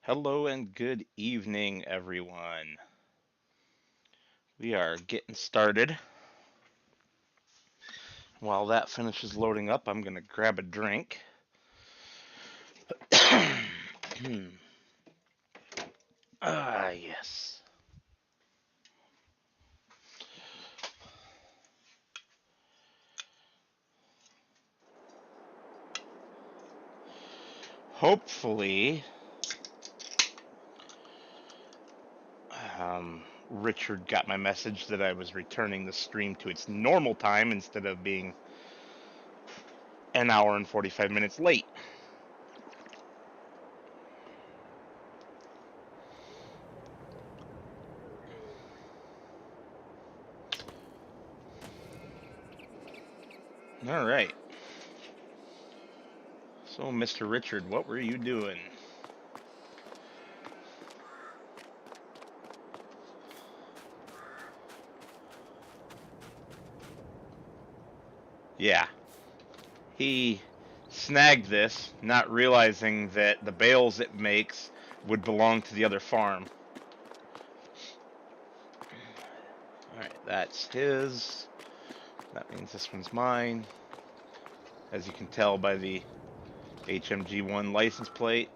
Hello and good evening, everyone. We are getting started. While that finishes loading up, I'm going to grab a drink. Yes. Hopefully, Richard got my message that I was returning the stream to its normal time instead of being an hour and 45 minutes late. All right. So, Mr. Richard, what were you doing? Yeah. He snagged this, not realizing that the bales it makes would belong to the other farm. Alright, that's his. That means this one's mine. As you can tell by the HMG1 license plate.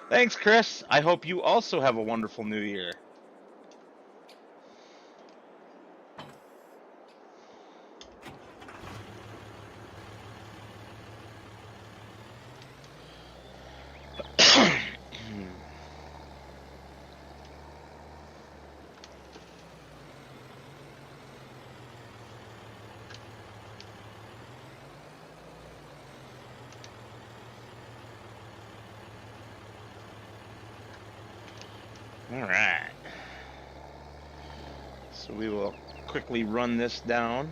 Thanks, Chris. I hope you also have a wonderful new year. Alright. So we will quickly run this down.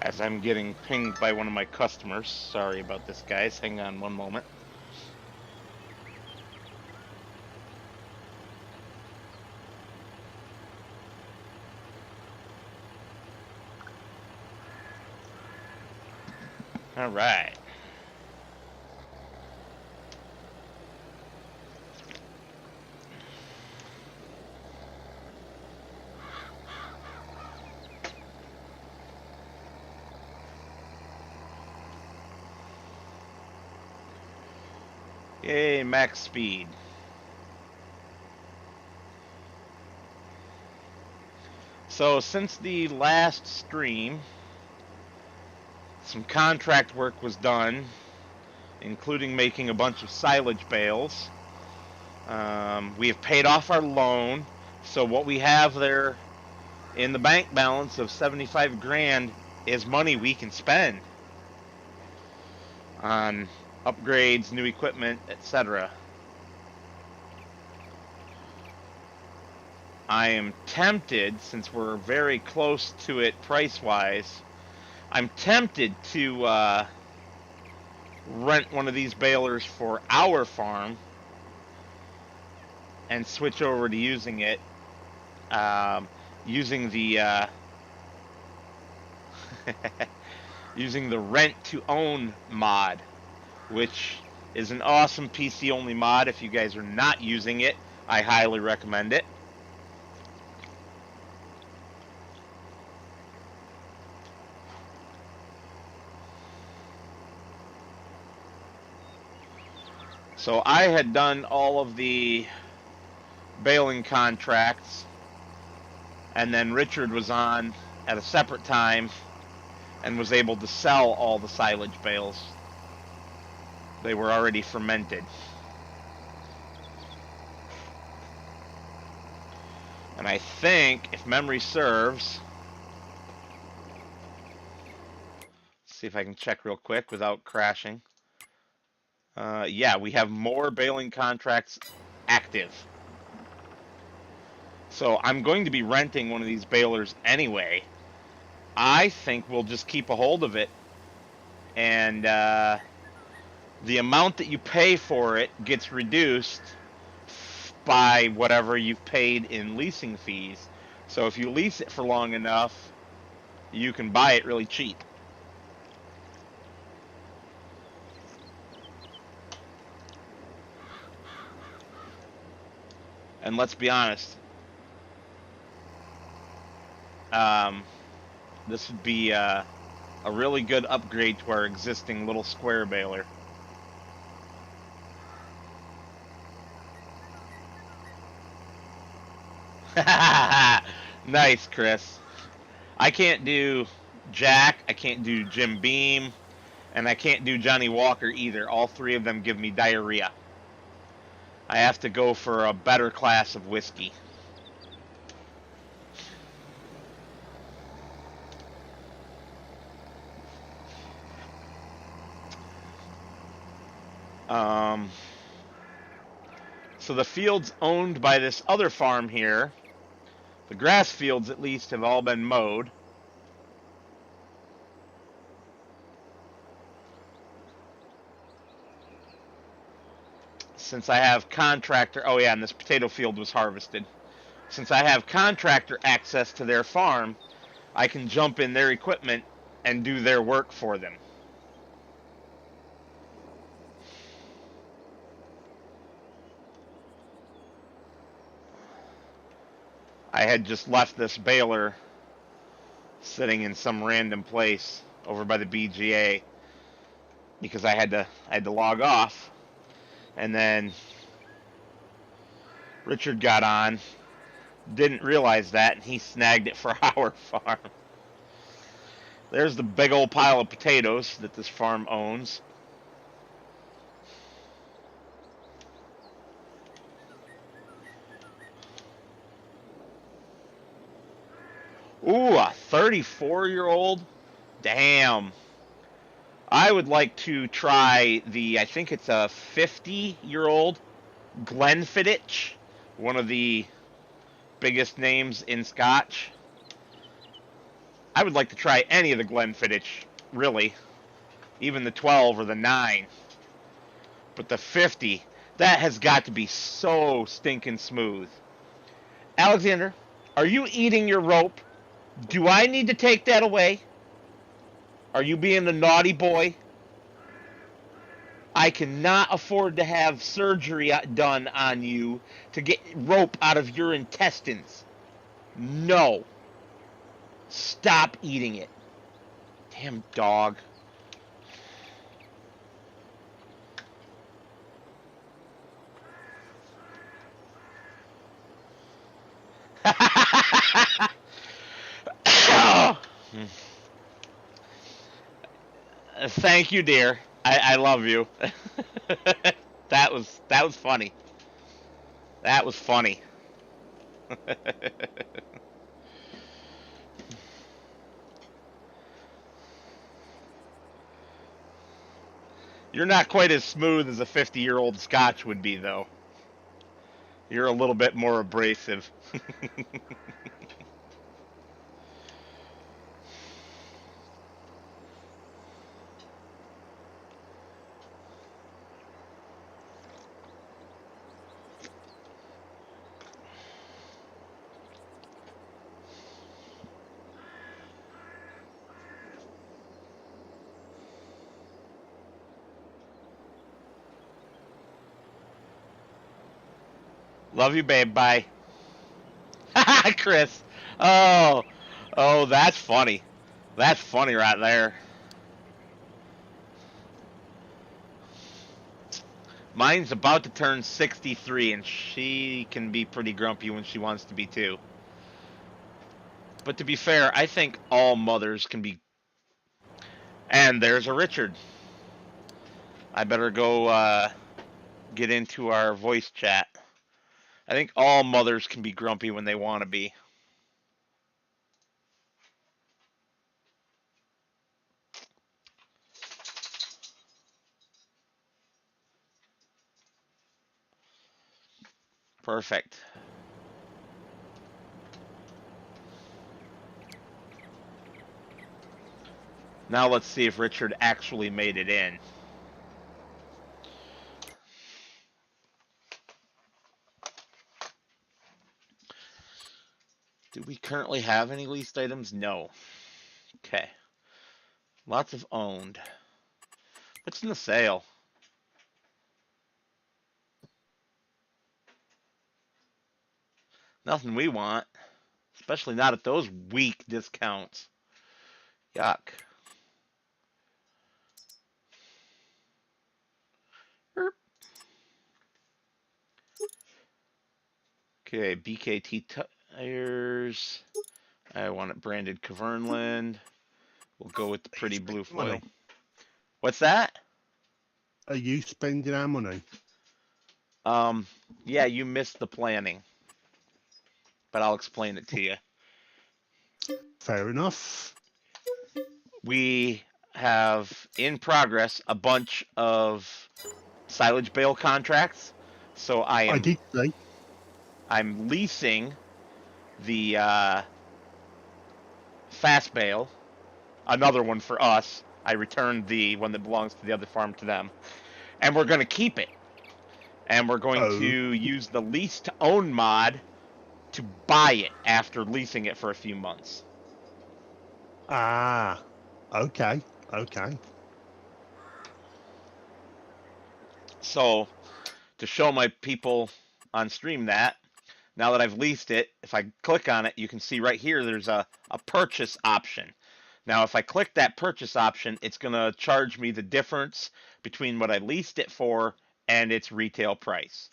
As I'm getting pinged by one of my customers. Sorry about this, guys. Hang on one moment. Alright. Yay, max speed. So since the last stream, some contract work was done, including making a bunch of silage bales. We have paid off our loan, so what we have there in the bank balance of 75 grand is money we can spend on upgrades, new equipment, etc. I am tempted, since we're very close to it price-wise, I'm tempted to rent one of these balers for our farm and switch over to using it, using the using the rent to own mod, which is an awesome PC only mod. If you guys are not using it, I highly recommend it. So I had done all of the baling contracts, and then Richard was on at a separate time and was able to sell all the silage bales. They were already fermented. And I think, if memory serves, let's see if I can check real quick without crashing. Yeah, we have more baling contracts active. So I'm going to be renting one of these balers anyway. I think we'll just keep a hold of it, and the amount that you pay for it gets reduced by whatever you've paid in leasing fees. So if you lease it for long enough, you can buy it really cheap. And let's be honest, this would be a really good upgrade to our existing little square baler. Nice, Chris. I can't do Jack, I can't do Jim Beam, and I can't do Johnny Walker either. All three of them give me diarrhea. I have to go for a better class of whiskey. So the fields owned by this other farm here, the grass fields at least, have all been mowed. Since I have contractor, oh yeah, and this potato field was harvested. Since I have contractor access to their farm, I can jump in their equipment and do their work for them. I had just left this baler sitting in some random place over by the BGA because I had to log off, and then Richard got on, didn't realize that, and he snagged it for our farm. There's the big old pile of potatoes that this farm owns. Ooh, a 34-year-old? Damn. I would like to try I think it's a 50-year-old Glenfiddich, one of the biggest names in Scotch. I would like to try any of the Glenfiddich, really. Even the 12 or the 9. But the 50, that has got to be so stinking smooth. Alexander, are you eating your rope? Do I need to take that away? Are you being a naughty boy? I cannot afford to have surgery done on you to get rope out of your intestines. No. Stop eating it. Damn dog. Thank you, dear. I love you. That was funny. That was funny. You're not quite as smooth as a 50-year-old Scotch would be, though. You're a little bit more abrasive. Love you, babe. Bye. Chris. Oh, that's funny. That's funny right there. Mine's about to turn 63, and she can be pretty grumpy when she wants to be too. But to be fair, I think all mothers can be. And there's a Richard. I better go get into our voice chat. I think all mothers can be grumpy when they want to be. Perfect. Now let's see if Richard actually made it in. Do we currently have any leased items? No. Okay. Lots of owned. What's in the sale? Nothing we want. Especially not at those weak discounts. Yuck. Okay, BKT tires. I want it branded Kavernland. We'll go with the pretty blue foil. What's that? Are you spending our money? Yeah, you missed the planning. But I'll explain it to you. Fair enough. We have in progress a bunch of silage bale contracts. So I did say. I'm leasing the fast bale, another one for us. I returned the one that belongs to the other farm to them. And we're going to keep it. And we're going to use the lease to own mod to buy it after leasing it for a few months. Ah, okay, okay. So, to show my people on stream that, now that I've leased it, if I click on it, you can see right here there's a purchase option. Now, if I click that purchase option, it's going to charge me the difference between what I leased it for and its retail price.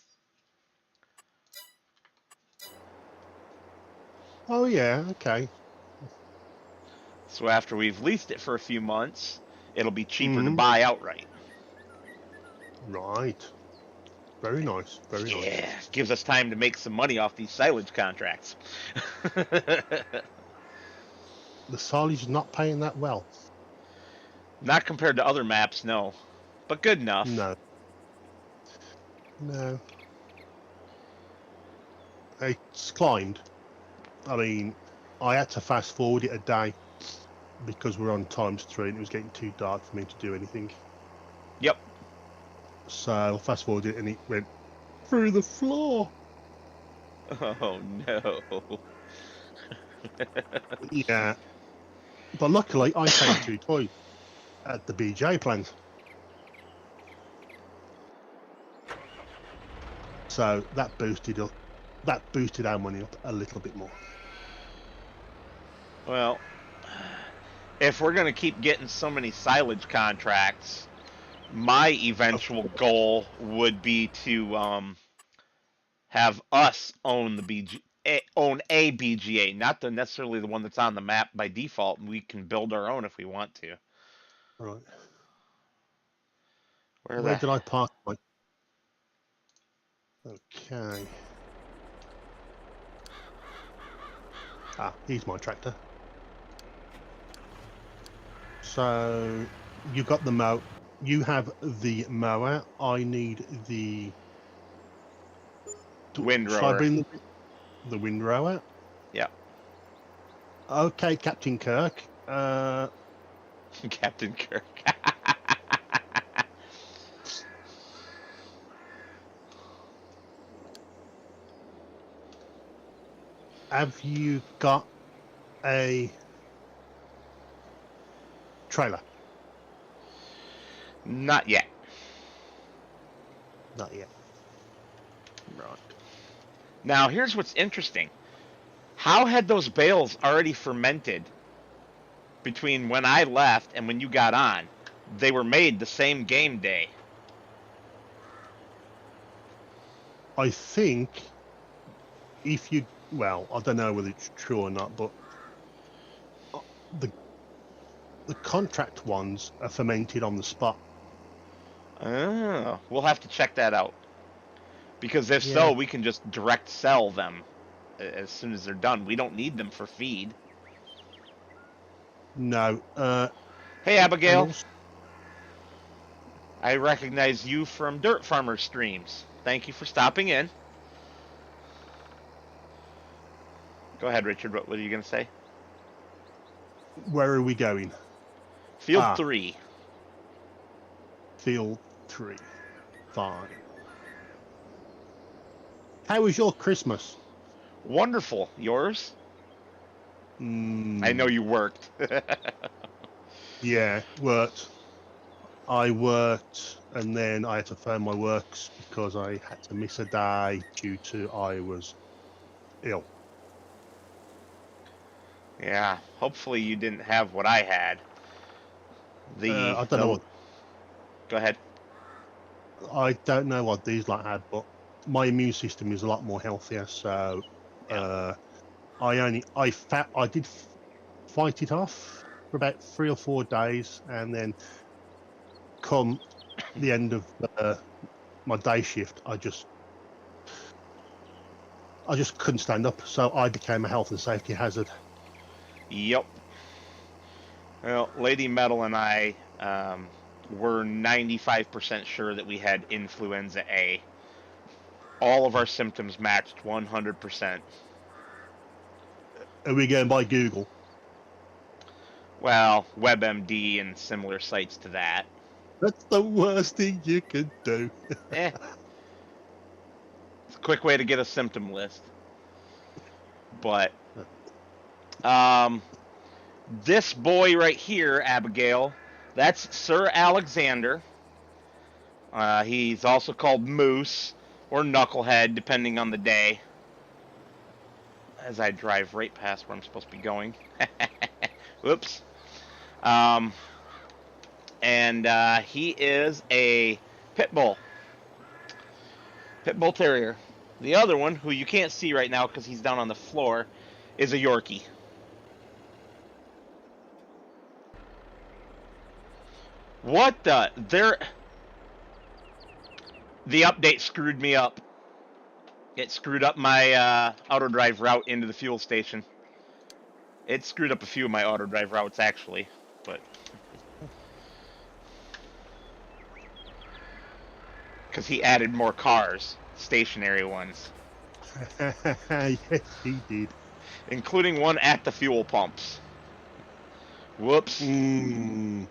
Oh, yeah, okay. So after we've leased it for a few months, it'll be cheaper to buy outright. Right. Very nice, very nice. Yeah, gives us time to make some money off these silage contracts. The silage is not paying that well. Not compared to other maps, no. But good enough. No. No. It's climbed. I mean, I had to fast forward it a day because we're on ×3 and it was getting too dark for me to do anything. Yep. So I fast forwarded it and it went through the floor. Oh no. Yeah. But luckily I found 2 toys at the BJ plant. So that boosted our money up a little bit more. Well, if we're going to keep getting so many silage contracts, my eventual goal would be to have us own a BGA, not necessarily the one that's on the map by default. We can build our own if we want to. Right. Where did I park my... Okay. Ah, here's my tractor. So you got the mow. You have the mower. I need the windrower. Shall I bring the windrower? Yeah. Okay, Captain Kirk. Captain Kirk. Have you got a trailer? Not yet. Not yet. Right. Now, here's what's interesting. How had those bales already fermented between when I left and when you got on? They were made the same game day. I think if you... Well, I don't know whether it's true or not, but the contract ones are fermented on the spot. Oh, we'll have to check that out. Because if so, we can just direct sell them as soon as they're done. We don't need them for feed. No. Hey, Abigail. I recognize you from Dirt Farmer streams. Thank you for stopping in. Go ahead, Richard. What are you going to say? Where are we going? Field 3. Field 3. Fine. How was your Christmas? Wonderful. Yours? I know Mm, you worked. yeah, worked. I worked, and then I had to phone my works because I had to miss a day due to I was ill. Yeah, hopefully you didn't have what I had. The I don't know the what Go ahead. I don't know what these like had, but my immune system is a lot more healthier. So Yeah. uh, I did fight it off for about 3 or 4 days, and then come the end of my day shift, I just couldn't stand up. So I became a health and safety hazard. Yep. Well, Lady Metal and I were 95% sure that we had influenza A. All of our symptoms matched 100%. Are we going by Google? Well, WebMD and similar sites to that. That's the worst thing you could do. Eh, it's a quick way to get a symptom list. But um, this boy right here, Abigail, that's Sir Alexander. He's also called Moose or Knucklehead, depending on the day. As I drive right past where I'm supposed to be going. Whoops. Um, and he is a pit bull, pit bull terrier. The other one, who you can't see right now because he's down on the floor, is a Yorkie. What the? The update screwed me up. It screwed up my auto drive route into the fuel station. It screwed up a few of my auto drive routes actually, but because he added more cars, stationary ones, Yes, he did. including one at the fuel pumps. Whoops. Mm,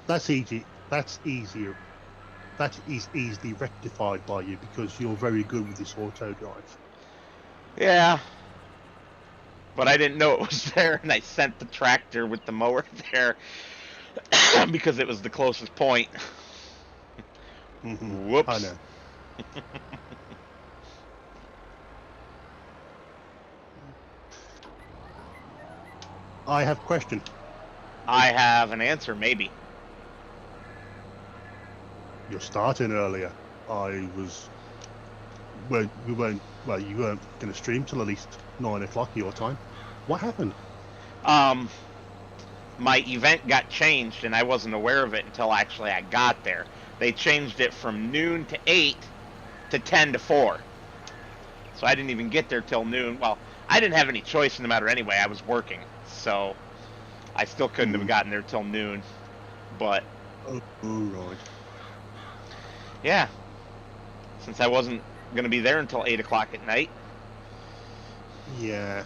that's easy. That's easier. That is easily rectified by you because you're very good with this auto drive. Yeah, but I didn't know it was there, and I sent the tractor with the mower there because it was the closest point. I Whoops. know. I have question. I have an answer, maybe. You're starting earlier. I was. Well, we weren't. Well, you weren't going to stream till at least 9 o'clock your time. What happened? Um, my event got changed, and I wasn't aware of it until actually I got there. They changed it from noon to 8 to 10 to 4. So I didn't even get there till noon. Well, I didn't have any choice in the matter anyway. I was working. So I still couldn't have gotten there till noon. But Oh, right. yeah, since I wasn't going to be there until 8 o'clock at night. Yeah.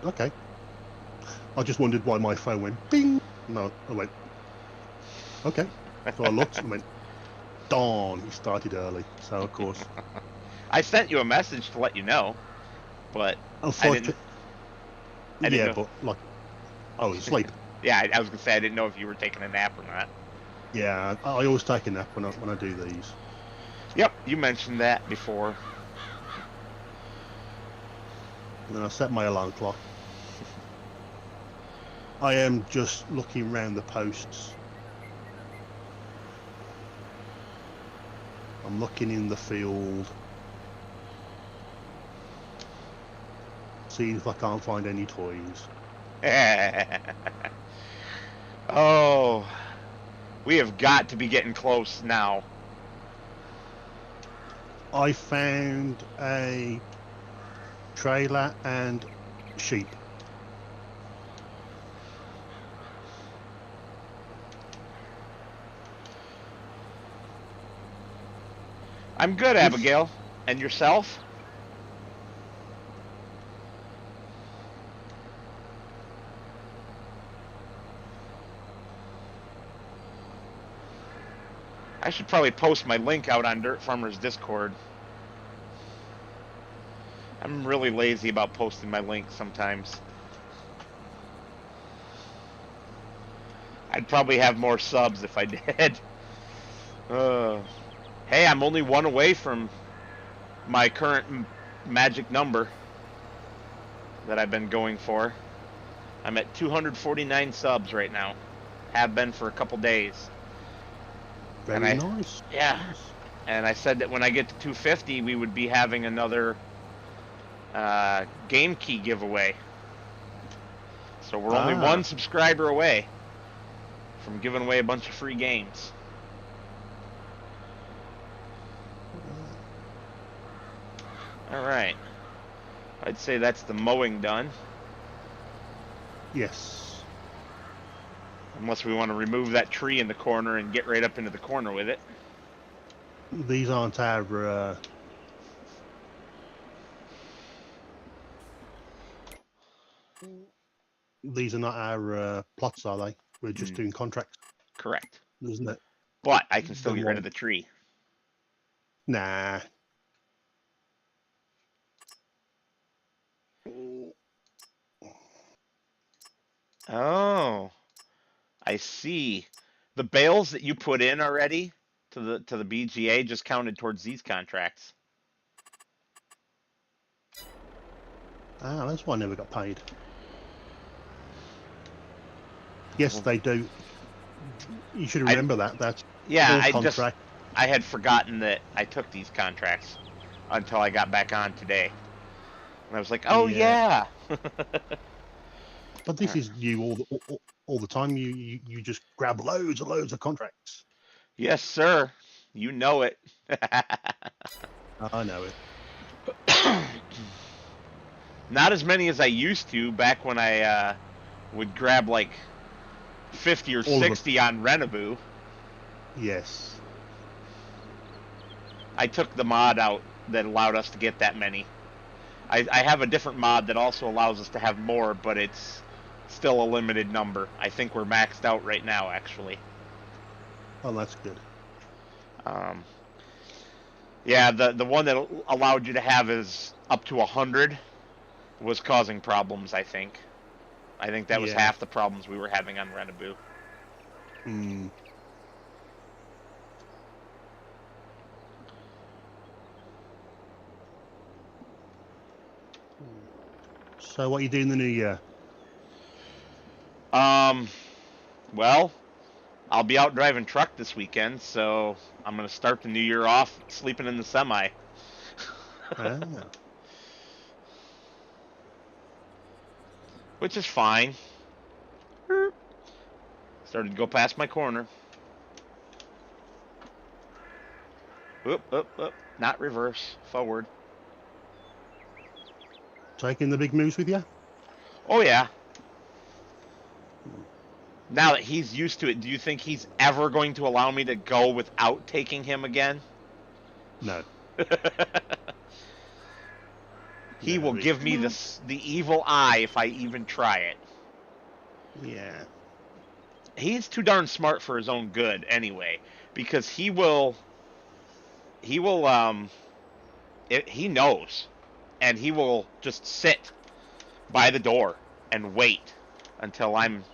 Okay. I just wondered why my phone went bing. No, I went. Okay. So I looked and went. Darn, he started early. So of course. I sent you a message to let you know, but Unfortunately. I didn't Yeah, know. but like, I was asleep. Yeah, I was going to say I didn't know if you were taking a nap or not. Yeah, I always take a nap when I do these. Yep, you mentioned that before. And then I set my alarm clock. I am just looking around the posts. I'm looking in the field. Seeing if I can't find any toys. Oh, we have got to be getting close now. I found a trailer and sheep. I'm good, Abigail. And yourself? I should probably post my link out on Dirt Farmers Discord. I'm really lazy about posting my links sometimes. I'd probably have more subs if I did. Hey, I'm only one away from my current magic number that I've been going for. I'm at 249 subs right now. Have been for a couple days. Very nice. Yeah. Nice. And I said that when I get to 250, we would be having another game key giveaway. So we're only one subscriber away from giving away a bunch of free games. All right. I'd say that's the mowing done. Yes. Unless we want to remove that tree in the corner and get right up into the corner with it. These aren't our... These are not our plots, are they? We're just doing contracts. Correct. Isn't it? But I can still get rid of the tree. Nah. Oh, I see. The bales that you put in already to the BGA just counted towards these contracts. That's why I never got paid. Yes, they do. You should remember that. That's contract. I had forgotten that I took these contracts until I got back on today. And I was like, oh yeah. But this is you all the time. You just grab loads and loads of contracts. Yes, sir. You know it. I know it. Not as many as I used to back when I would grab like 50 or 60 on Renaboo. Yes. I took the mod out that allowed us to get that many. I have a different mod that also allows us to have more, but it's still a limited number. I think we're maxed out right now, actually. Oh, that's good. Yeah, the one that allowed you to have is up to 100 was causing problems, I think. I think that was half the problems we were having on Renaboo. So what are you doing in the new year? Well, I'll be out driving truck this weekend, so I'm going to start the new year off sleeping in the semi. Which is fine. Started to go past my corner. Up. Not reverse. Forward. Taking the big moves with you? Oh, yeah. Now that he's used to it, do you think he's ever going to allow me to go without taking him again? No. He will give me the evil eye if I even try it. Yeah. He's too darn smart for his own good anyway, because he knows, and he will just sit by the door and wait until I'm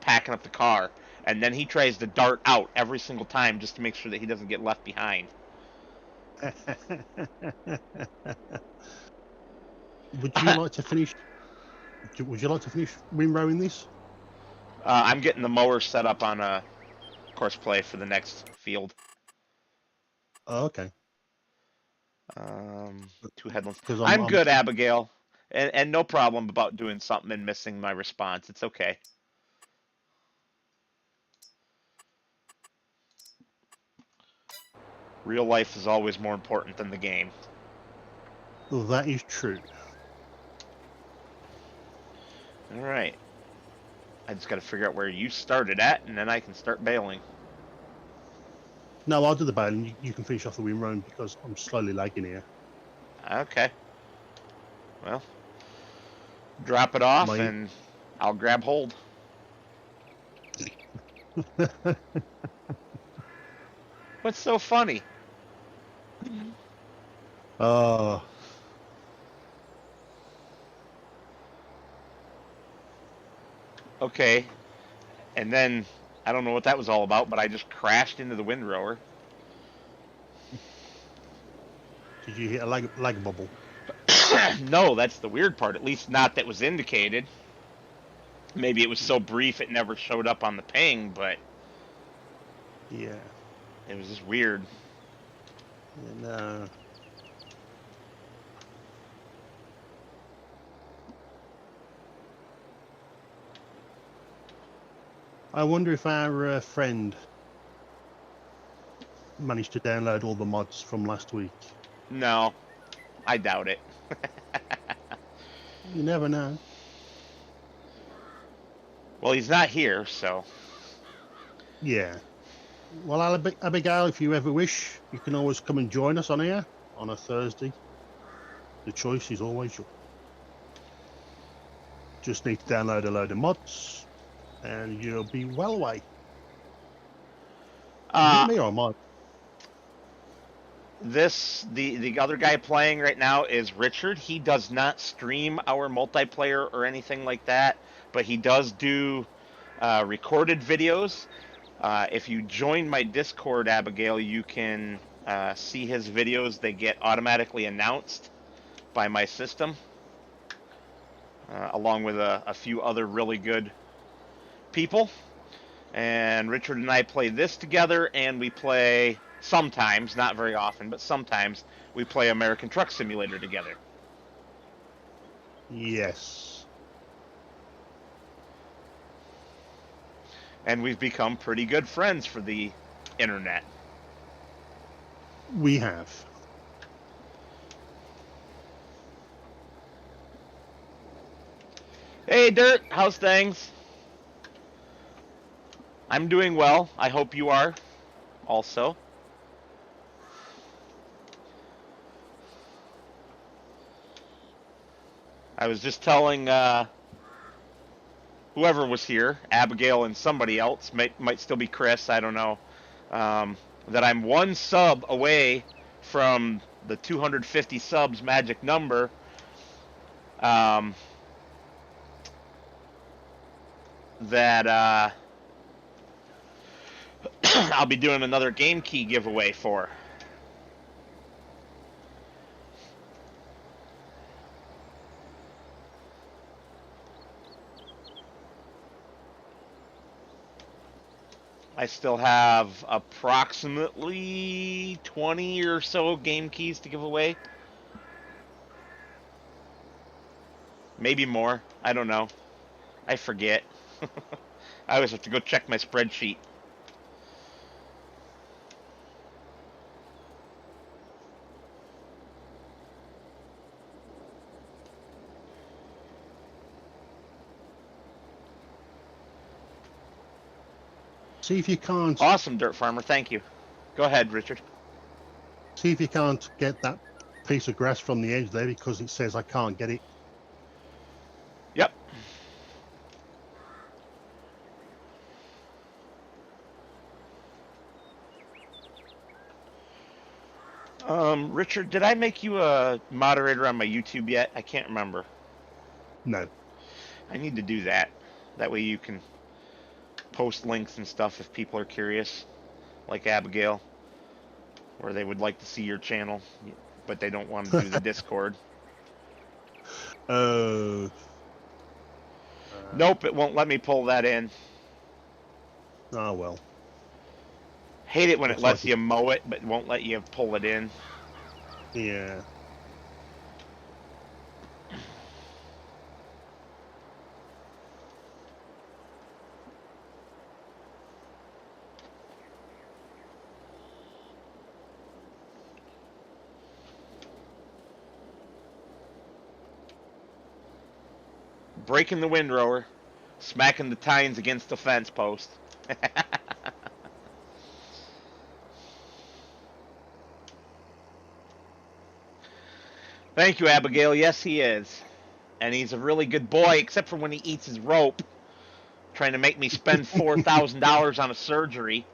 packing up the car, and then he tries to dart out every single time just to make sure that he doesn't get left behind. Would you like to finish? Would you like to finish windrowing this? I'm getting the mower set up on a course play for the next field. Oh, okay. 2 headlands. I'm good, Abigail, and no problem about doing something and missing my response. It's okay. Real life is always more important than the game. Well, that is true. All right. I just got to figure out where you started at, and then I can start bailing. No, I'll do the bailing. You can finish off the windrow because I'm slowly lagging here. Okay. Well, drop it off, and I'll grab hold. What's so funny? Okay. And then I don't know what that was all about, but I just crashed into the windrower. Did you hit a lag bubble? No, that's the weird part. At least not that was indicated. Maybe it was so brief it never showed up on the ping, but Yeah. it was just weird. And I wonder if our friend managed to download all the mods from last week. No, I doubt it. You never know. Well, he's not here, so. Yeah. Well, Abigail, if you ever wish, you can always come and join us on here on a Thursday. The choice is always yours. Just need to download a load of mods, and you'll be well away. Is it me or am I? The other guy playing right now is Richard. He does not stream our multiplayer or anything like that, but he does do recorded videos. If you join my Discord, Abigail, you can see his videos. They get automatically announced by my system, along with a few other really good people. And Richard and I play this together, and we play sometimes, not very often, but sometimes we play American Truck Simulator together. Yes. And we've become pretty good friends for the internet. We have. Hey, Dirt, how's things? I'm doing well. I hope you are also. I was just telling whoever was here, Abigail and somebody else, might still be Chris, I don't know, that I'm one sub away from the 250 subs magic number. That I'll be doing another game key giveaway for. I still have approximately 20 or so game keys to give away. Maybe more. I don't know. I forget. I always have to go check my spreadsheet. See if you can't. Awesome, Dirt Farmer. Thank you. Go ahead, Richard. See if you can't get that piece of grass from the edge there because it says I can't get it. Yep. Richard, did I make you a moderator on my YouTube yet? I can't remember. No. I need to do that. That way you can post links and stuff if people are curious, like Abigail, or they would like to see your channel, but they don't want to do the Discord. Nope, it won't let me pull that in. Oh, well. Hate it when Looks it lets like you mow it, but won't let you pull it in. Yeah. Breaking the windrower, smacking the tines against the fence post. Thank you, Abigail. Yes, he is. And he's a really good boy, except for when he eats his rope, trying to make me spend $4,000 on a surgery.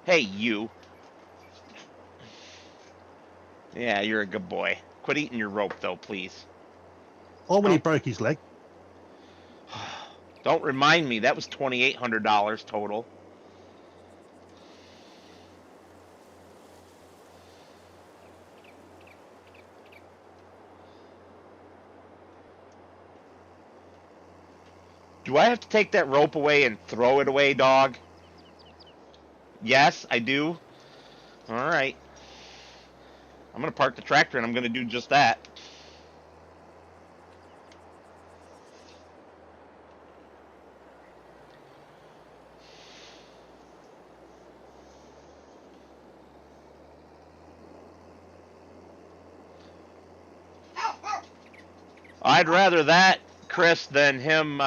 Hey, you. Yeah, you're a good boy. Quit eating your rope, though, please. Or when he broke his leg. Don't remind me. That was $2,800 total. Do I have to take that rope away and throw it away, dog? Yes, I do. All right. I'm going to park the tractor and I'm going to do just that. I'd rather that, Chris, than him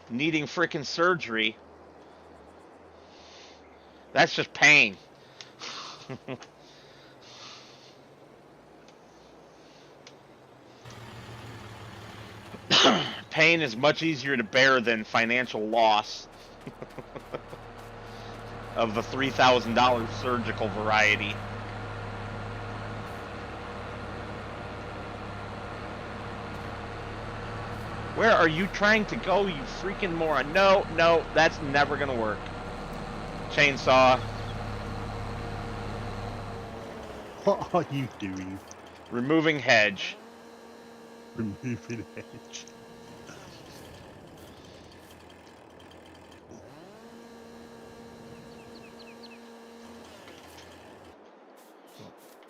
needing freaking surgery. That's just pain. Pain is much easier to bear than financial loss of the $3,000 surgical variety. Where are you trying to go, you freaking moron? No, no, that's never gonna work. Chainsaw. What are you doing? Removing hedge. Removing edge.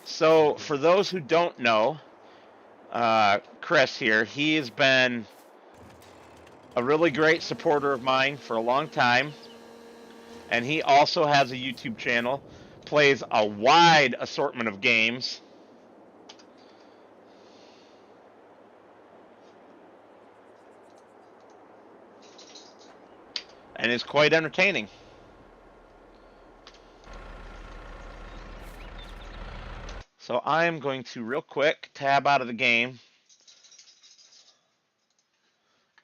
So, for those who don't know, Chris here, he has been a really great supporter of mine for a long time. And he also has a YouTube channel, plays a wide assortment of games. And is quite entertaining. So I am going to real quick tab out of the game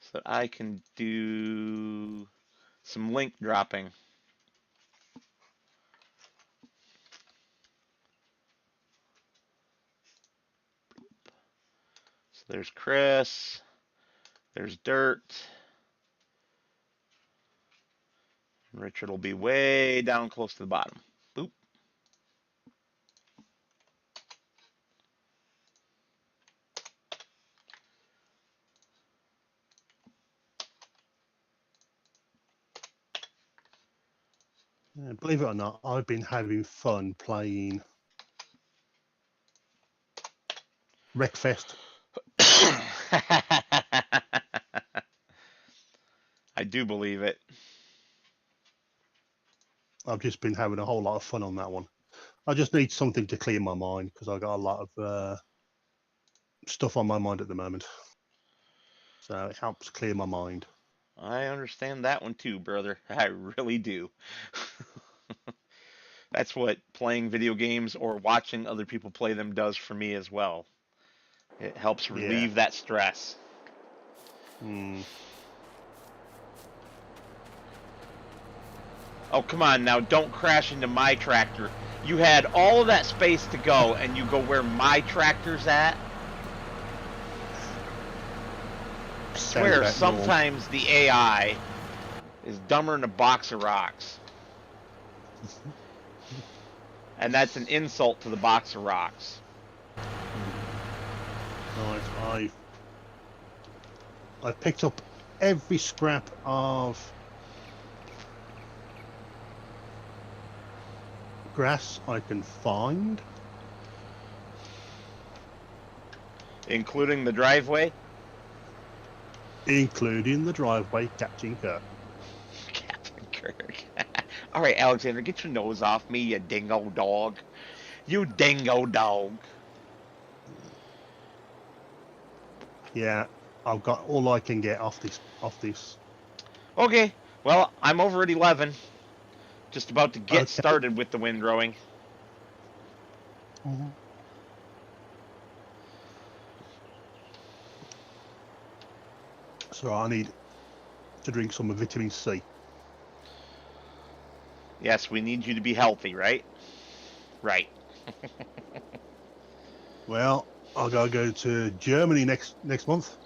so that I can do some link dropping. So there's Chris, there's Dirt. Richard will be way down close to the bottom. Boop. Believe it or not, I've been having fun playing Wreckfest. I do believe it. I've just been having a whole lot of fun on that one. I just need something to clear my mind because I got a lot of stuff on my mind at the moment. So it helps clear my mind. I understand that one too, brother. I really do. That's what playing video games or watching other people play them does for me as well. It helps Yeah. relieve that stress. Oh, come on now, don't crash into my tractor. You had all of that space to go, and you go where my tractor's at? I swear, sometimes the AI is dumber than a box of rocks. And that's an insult to the box of rocks. Right, I picked up every scrap of grass I can find. Including the driveway? Including the driveway, Captain Kirk. Captain Kirk. All right, Alexander, get your nose off me, you dingo dog. You dingo dog. Yeah, I've got all I can get off this. Okay, well, I'm over at 11. Just about to get started with the windrowing. So I need to drink some vitamin C. Yes, we need you to be healthy, right? Right. Well, I gotta go to Germany next month.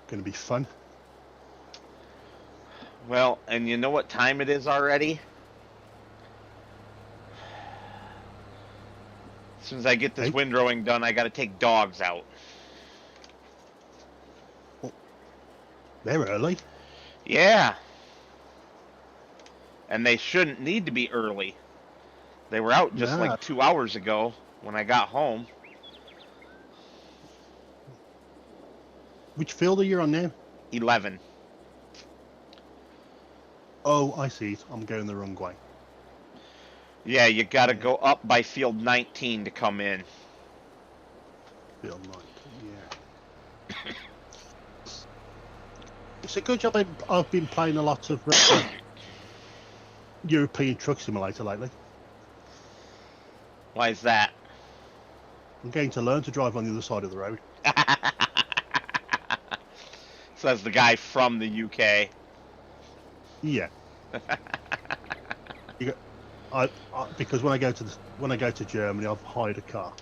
Going to be fun. Well, and you know what time it is already? As soon as I get this Hey, windrowing done, I got to take dogs out. they're early. Yeah. And they shouldn't need to be early. They were out just No. like 2 hours ago when I got home. Which field are you on now? 11. Oh, I see it. I'm going the wrong way. Yeah, you got to Yeah. go up by field 19 to come in. Field 19, yeah. It's a good job I've been playing a lot of European Truck Simulator lately. Why is that? I'm going to learn to drive on the other side of the road. Says the guy from the UK. Yeah. Because when I go to Germany, I've hired a car.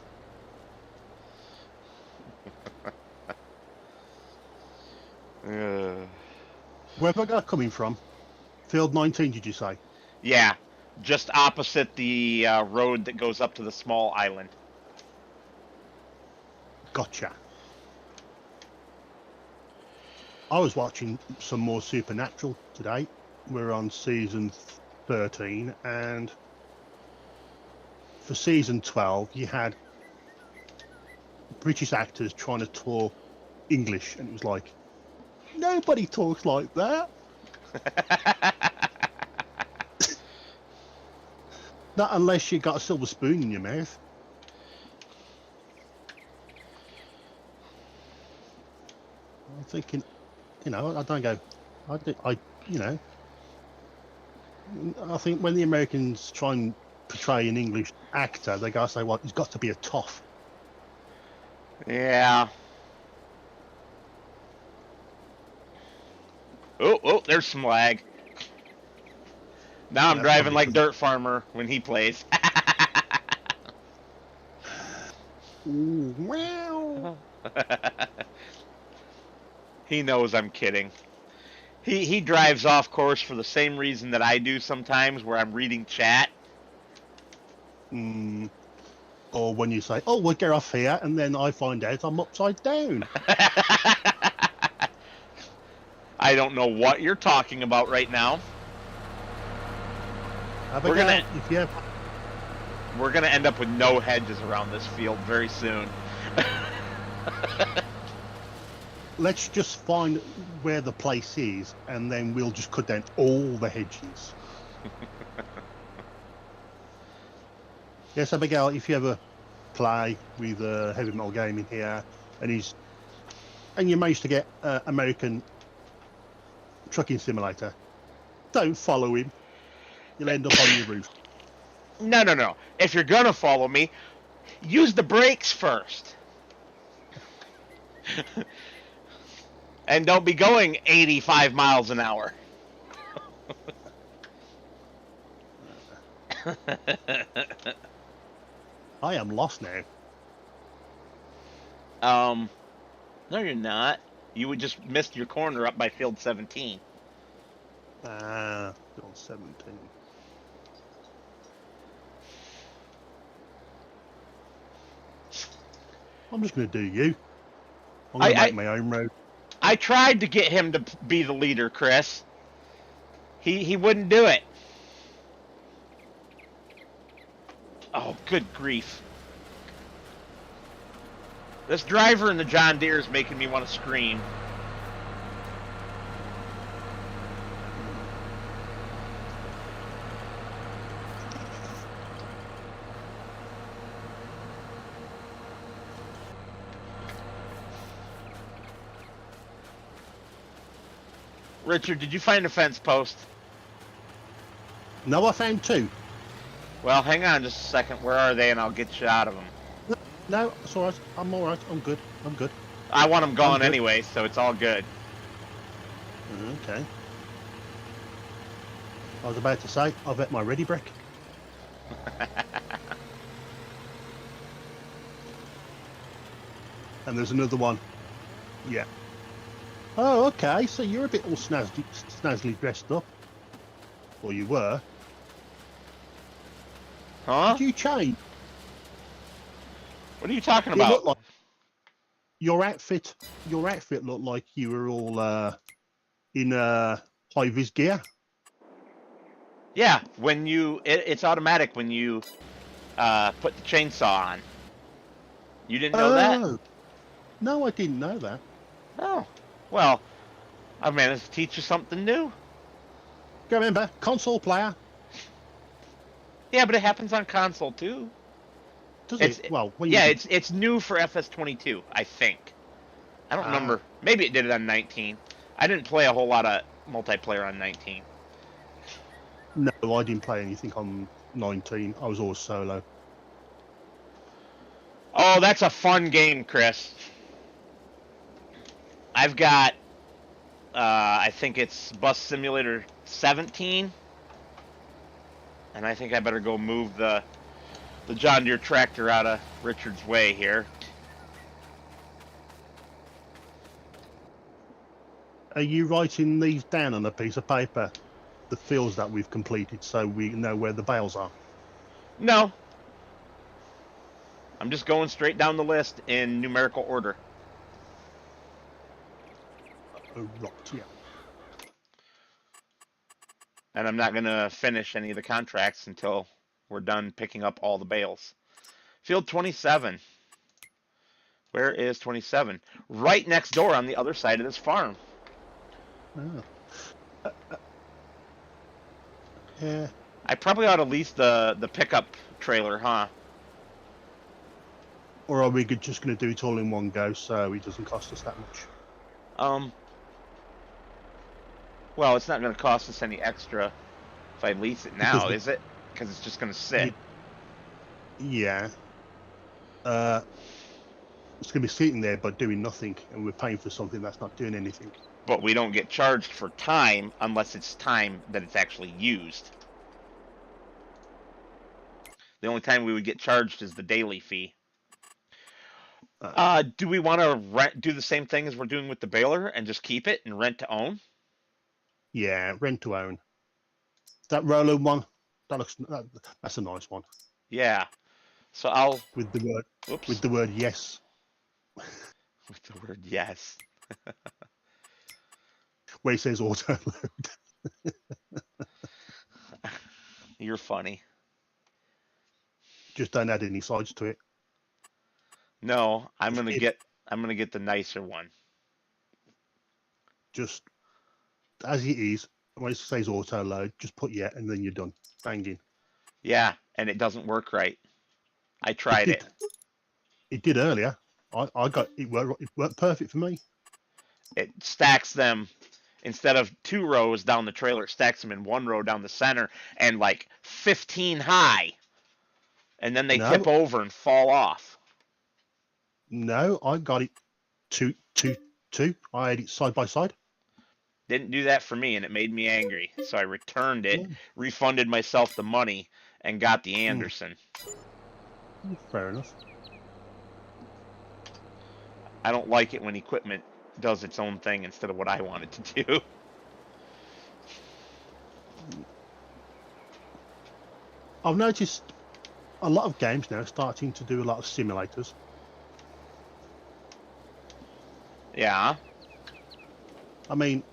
Where have I got coming from? Field 19, did you say? Yeah, just opposite the road that goes up to the small island. Gotcha. I was watching some more Supernatural today. We're on season 13, and for season 12, you had British actors trying to talk English, and it was like, nobody talks like that. Not unless you got a silver spoon in your mouth. I'm thinking, I don't go, I think when the Americans try and portray an English actor, they gotta say, well, he's got to be a toff. Yeah. Oh, there's some lag. Now I'm driving like Dirt Farmer when he plays. Ooh, wow. He knows I'm kidding. He drives off course for the same reason that I do sometimes, where I'm reading chat. Or when you say, oh, we'll get off here, and then I find out I'm upside down. I don't know what you're talking about right now. We're gonna end up with no hedges around this field very soon. Let's just find where the place is, and then we'll just cut down all the hedges. Yes, Abigail, if you ever play with Heavy Metal Gaming here, and you manage to get American Trucking Simulator, don't follow him. You'll end up on your roof. No. If you're gonna follow me, use the brakes first. And don't be going 85 miles an hour. I am lost now. No, you're not. You would just missed your corner up by field 17. Field 17. I'm just going to do you. I'm going to make my own road. I tried to get him to be the leader, Chris. He wouldn't do it. Oh, good grief. This driver in the John Deere is making me want to scream. Richard, did you find a fence post? No, I found two. Well, hang on just a second. Where are they? And I'll get you out of them. No, it's all right. I'm all right. I'm good. I want them gone anyway, so it's all good. Okay. I was about to say, I've got my ready brick. And there's another one. Yeah. Oh, okay. So you're a bit all snazzily dressed up, or you were. Huh? Did you change? What are you talking It about? looked like your outfit. Your outfit looked like you were all in high vis gear. Yeah, when it's automatic when you put the chainsaw on. You didn't know that? Oh no, I didn't know that. Oh, well, I managed to teach you something new. Go remember, console player. Yeah, but it happens on console too. Does It's it? Well, when you yeah, do, it's new for FS22, I think. I don't ah, remember. Maybe it did it on 19. I didn't play a whole lot of multiplayer on 19. no, I didn't play anything on 19. I was always solo. Oh, that's a fun game, Chris. I've got I think it's Bus Simulator 17, and I think I better go move the John Deere tractor out of Richard's way here. Are you writing these down on a piece of paper? The fields that we've completed, so we know where the bales are. No, I'm just going straight down the list in numerical order. Oh, right, yeah. And I'm not going to finish any of the contracts until we're done picking up all the bales. Field 27. Where is 27? Right next door on the other side of this farm. Oh. Yeah. I probably ought to lease the pickup trailer, huh? Or are we just going to do it all in one go so it doesn't cost us that much? Um, well, it's not going to cost us any extra if I lease it Because now, is it? Because it's just going to sit. yeah, uh, it's going to be sitting there but doing nothing, and we're paying for something that's not doing anything. But we don't get charged for time unless it's time that it's actually used. The only time we would get charged is the daily fee. Uh, Do we want to do the same thing as we're doing with the baler and just keep it and rent to own? yeah, rent to own. That Roland one, that's a nice one Yeah. So I'll. with the word Oops. yes, With the word yes. where it says auto load. You're funny. Just don't add any sides to it. No, I'm Just gonna it, get. I'm gonna get the nicer one. just as it is. When it says auto load, just put yeah, and then you're done. Banging. Yeah, and it doesn't work right. I It tried did. it. It did earlier. I got it worked. It worked perfect for me. It stacks them instead of 2 rows down the trailer. It stacks them in 1 row down the center and like 15 high, and then they tip No, over and fall off. no, I got it two. I had it side by side. Didn't do that for me, and it made me angry. So I returned it, Mm, refunded myself the money, and got the mm, Anderson. fair enough. I don't like it when equipment does its own thing instead of what I want it to do. I've noticed a lot of games now starting to do a lot of simulators. Yeah. I mean,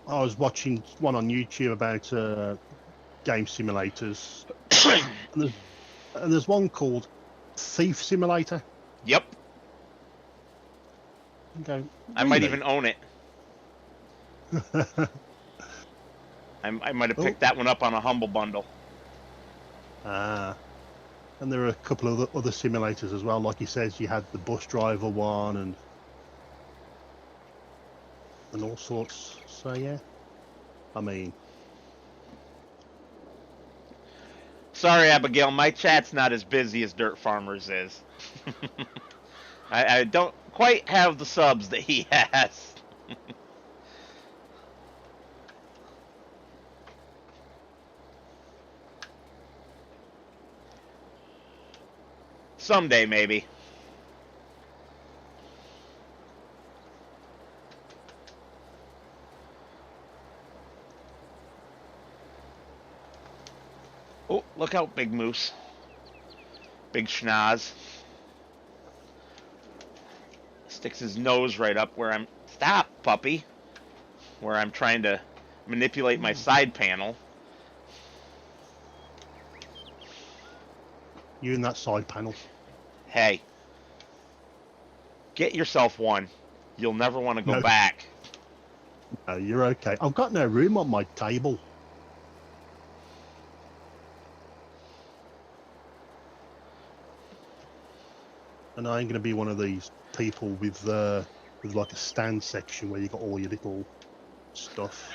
I was watching one on YouTube about game simulators, and there's one called Thief Simulator. Yep. You go, I might really? even own it. I might have Oh, picked that one up on a humble bundle. ah. And there are a couple of other simulators as well. Like he says, you had the bus driver one and all sorts. So yeah, I mean, Sorry, Abigail, my chat's not as busy as Dirt Farmers is. I don't quite have the subs that he has. Someday, maybe. Look out, Big Moose. Big Schnoz. Sticks his nose right up where I'm... Stop, puppy! Where I'm trying to manipulate my side panel. You in that side panel. Hey. Get yourself one. You'll never want to go No. back. No, you're okay. I've got no room on my table. And I ain't going to be one of these people with like a stand section where you got all your little stuff.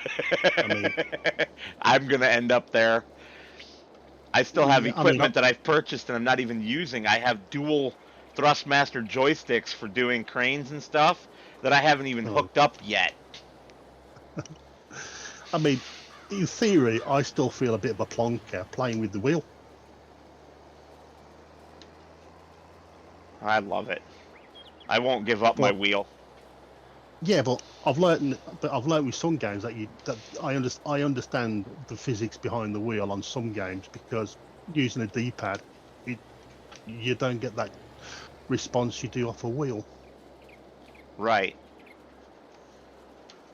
I mean, I'm going to end up there. I still have equipment I that I've purchased and I'm not even using. I have dual Thrustmaster joysticks for doing cranes and stuff that I haven't even hooked up yet. I mean, in theory, I still feel a bit of a plonker playing with the wheel. I love it. I won't give up my wheel. Yeah, but I've learned with some games that I understand the physics behind the wheel on some games, because using a D-pad, you don't get that response you do off a wheel. Right.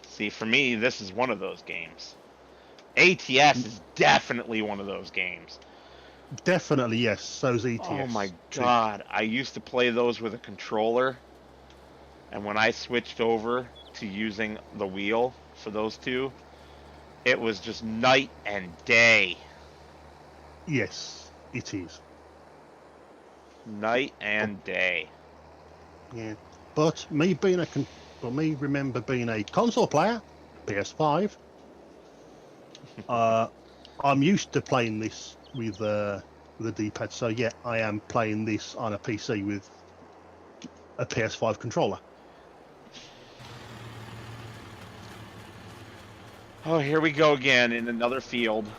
See, for me, this is one of those games. ATS is definitely one of those games. Definitely, yes. So's ETS. Oh my god, I used to play those with a controller, and when I switched over to using the wheel for those two, it was just night and day. Yes, it is. Night and day. Yeah, but me remember being a console player, PS5. I'm used to playing this with a D-pad, so yeah, I am playing this on a PC with a PS5 controller. Oh, here we go again in another field.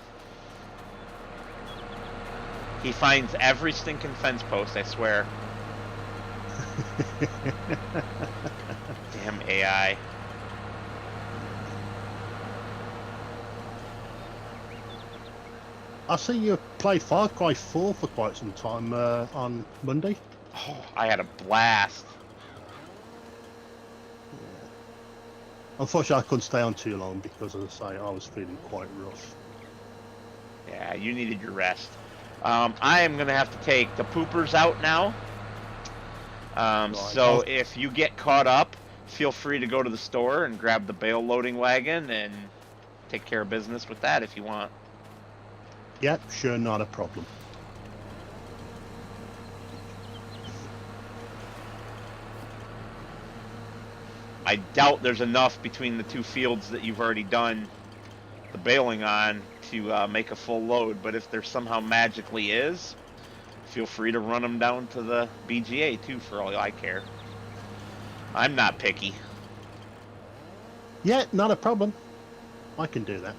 He finds every stinking fence post, I swear. Damn AI. I see you played Far Cry 4 for quite some time on Monday. Oh, I had a blast. Unfortunately, I couldn't stay on too long because, as I say, I was feeling quite rough. Yeah, you needed your rest. I am going to have to take the poopers out now. Right. So if you get caught up, feel free to go to the store and grab the bale loading wagon and take care of business with that if you want. Yeah, sure, not a problem. I doubt there's enough between the two fields that you've already done the baling on to make a full load, but if there somehow magically is, feel free to run them down to the BGA too, for all I care. I'm not picky. Yeah, not a problem. I can do that.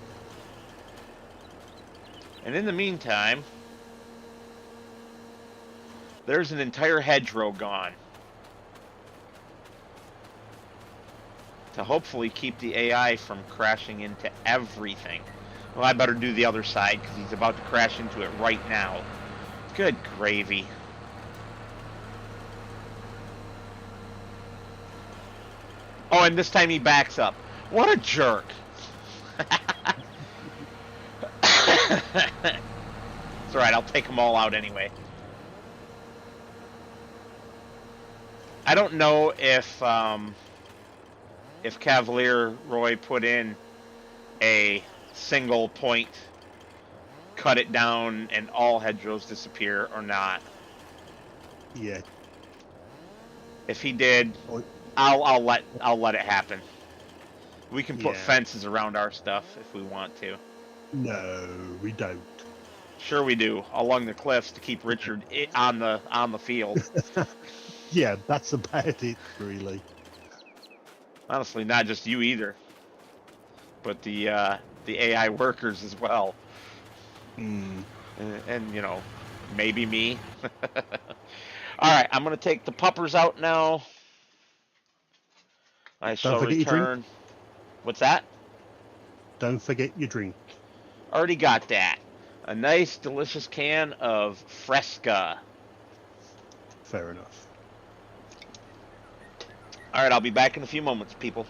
And in the meantime, there's an entire hedgerow gone. To hopefully keep the AI from crashing into everything. Well, I better do the other side because he's about to crash into it right now. Good gravy. Oh, and this time he backs up. What a jerk. It's alright, I'll take them all out anyway. I don't know if Cavalier Roy put in a single point, cut it down, and all hedgerows disappear or not. Yeah. If he did, I'll let it happen. We can put fences around our stuff if we want to. No, we don't. Sure we do, along the cliffs to keep Richard on the field. Yeah, that's about it, really. Honestly, not just you either, but the AI workers as well. And you know, maybe me. All right, I'm gonna take the puppers out now. I shall return. What's that? Don't forget your drink. Already got that. A nice, delicious can of Fresca. Fair enough. All right, I'll be back in a few moments, people.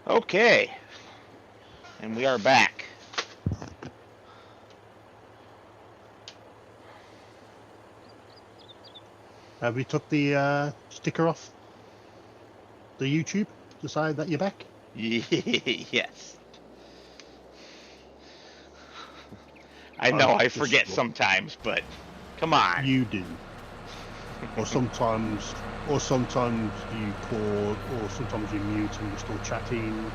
Okay, and we are back. Have you took the sticker off the YouTube to say that you're back? Yes. I know Oh, I just forget sure. sometimes, but come on. You do. or sometimes you pause, or sometimes you mute and you're still chatting.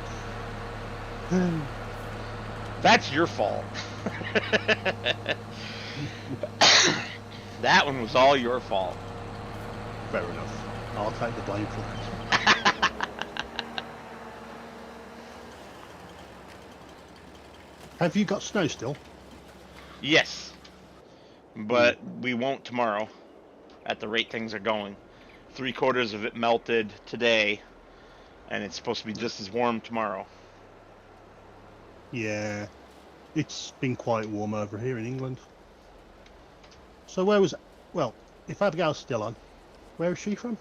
That's your fault. That one was all your fault. Fair enough. I'll take the blame for that. Have you got snow still? Yes, but we won't tomorrow at the rate things are going. 3/4 of it melted today, and it's supposed to be just as warm tomorrow. Yeah, it's been quite warm over here in England. So well, if Abigail's still on, where is she from?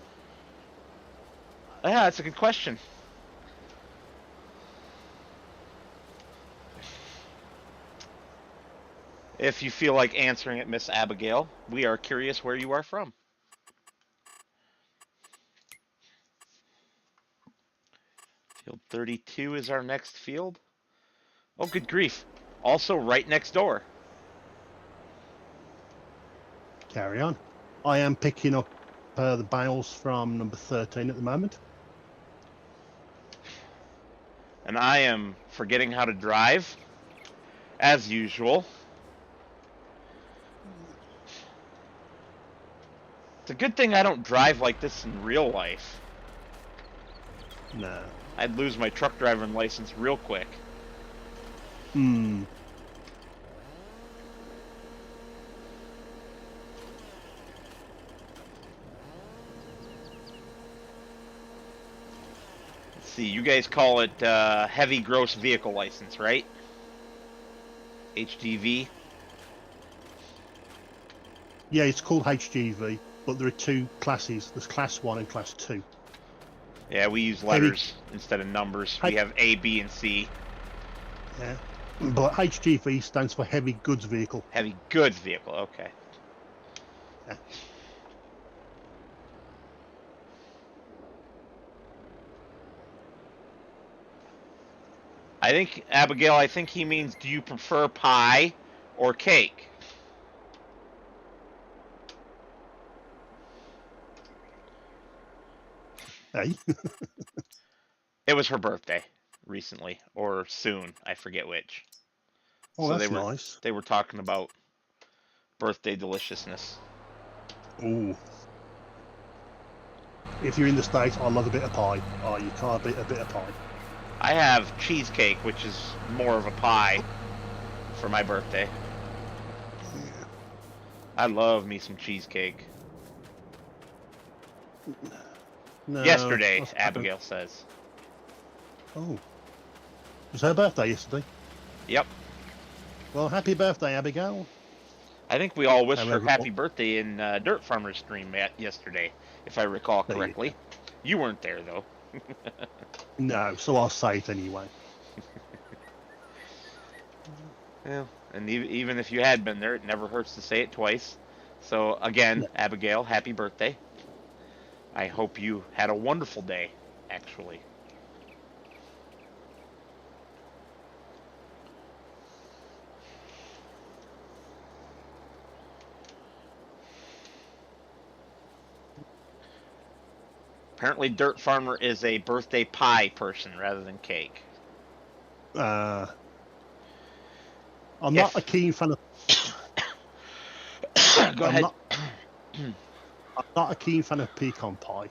Yeah, that's a good question. If you feel like answering it, Miss Abigail, we are curious where you are from. Field 32 is our next field. Oh, good grief. Also right next door. Carry on. I am picking up the bales from number 13 at the moment. And I am forgetting how to drive, as usual. It's a good thing I don't drive like this in real life. No. I'd lose my truck driving license real quick. Hmm. Let's see, you guys call it heavy gross vehicle license, right? HGV. Yeah, it's called HGV, but there are two classes. There's Class 1 and Class 2. Yeah, we use letters instead of numbers. We have A, B, and C. Yeah. But HGV stands for Heavy Goods Vehicle. Heavy goods vehicle, okay. Yeah. I think, Abigail, I think he means, do you prefer pie or cake? Hey. It was her birthday recently, or soon. I forget which. Oh, So that's nice. they were talking about birthday deliciousness. Ooh. If you're in the States, I love a bit of pie. Oh, you can't beat a bit of pie. I have cheesecake, which is more of a pie, for my birthday. Yeah. I love me some cheesecake. No. Yesterday, Abigail says. Oh. It was her birthday yesterday. Yep. Well, happy birthday, Abigail. I think we all wished her However, happy birthday in Dirt Farmer's stream yesterday, if I recall there you correctly. go. You weren't there, though. No, so I'll say it anyway. Yeah, and even if you had been there, it never hurts to say it twice. So, again, No. Abigail, happy birthday. I hope you had a wonderful day, actually. Apparently, Dirt Farmer is a birthday pie person rather than cake. I'm not a If keen fan of. go I'm ahead. not. I'm not a keen fan of pecan pie.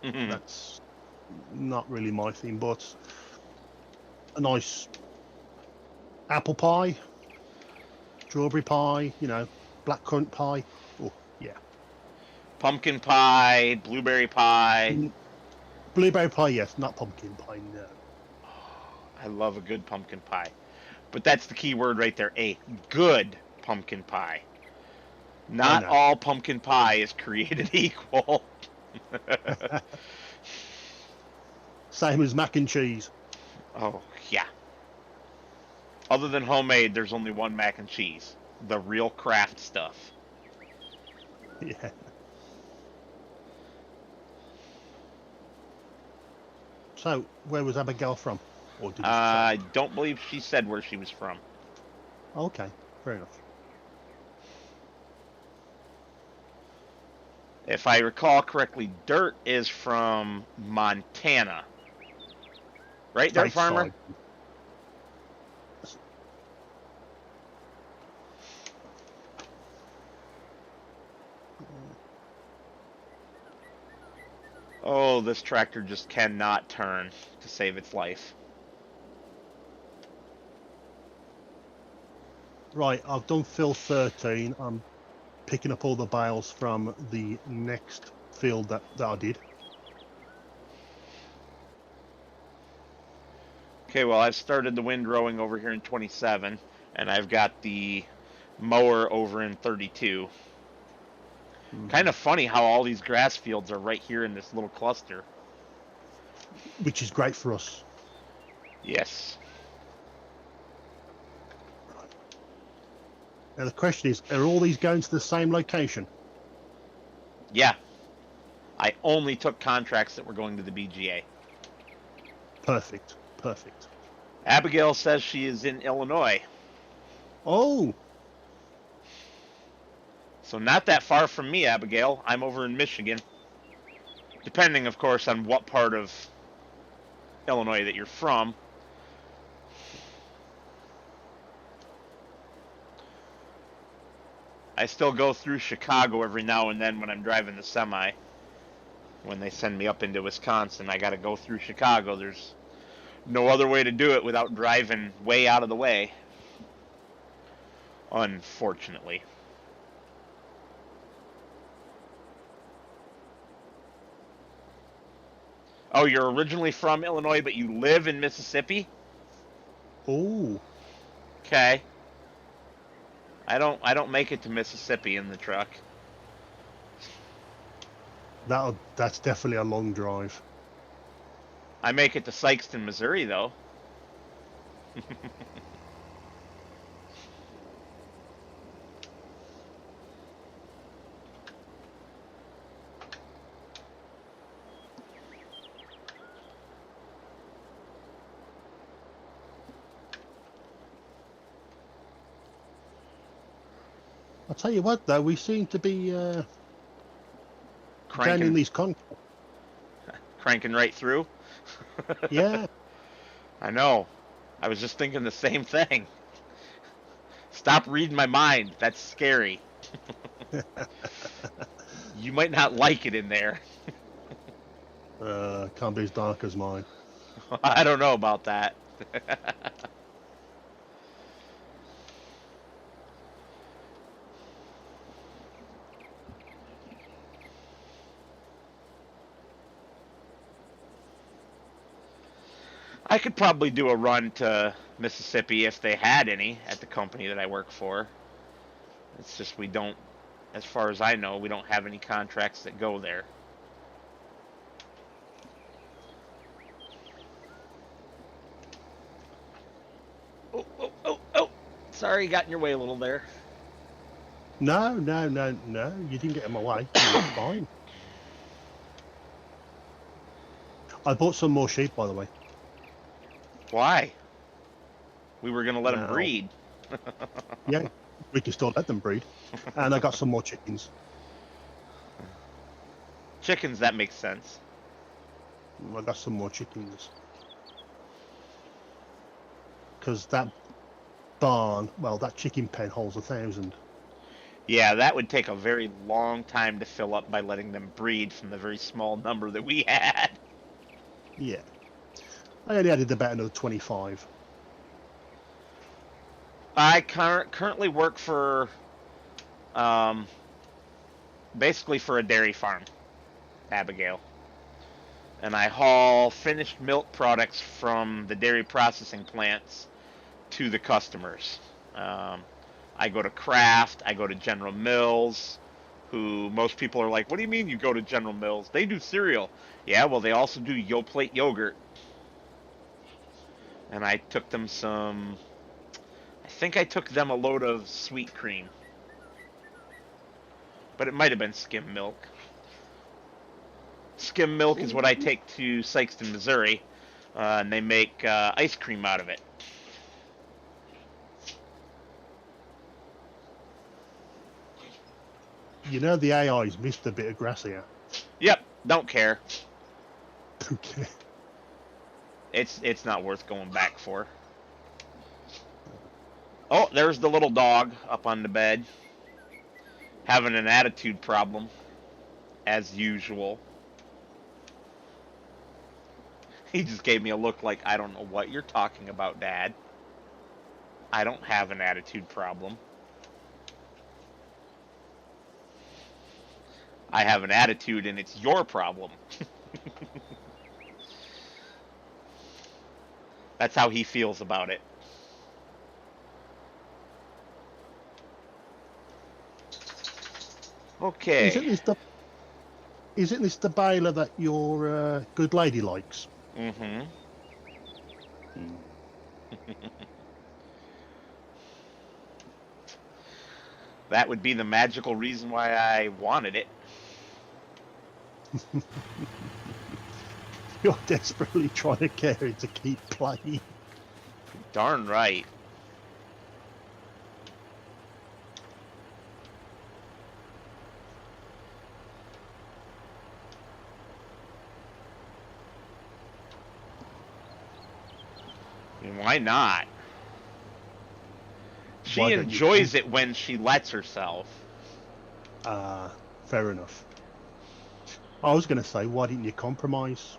That's not really my thing, but a nice apple pie, strawberry pie, blackcurrant pie. Oh, yeah. Pumpkin pie, blueberry pie. Blueberry pie, yes, not pumpkin pie, no. I love a good pumpkin pie. But that's the key word right there, a good pumpkin pie. I Not know. all pumpkin pie is created equal. Same as mac and cheese. Oh, yeah. Other than homemade, there's only one mac and cheese. The real craft stuff. Yeah. So, where was Abigail from? Or did you say? I don't believe she said where she was from. Okay, fair enough. If I recall correctly, dirt is from Montana. Right, Dirt Farmer? Stateside. Oh, this tractor just cannot turn to save its life. Right, I've done fill 13. I'm picking up all the bales from the next field that I did. Okay, well, I've started the windrowing over here in 27, and I've got the mower over in 32. Kind of funny how all these grass fields are right here in this little cluster. Which is great for us. Yes. Now the question is, are all these going to the same location? Yeah. I only took contracts that were going to the BGA. Perfect. Perfect. Abigail says she is in Illinois. Oh, So not that far from me, Abigail. I'm over in Michigan. Depending, of course, on what part of Illinois that you're from. I still go through Chicago every now and then when I'm driving the semi. When they send me up into Wisconsin, I got to go through Chicago. There's no other way to do it without driving way out of the way. Unfortunately. Oh, you're originally from Illinois, but you live in Mississippi? oh, Okay. I don't make it to Mississippi in the truck. that's definitely a long drive. I make it to Sikeston, Missouri, though. I'll tell you what, though, we seem to be gaining Cranking, these contracts. cranking right through. Yeah, I know. I was just thinking the same thing. Stop reading my mind. That's scary. You might not like it in there. can't be as dark as mine. I don't know about that. I could probably do a run to Mississippi if they had any at the company that I work for. It's just we don't, as far as I know, we don't have any contracts that go there. Oh, oh, oh, oh. Sorry, got in your way a little there. No, no, no, no. You didn't get in my way. You were fine. I bought some more sheep, by the way. Why? We were going to let them Now, breed. yeah, we can still let them breed. And I got some more chickens. Chickens, that makes sense. I got some more chickens. Because that barn, well, that chicken pen holds 1,000. Yeah, that would take a very long time to fill up by letting them breed from the very small number that we had. Yeah. I only added about another 25. I currently work for, um, basically for a dairy farm, Abigail. And I haul finished milk products from the dairy processing plants to the customers. I go to Kraft, I go to General Mills, who most people are like, what do you mean you go to General Mills? They do cereal. Yeah, well, they also do Yoplait yogurt. And I took them some, I think I took them a load of sweet cream. But it might have been skim milk. Skim milk is what I take to Sikeston, Missouri, and they make ice cream out of it. You know the AI's missed a bit of grass here. Yep, don't care. Okay. It's not worth going back for. Oh, there's the little dog up on the bed, having an attitude problem, as usual. He just gave me a look like, I don't know what you're talking about, Dad. I don't have an attitude problem. I have an attitude and it's your problem. That's how he feels about it. Okay. Isn't this the isn't this the baler that your good lady likes? Mm-hmm. Mm. That would be the magical reason why I wanted it. You're desperately trying to get her to keep playing. Darn right. I mean, why not? She Why don't you enjoys it when she lets herself. Fair enough. I was going to say, why didn't you compromise?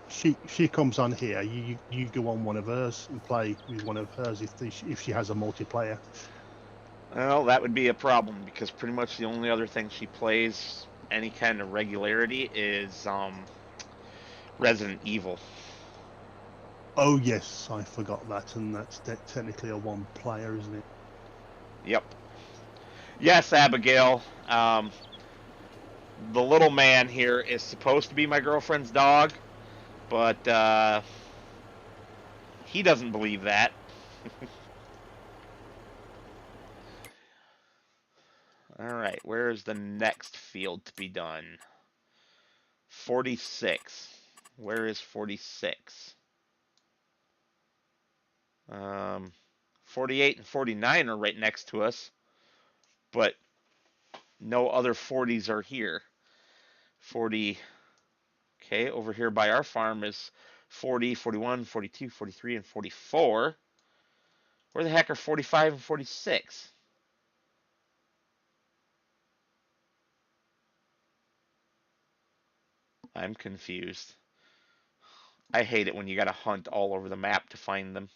She comes on here. You go on one of hers and play with one of hers if she has a multiplayer. Well, that would be a problem because pretty much the only other thing she plays any kind of regularity is Resident Evil. Oh yes, I forgot that, and that's technically a one player, isn't it? Yep. Yes, Abigail. The little man here is supposed to be my girlfriend's dog, but he doesn't believe that. All right, where is the next field to be done? 46. Where is 46? 48 and 49 are right next to us, but no other 40s are here. 40. Okay, over here by our farm is 40, 41, 42, 43, and 44. Where the heck are 45 and 46? I'm confused. I hate it when you gotta hunt all over the map to find them.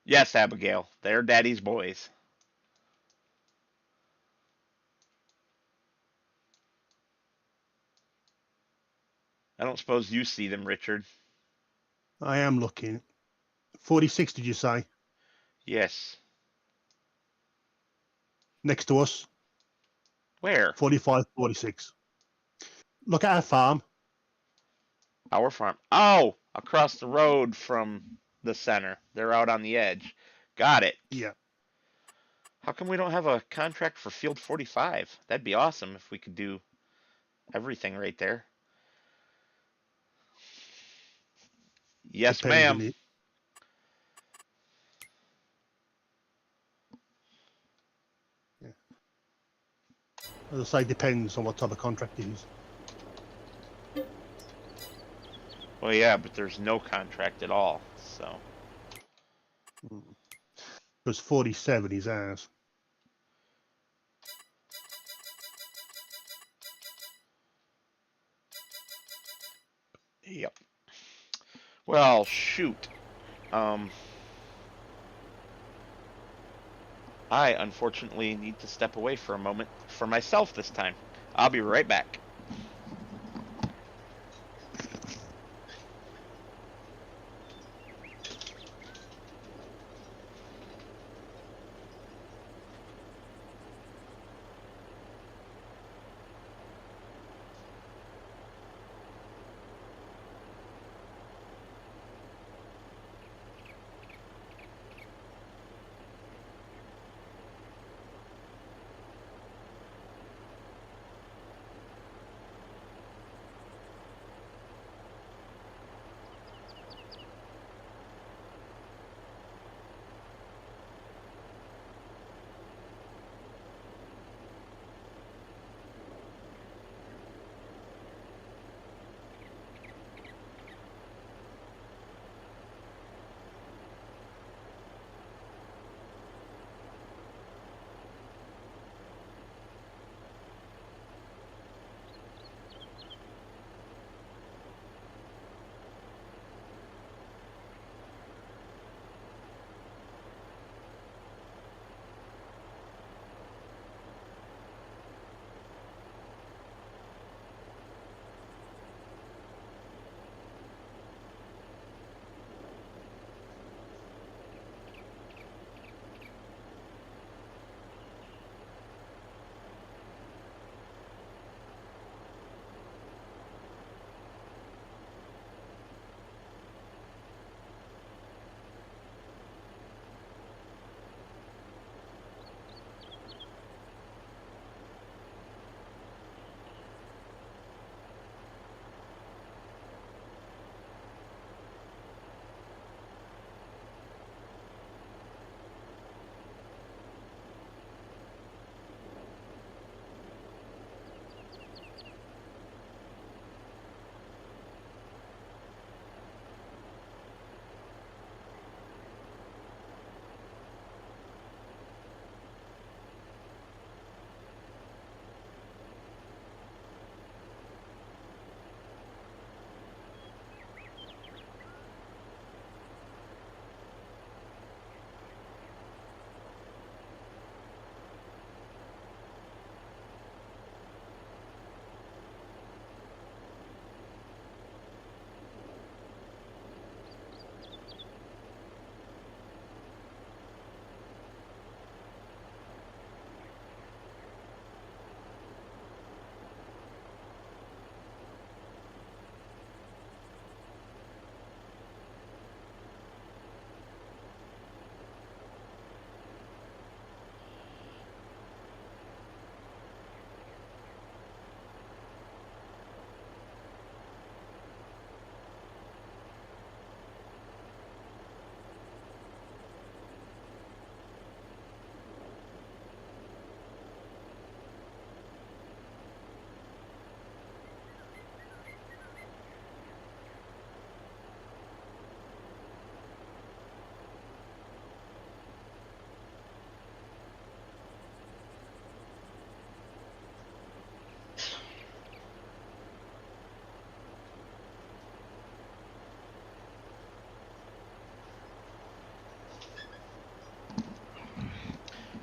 Yes, Abigail, they're Daddy's boys. I don't suppose you see them, Richard. I am looking. 46, did you say? Yes. Next to us. Where? 45, 46. Look at our farm. Our farm. Oh, across the road from the center. They're out on the edge. Got it. Yeah. How come we don't have a contract for Field 45? That'd be awesome if we could do everything right there. Yes, ma'am. Depending. Yeah. As I say, depends on what type of contract it is. Well, yeah, but there's no contract at all, so. Because 47 is ours. Yep. Well, shoot. Um, I unfortunately need to step away for a moment for myself this time. I'll be right back.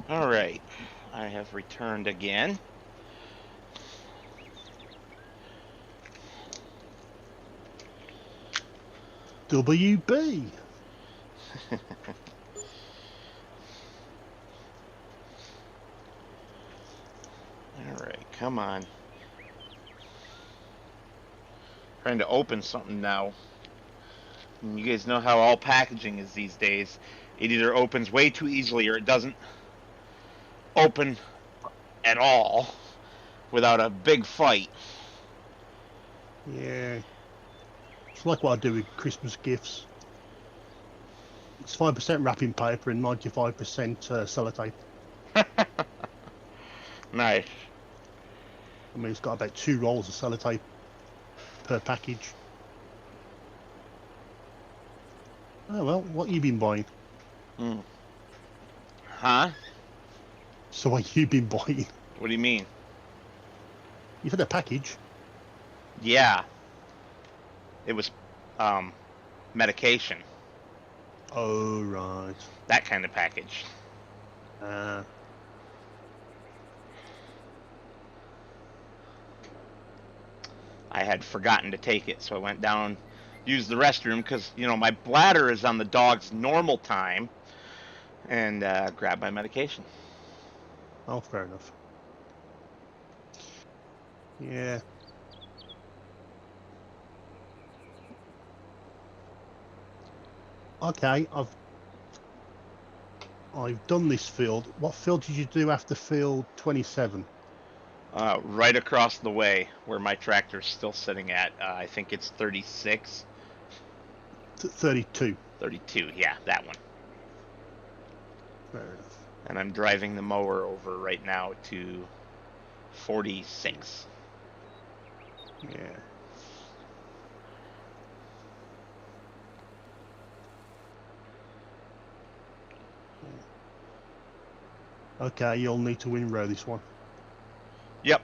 All right, I have returned again. WB. All right, come on. Trying to open something now. And you guys know how all packaging is these days. It either opens way too easily or it doesn't open at all without a big fight. Yeah. It's like what I do with Christmas gifts. It's 5% wrapping paper and 95% sellotape. Nice. I mean, it's got about 2 rolls of sellotape per package. Oh, well, what you been buying? Huh? So what you been buying? What do you mean? You've had a package. Yeah. It was medication. Oh, right. That kind of package. I had forgotten to take it, so I went down, used the restroom because, you know, my bladder is on the dog's normal time, and grabbed my medication. Oh, fair enough. Yeah. Okay, I've done this field. What field did you do after field 27? Right across the way where my tractor's still sitting at. I think it's 36. 32. 32, yeah, that one. Fair enough. And I'm driving the mower over right now to 46. Yeah. Okay, you'll need to win-row this one. Yep.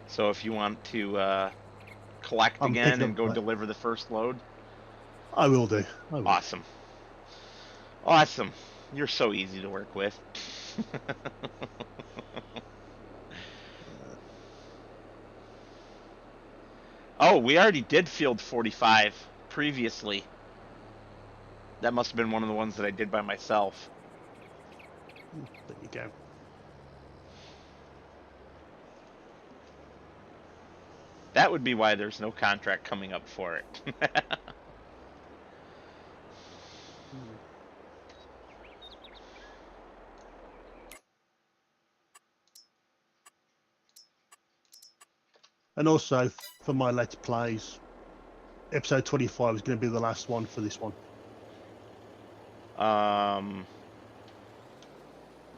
So if you want to collect I'm again and up go that. deliver the first load. I will do. I will. Awesome. Awesome. You're so easy to work with. Oh, we already did field 45 previously. That must have been one of the ones that I did by myself. There you go. That would be why there's no contract coming up for it. And also, for my Let's Plays, episode 25 is going to be the last one for this one.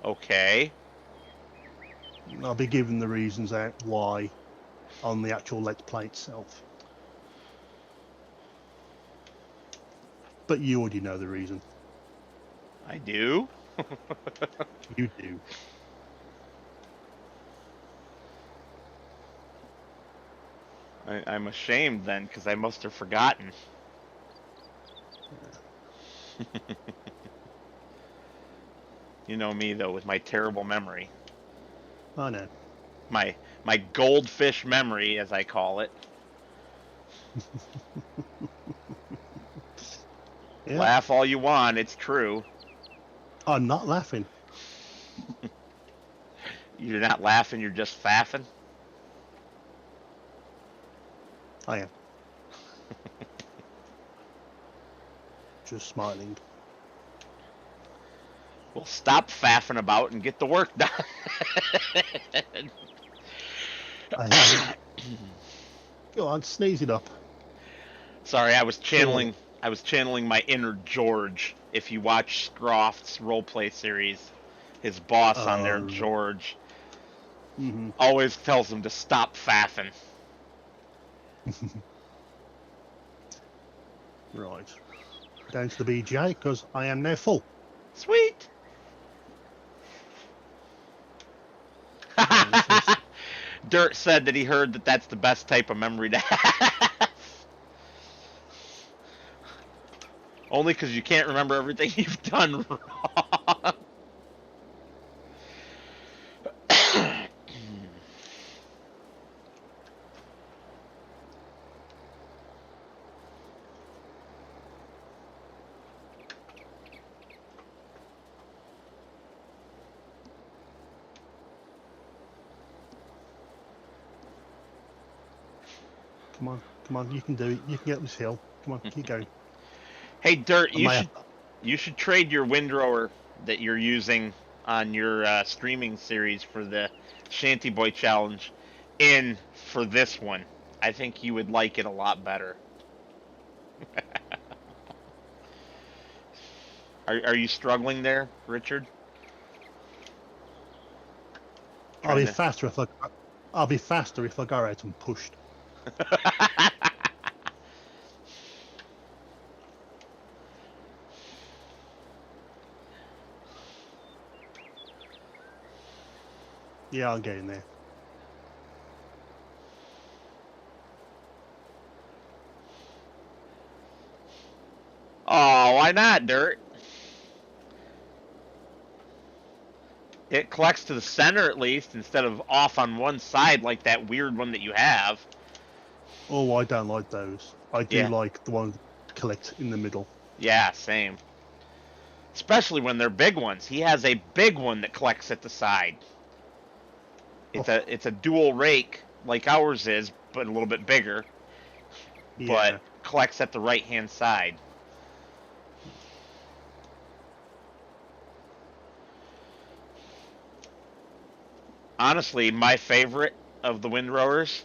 Okay. I'll be giving the reasons out why on the actual Let's Play itself. But you already know the reason. I do. You do. I'm ashamed then, because I must have forgotten. You know me, though, with my terrible memory. I know. My goldfish memory, as I call it. Yeah. Laugh all you want, it's true. I'm not laughing. You're not laughing, you're just faffing. I am. Just smiling. Well, stop faffing about and get the work done. Go on, sneeze it up. Sorry, I was channeling my inner George. If you watch Scroft's roleplay series, his boss on there, George, always tells him to stop faffing. Right. Down to the BJ, because I am now full. Sweet. Dirt said that he heard that that's the best type of memory to have. Only because you can't remember everything you've done wrong. Come on, come on. You can do it. You can get up this hill. Come on, keep going. Hey, Dirt, I may have, you should trade your windrower that you're using on your streaming series for the Shanty Boy Challenge in for this one. I think you would like it a lot better. Are you struggling there, Richard? I'll be Trying to. faster if I. I'll be faster if I go out and pushed. Yeah, I'm getting there. Oh, why not, Dirt? It collects to the center at least instead of off on one side like that weird one that you have. Oh, I don't like those. I do Yeah, like the ones that collect in the middle. yeah, same. Especially when they're big ones. He has a big one that collects at the side. Oh, It's a dual rake like ours is, but a little bit bigger, but yeah. collects at the right hand side. Honestly, my favorite of the windrowers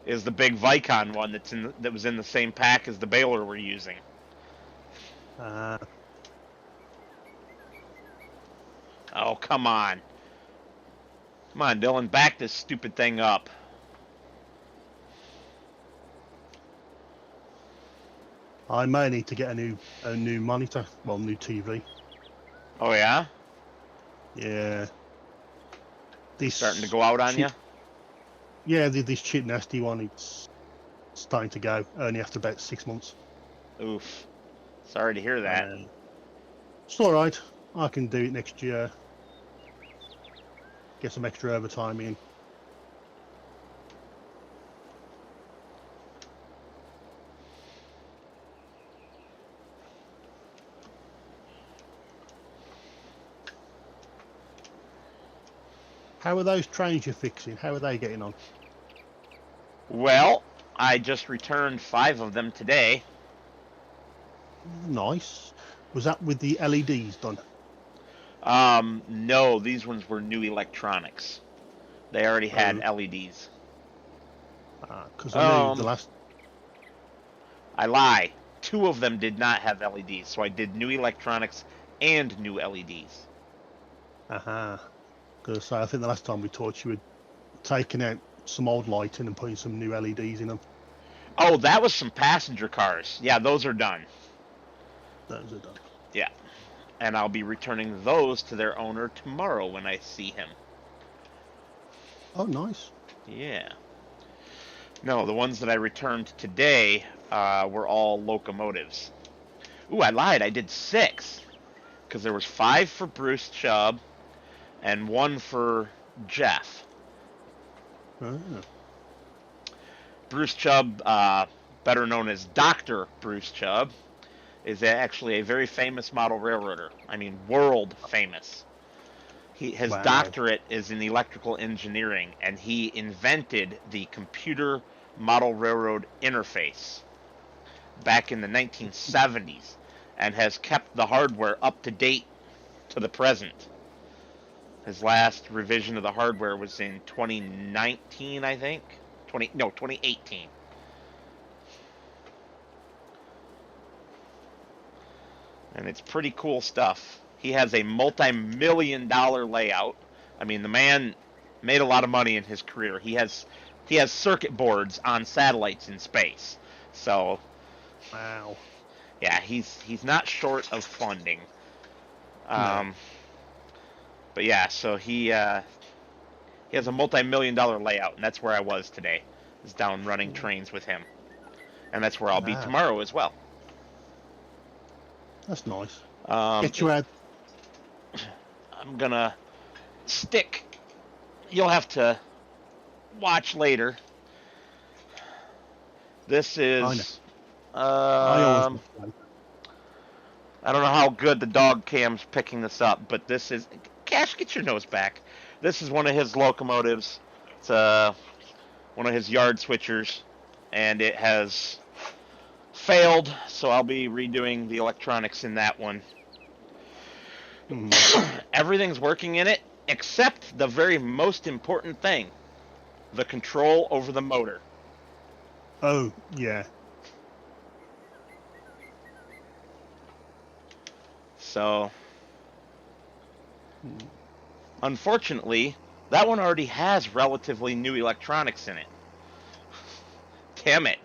is the big Vicon one that was in the same pack as the baler we're using. Uh, Oh, come on. Come on, Dylan, back this stupid thing up. I may need to get a new monitor. Well, new TV. Oh yeah? Yeah. This Starting to go out on you? cheap, yeah, this cheap nasty one. It's starting to go. Only after about 6 months. Oof. Sorry to hear that. It's all right. I can do it next year. Get some extra overtime in. How are those trains you're fixing? How are they getting on? Well, I just returned 5 of them today. Nice. Was that with the LEDs done? No, these ones were new electronics. They already had Oh, LEDs. because I know the last. I lie. 2 of them did not have LEDs, so I did new electronics and new LEDs. Because I think the last time we talked, you were taking out some old lighting and putting some new LEDs in them. Oh, that was some passenger cars. Yeah, those are done. Those are done. Yeah. And I'll be returning those to their owner tomorrow when I see him. Oh, nice. Yeah. No, the ones that I returned today were all locomotives. Ooh, I lied. I did 6. Because there was 5 for Bruce Chubb and 1 for Jeff. Ah. Bruce Chubb, better known as Dr. Bruce Chubb, is actually a very famous model railroader. I mean, world famous. His Wow. doctorate is in electrical engineering, and he invented the computer model railroad interface back in the 1970s and has kept the hardware up to date to the present. His last revision of the hardware was in 2019, I think. 2018. And it's pretty cool stuff. He has a multi-million-dollar layout. I mean, the man made a lot of money in his career. He has circuit boards on satellites in space. So, Wow. yeah, he's not short of funding. No. But yeah, so he has a multi-million-dollar layout, and that's where I was today. Is down running trains with him, and that's where I'll be tomorrow as well. That's nice. Get you out. I'm gonna stick. You'll have to watch later. This is. I don't know how good the dog cam's picking this up, but this is. Cash, get your nose back. This is one of his locomotives. It's one of his yard switchers. and it has failed, so I'll be redoing the electronics in that one. Everything's working in it except the very most important thing, the control over the motor. Oh, yeah. So, unfortunately, that one already has relatively new electronics in it. Damn it.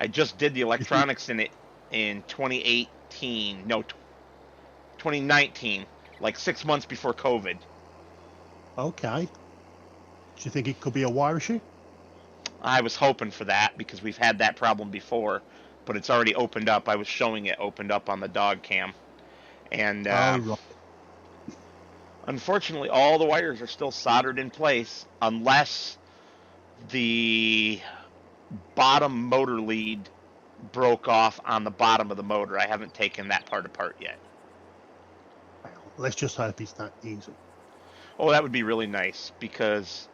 I just did the electronics in it in 2018. No, 2019, like 6 months before COVID. Okay. Do you think it could be a wire issue? I was hoping for that because we've had that problem before, but it's already opened up. I was showing it opened up on the dog cam. And Oh, right. unfortunately, all the wires are still soldered in place unless the bottom motor lead broke off on the bottom of the motor. I haven't taken that part apart yet. Well, let's just hope it's that easy. Oh, that would be really nice because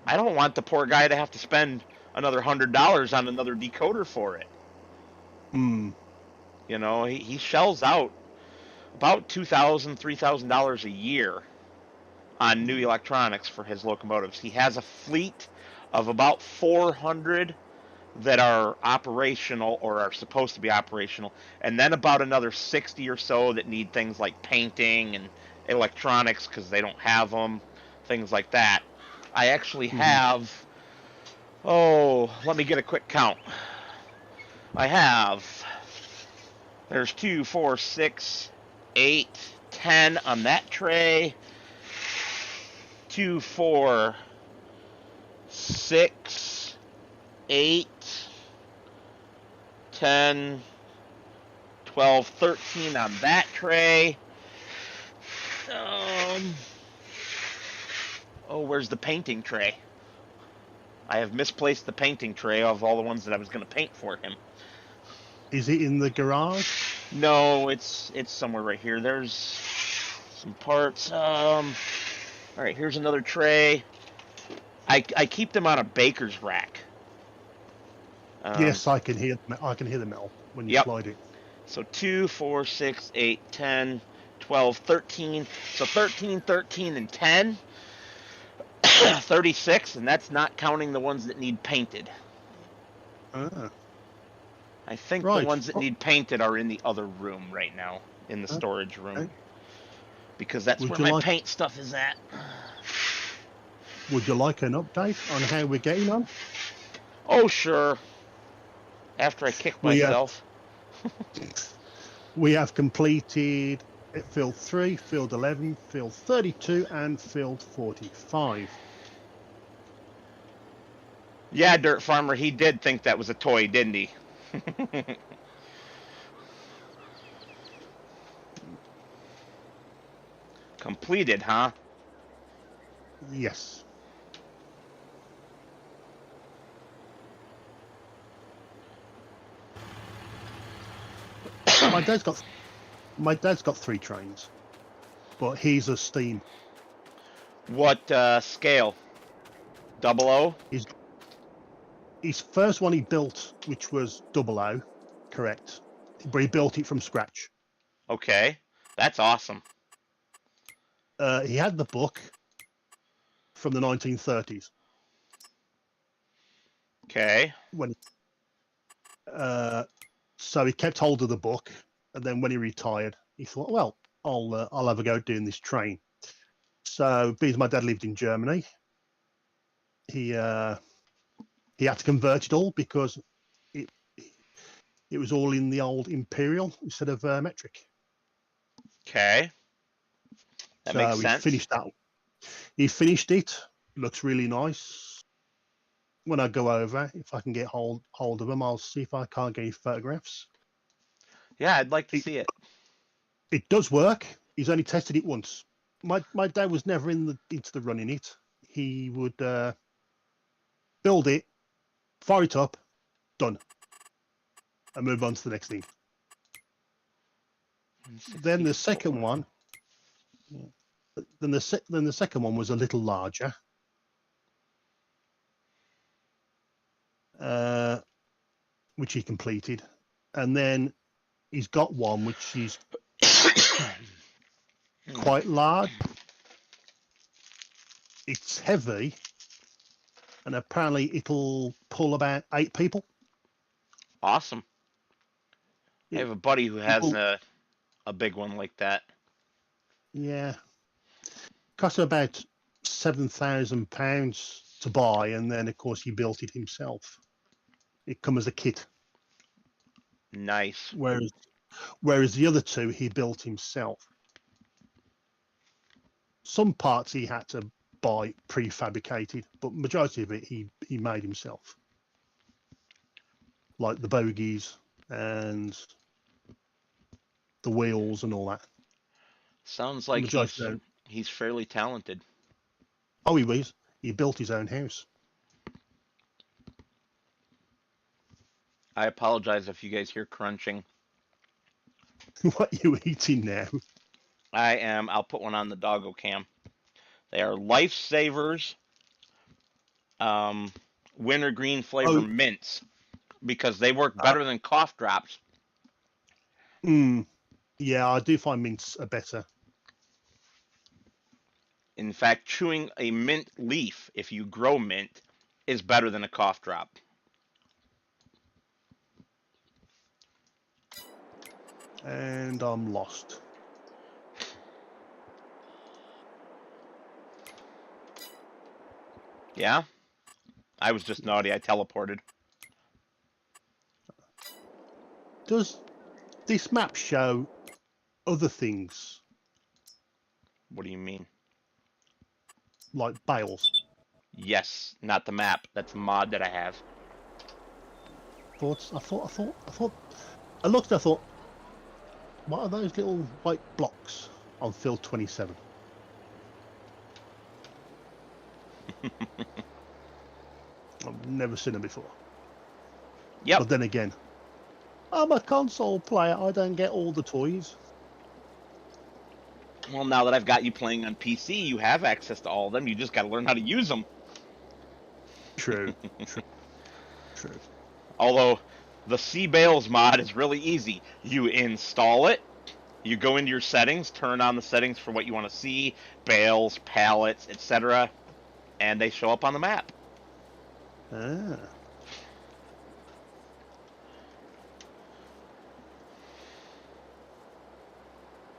I don't want the poor guy to have to spend another $100 on another decoder for it. Hmm. You know, he shells out about $2,000, $3,000 a year on new electronics for his locomotives. He has a fleet of about 400 that are operational or are supposed to be operational, and then about another 60 or so that need things like painting and electronics because they don't have them, things like that. I actually have, let me get a quick count. I have, there's 2, 4, 6, 8, 10 on that tray. 2, 4, 6, 8, 10, 12, 13 on that tray. Where's the painting tray? I have misplaced the painting tray of all the ones that I was going to paint for him. Is it in the garage? No, it's somewhere right here. There's some parts. All right, here's another tray. I keep them on a baker's rack. Yes, I can hear the metal when you slide it. So 2, 4, 6, 8, 10, 12, 13. So 13, 13, and 10. 36, and that's not counting the ones that need painted. I think the ones that need painted are in the other room right now, in the storage room. Because that's where my paint stuff is at. Would you like an update on how we're getting on? Oh, sure. After I kick myself. We have completed field 3, field 11, field 32, and field 45. Yeah, Dirt Farmer, he did think that was a toy, didn't he? Completed, huh? Yes. My dad's got 3 trains, but he's a steam. What scale? 00? His first one he built, which was 00, correct, but he built it from scratch. Okay, that's awesome. He had the book from the 1930s. Okay. So he kept hold of the book, and then when he retired, he thought, well, I'll have a go doing this train. So because my dad lived in Germany, he had to convert it all because it was all in the old imperial instead of metric. Okay. That makes sense. He finished it. Looks really nice. When I go over, if I can get hold of them, I'll see if I can't get any photographs. Yeah, I'd like to see it. It does work. He's only tested it once. My dad was never into the running it. He would build it, fire it up, done, and move on to the next thing. Then the second one, then the second one was a little larger. which he completed, and then he's got one which is quite large. It's heavy, and apparently it'll pull about 8 people. Awesome. I It, have a buddy who it has will, a big one like that. yeah, cost him about £7,000 to buy, and then of course he built it himself. It comes as a kit, Nice. whereas the other two he built himself. Some parts he had to buy prefabricated, but majority of it he made himself, like the bogies and the wheels and all that. Sounds The like majority of he's fairly talented. Oh, he was. He built his own house. I apologize if you guys hear crunching. What are you eating now? I'll put one on the doggo cam. They are Lifesavers wintergreen flavor Oh, mints because they work uh, better than cough drops. yeah, I do find mints are better. In fact, chewing a mint leaf, if you grow mint, is better than a cough drop. And I'm lost. Yeah? I was just naughty. I teleported. Does this map show other things What do you mean? like bales? Yes, not the map. That's a mod that I have. I looked. I thought, what are those little white blocks on field 27? I've never seen them before. Yep. But then again, I'm a console player. I don't get all the toys. Well, now that I've got you playing on PC, you have access to all of them. You just got to learn how to use them. True, true, true. Although the C Bales mod is really easy. You install it, you go into your settings, turn on the settings for what you want to see, bales, pallets, etc., and they show up on the map. Ah.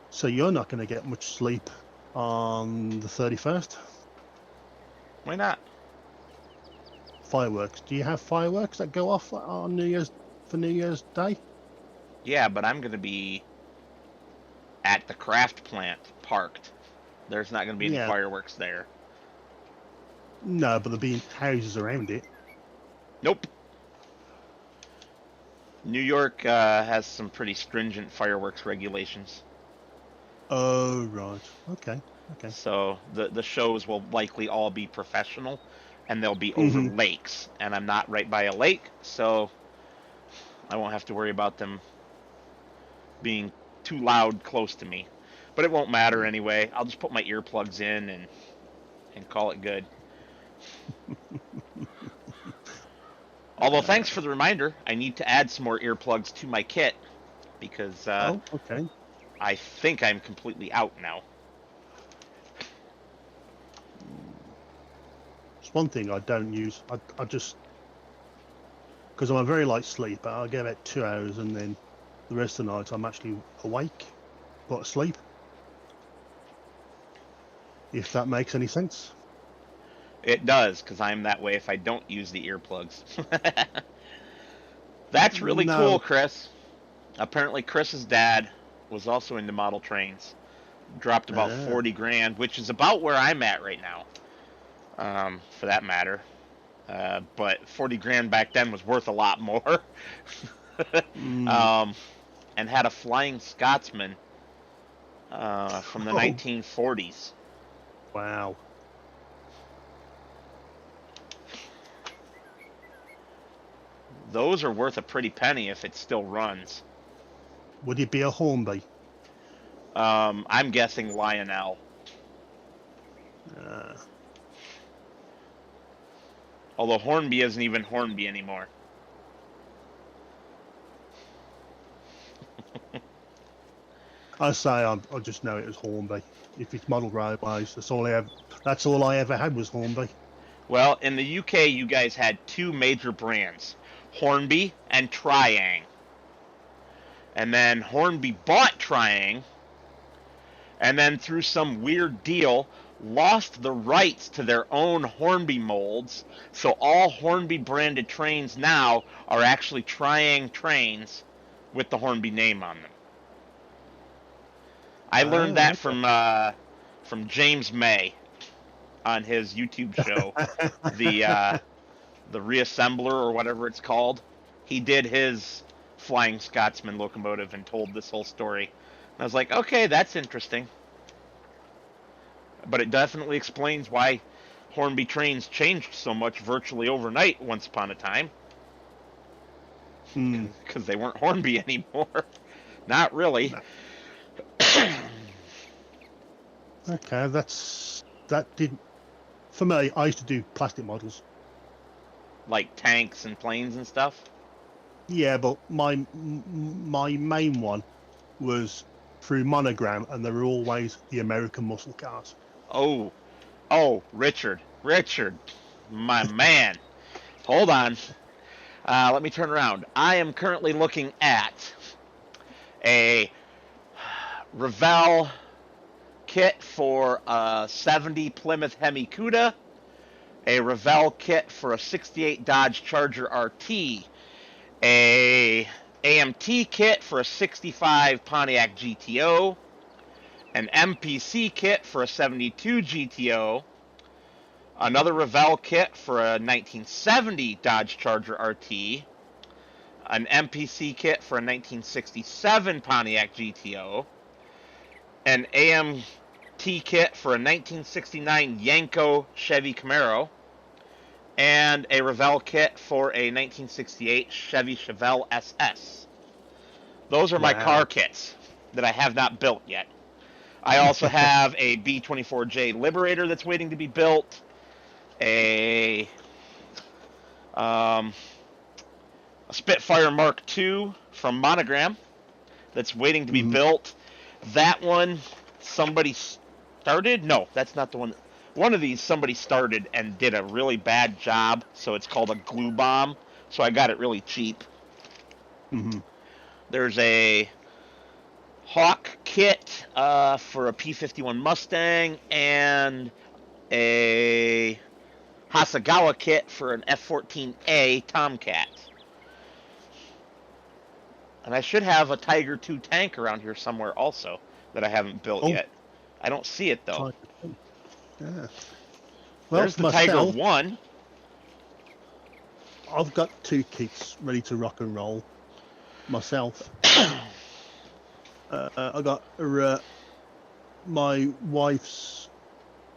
So you're not going to get much sleep on the 31st? Why not? Fireworks. Do you have fireworks that go off on New Year's Day? Yeah, but I'm going to be at the craft plant parked. There's not going to be any Yeah. fireworks there. No, but there'll be houses around it. Nope. New York has some pretty stringent fireworks regulations. Oh, right. Okay. Okay. So the shows will likely all be professional, and they'll be over Mm-hmm. lakes. And I'm not right by a lake, so I won't have to worry about them being too loud close to me. But it won't matter anyway. I'll just put my earplugs in and call it good. Although, thanks for the reminder. I need to add some more earplugs to my kit because Oh, okay. I think I'm completely out now. It's one thing I don't use. I just, because I'm a very light sleeper, I get about 2 hours and then the rest of the night I'm actually awake, but asleep. If that makes any sense. It does, because I'm that way if I don't use the earplugs. That's really cool, No. Chris. Apparently, Chris's dad was also into model trains. Dropped about 40 grand, which is about where I'm at right now, for that matter. But 40 grand back then was worth a lot more. And had a Flying Scotsman from the 1940s. Wow. Those are worth a pretty penny if it still runs. Would it be a Hornby? I'm guessing Lionel. Although Hornby isn't even Hornby anymore. I say I just know it as Hornby. If it's model railways, that's all I have. That's all I ever had was Hornby. Well, in the UK, you guys had two major brands, Hornby and Triang. And then Hornby bought Triang, and then through some weird deal, lost the rights to their own Hornby molds. So all Hornby branded trains now are actually Triang trains with the Hornby name on them. I learned that from James May on his YouTube show, the Reassembler or whatever it's called. He did his Flying Scotsman locomotive and told this whole story. And I was like, okay, that's interesting. But it definitely explains why Hornby trains changed so much virtually overnight once upon a time. Because they weren't Hornby anymore. Not really. No. Okay, that didn't. For me, I used to do plastic models. Like tanks and planes and stuff? Yeah, but my main one was through Monogram, and they were always the American muscle cars. Oh, Richard, my man. Hold on. Let me turn around. I am currently looking at a Revell kit for a 70 Plymouth Hemi Cuda, a Revell kit for a 68 Dodge Charger RT, a AMT kit for a 65 Pontiac GTO, an MPC kit for a 72 GTO, another Revell kit for a 1970 Dodge Charger RT, an MPC kit for a 1967 Pontiac GTO, an AMT kit for a 1969 Yanko Chevy Camaro, and a Revell kit for a 1968 Chevy Chevelle SS. Those are my car kits that I have not built yet. I also have a B-24J Liberator that's waiting to be built, a Spitfire Mark II from Monogram that's waiting to be built. That one, somebody started? No, that's not the one. One of these somebody started and did a really bad job, so it's called a glue bomb. So I got it really cheap. There's a Hawk kit for a P-51 Mustang and a Hasegawa kit for an F-14A Tomcat. And I should have a Tiger II tank around here somewhere also that I haven't built yet. I don't see it though. Yeah. Well, there's the Tiger 1. I've got 2 kits ready to rock and roll myself. I got my wife's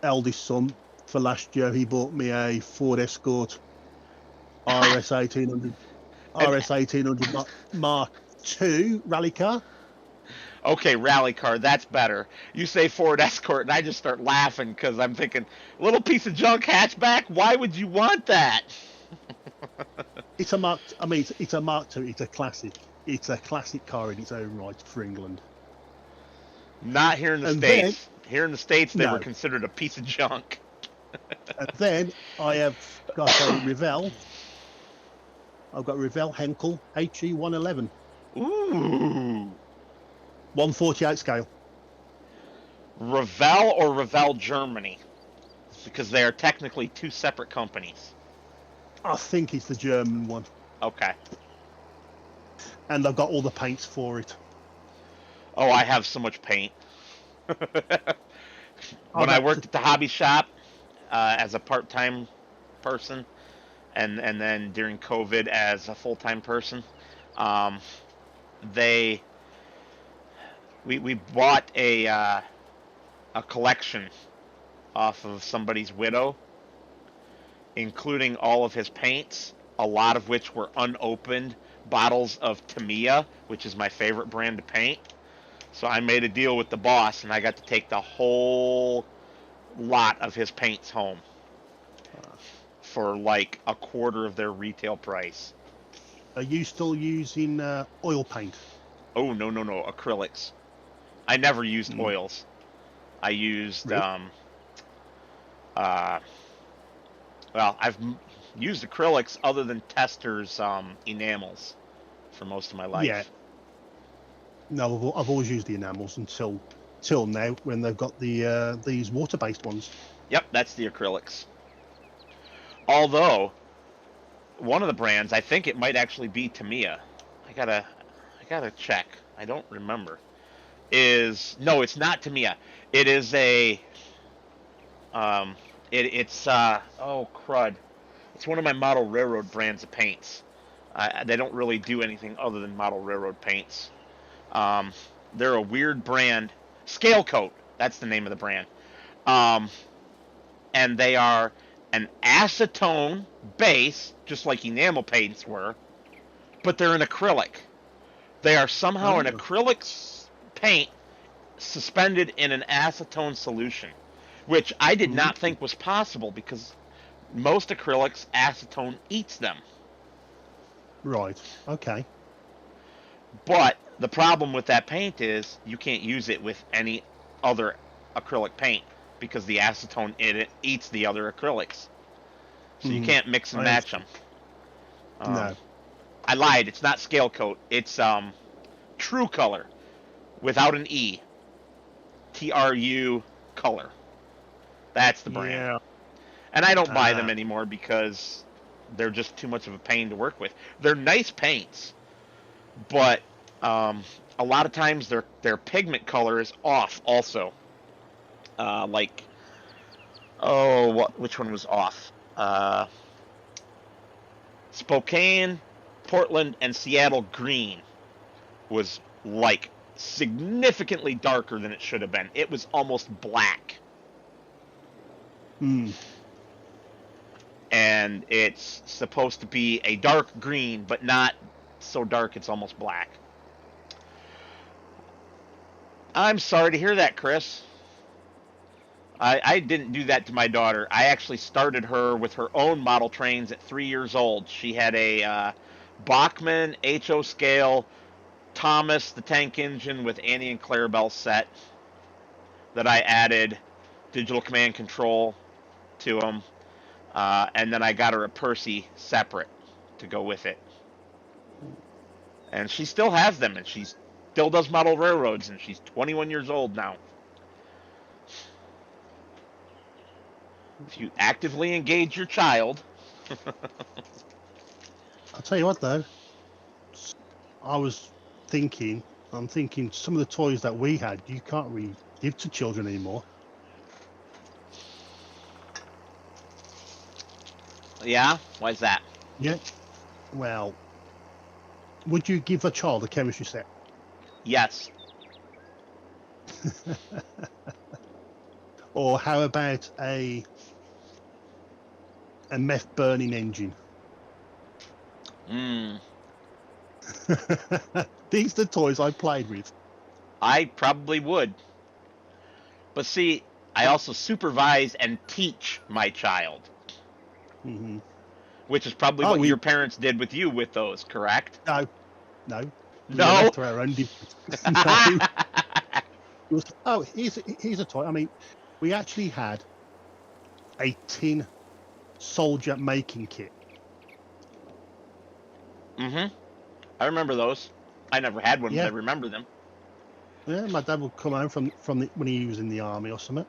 eldest son for last year. He bought me a Ford Escort RS 1800 Mark II rally car. Okay, rally car, that's better. You say Ford Escort, and I just start laughing because I'm thinking, little piece of junk hatchback. Why would you want that? It's a Mark. I mean, it's a Mark II. It's a classic. It's a classic car in its own right for England. Not here in the States. Here in the States, they were considered a piece of junk. And then I have got a Revell. I've got Revell Henkel HE111. Ooh. 148 scale. Revell or Revell Germany? Because they are technically two separate companies. I think it's the German one. Okay. And I've got all the paints for it. Oh, I have so much paint. When I worked at the hobby shop as a part-time person, and then during COVID as a full-time person, we bought a collection off of somebody's widow, including all of his paints, a lot of which were unopened bottles of Tamiya, which is my favorite brand of paint. So I made a deal with the boss, and I got to take the whole lot of his paints home for like a quarter of their retail price. Are you still using oil paint? Oh, no, acrylics. I never used oils. I used Really? well, I've used acrylics other than testers enamels for most of my Yeah. life. No, I've always used the enamels till now when they've got the these water-based ones. Yep, that's the acrylics. Although one of the brands, I think it might actually be Tamiya. I gotta check. I don't remember. Is no, it's not Tamiya. It is a um, it's oh crud. It's one of my model railroad brands of paints. They don't really do anything other than model railroad paints. Um, they're a weird brand. Scale Coat. That's the name of the brand. Um, and they are an acetone base, just like enamel paints were, but they're an acrylic. They are somehow an Oh, acrylic paint suspended in an acetone solution, which I did mm, not think was possible because most acrylics, acetone eats them. right. Okay. But the problem with that paint is you can't use it with any other acrylic paint because the acetone in it eats the other acrylics. So you Mm, can't mix and I match them. understand. Um, No. I lied. It's not Scale Coat. It's True Color without an E. TRU Color. That's the brand. Yeah. And I don't buy them Uh, anymore because they're just too much of a pain to work with. They're nice paints, but um, a lot of times their pigment color is off also. Like which one was off? Spokane, Portland, and Seattle green was like significantly darker than it should have been. It was almost black. mm, And it's supposed to be a dark green, but not so dark it's almost black. I'm sorry to hear that, Chris. I didn't do that to my daughter. I actually started her with her own model trains at 3 years old. She had a Bachmann HO scale Thomas the tank engine with Annie and Clarabelle set that I added digital command control to them. And then I got her a Percy separate to go with it. And she still has them, and she still does model railroads, and she's 21 years old now. If you actively engage your child, I'll tell you what though. I was thinking. I'm thinking some of the toys that we had, you can't really give to children anymore. yeah, why's that? Yeah. Well, would you give a child a chemistry set? Yes. Or how about a meth burning engine? Mm, These are the toys I played with. I probably would. But see, I also supervise and teach my child, Mm-hmm. which is probably Oh, what your we parents did with you with those, correct? no, we were No? left to our own devices. No, it was, oh, here's a toy. I mean, we actually had a tin soldier making kit. Mm-hmm. I remember those. I never had one, but I Yeah, remember them. yeah. My dad would come home from when he was in the army or something,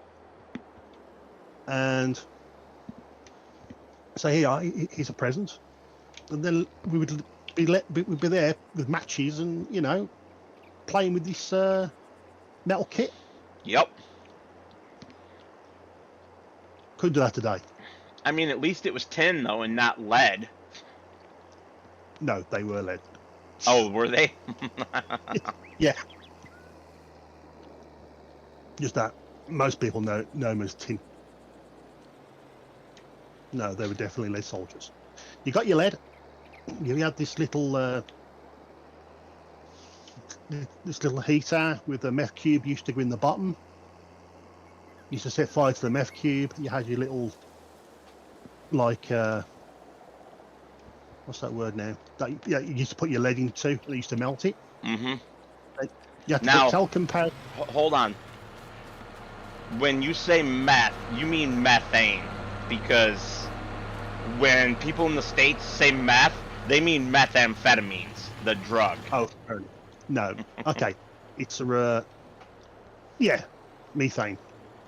and say, "Here, here's a present." And then we'd be there with matches and playing with this metal kit. Yep. Couldn't do that today. I mean, at least it was tin, though, and not lead. No, they were lead. Oh, were they? Yeah, just that. Most people know them as tin. No, they were definitely lead soldiers. You got your lead. You had this little heater with a meth cube used to go in the bottom. You used to set fire to the meth cube. You had your little like what's that word now? That you used to put your lead into. And it used to melt it. Mm-hmm. You have to put Now, tell compare. hold on. When you say meth, you mean methane, because when people in the States say meth, they mean methamphetamines, the drug. Oh, fair enough. No. Okay. It's a yeah, methane.